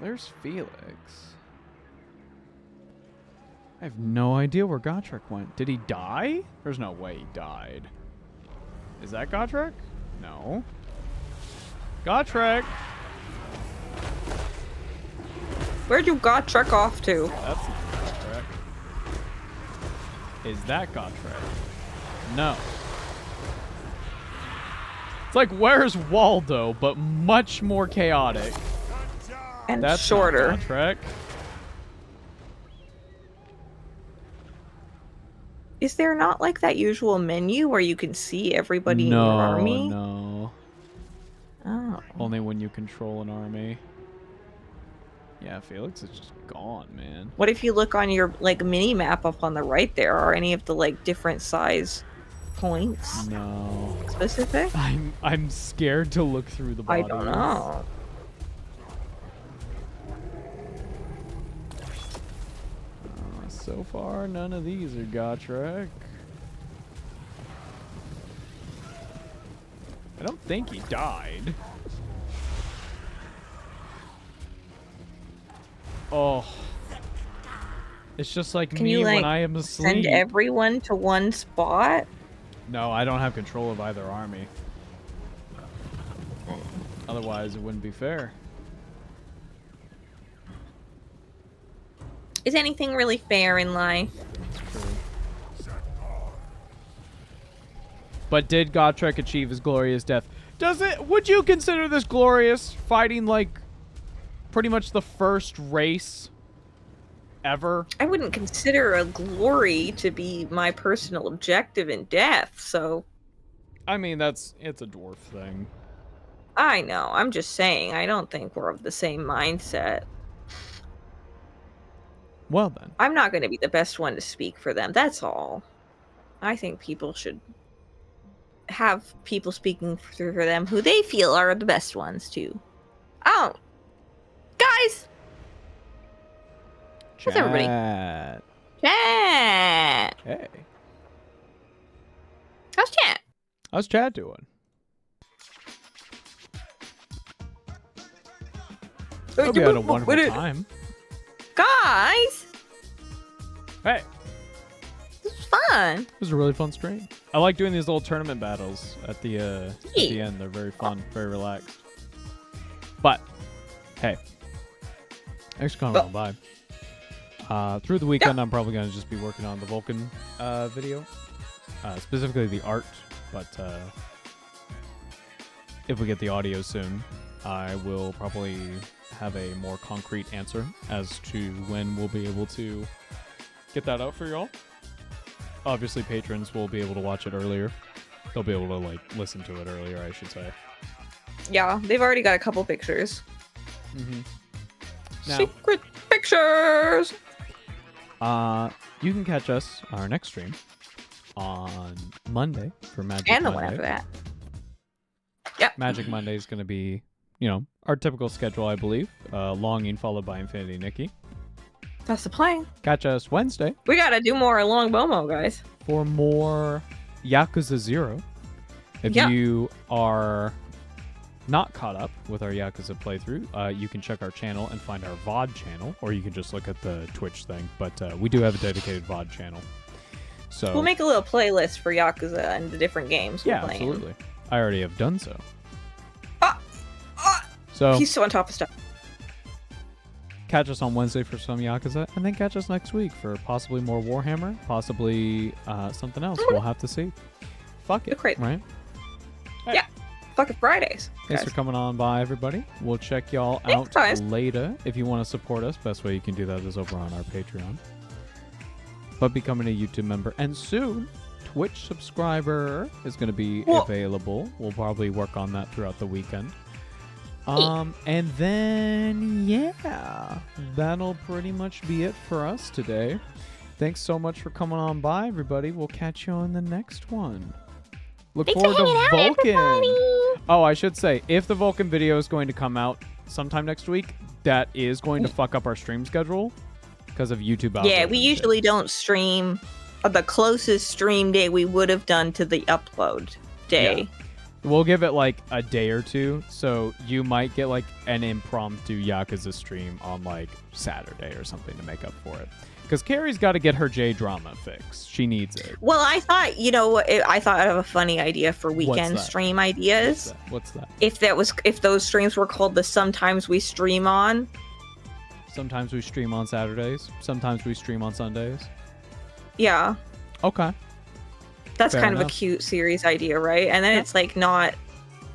There's Felix. I have no idea where Godric went. Did he die? There's no way he died. Is that Godric? No. Godric! Where'd you got Trek off to? That's not Godric. Is that Godric? No. It's like, where's Waldo, but much more chaotic. And That's shorter. not Godric. Is there not like that usual menu where you can see everybody in your army? No. Oh. Only when you control an army. Yeah, Felix is just gone, man. What if you look on your like mini map up on the right there? Are any of the like different size points No. specific? I'm scared to look through the I bodies. don't know. So far, none of these are Godric. I don't think he died. Oh. It's just like Can me you, when like, I am asleep. send everyone to one spot? No, I don't have control of either army. Otherwise, it wouldn't be fair. Is anything really fair in life? True. But did Gotrek achieve his glorious death? Would you consider this glorious, fighting like pretty much the first race ever? I wouldn't consider a glory to be my personal objective in death, so... I mean, it's a dwarf thing. I know, I'm just saying, I don't think we're of the same mindset. Well then. I'm not going to be the best one to speak for them, that's all. I think people should have people speaking for them who they feel are the best ones, too. Oh! Guys! How's everybody? Chat! Hey. How's chat? How's Chad doing? Hope you had a wonderful time. Guys! Hey. This was fun. It was a really fun stream. I like doing these little tournament battles at the end. They're very fun, very relaxed. But, hey. Thanks for coming on by. Through the weekend, I'm probably going to just be working on the Vulcan video. Specifically the art. But if we get the audio soon, I will probably have a more concrete answer as to when we'll be able to get that out for y'all. Obviously, patrons will be able to watch it earlier. They'll be able to, like, listen to it earlier, I should say. Yeah, they've already got a couple pictures. Mm-hmm. Now, secret pictures! You can catch us on our next stream on Monday for Magic And the Monday. one after that. Yep. Magic Monday is going to be, our typical schedule, I believe. Longing followed by Infinity Nikki. That's the plan. Catch us Wednesday. We gotta do more Long Bomo, guys. For more Yakuza 0. If you are not caught up with our Yakuza playthrough, you can check our channel and find our VOD channel, or you can just look at the Twitch thing. But we do have a dedicated VOD channel. So we'll make a little playlist for Yakuza and the different games we're playing. Yeah, absolutely. I already have done so. So he's so on top of stuff. Catch us on Wednesday for some Yakuza, and then catch us next week for possibly more Warhammer, possibly something else. We'll have to see. Fuck it, right? Hey. Yeah, fuck it Fridays. Thanks for coming on by, everybody. We'll check y'all out later. If you want to support us, best way you can do that is over on our Patreon. But becoming a YouTube member, and soon, Twitch subscriber is going to be available. We'll probably work on that throughout the weekend. And then, yeah, that'll pretty much be it for us today. Thanks so much for coming on by, everybody. We'll catch you on the next one. Look forward to Vulcan. Oh, I should say, if the Vulcan video is going to come out sometime next week, that is going to fuck up our stream schedule because of YouTube. Yeah, we usually don't stream the closest stream day we would have done to the upload day. Yeah. We'll give it like a day or two, so you might get like an impromptu Yakuza stream on like Saturday or something to make up for it. Because Carrie's got to get her J-drama fix. She needs it. Well, I thought, I thought of a funny idea for weekend stream ideas. What's that? If those streams were called the Sometimes We Stream On. Sometimes we stream on Saturdays. Sometimes we stream on Sundays. Yeah. Okay. That's kind of a cute series idea, right? And then it's like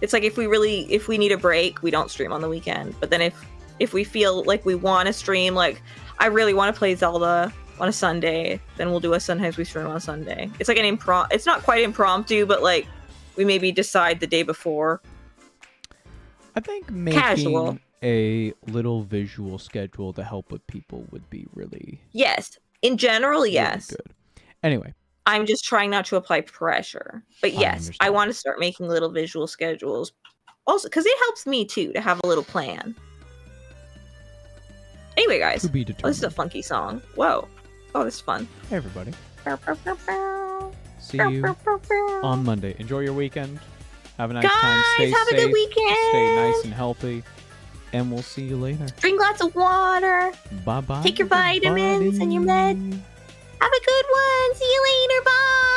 it's like if we need a break, we don't stream on the weekend. But then if we feel like we want to stream, like I really want to play Zelda on a Sunday, then we'll do a Sometimes We Stream on Sunday. It's like it's not quite impromptu, but like we maybe decide the day before. I think making a little visual schedule to help with people would be really... Yes. In general, yes. Really good. Anyway. I'm just trying not to apply pressure. But yes, I want to start making little visual schedules. Also, because it helps me, too, to have a little plan. Anyway, guys. To be this is a funky song. Whoa. Oh, this is fun. Hey, everybody. See you on Monday. Enjoy your weekend. Have a nice Guys, time. Stay have a safe. good weekend. Stay nice and healthy. And we'll see you later. Drink lots of water. Bye-bye. Take your vitamins and your meds. Have a good one. See you later. Bye.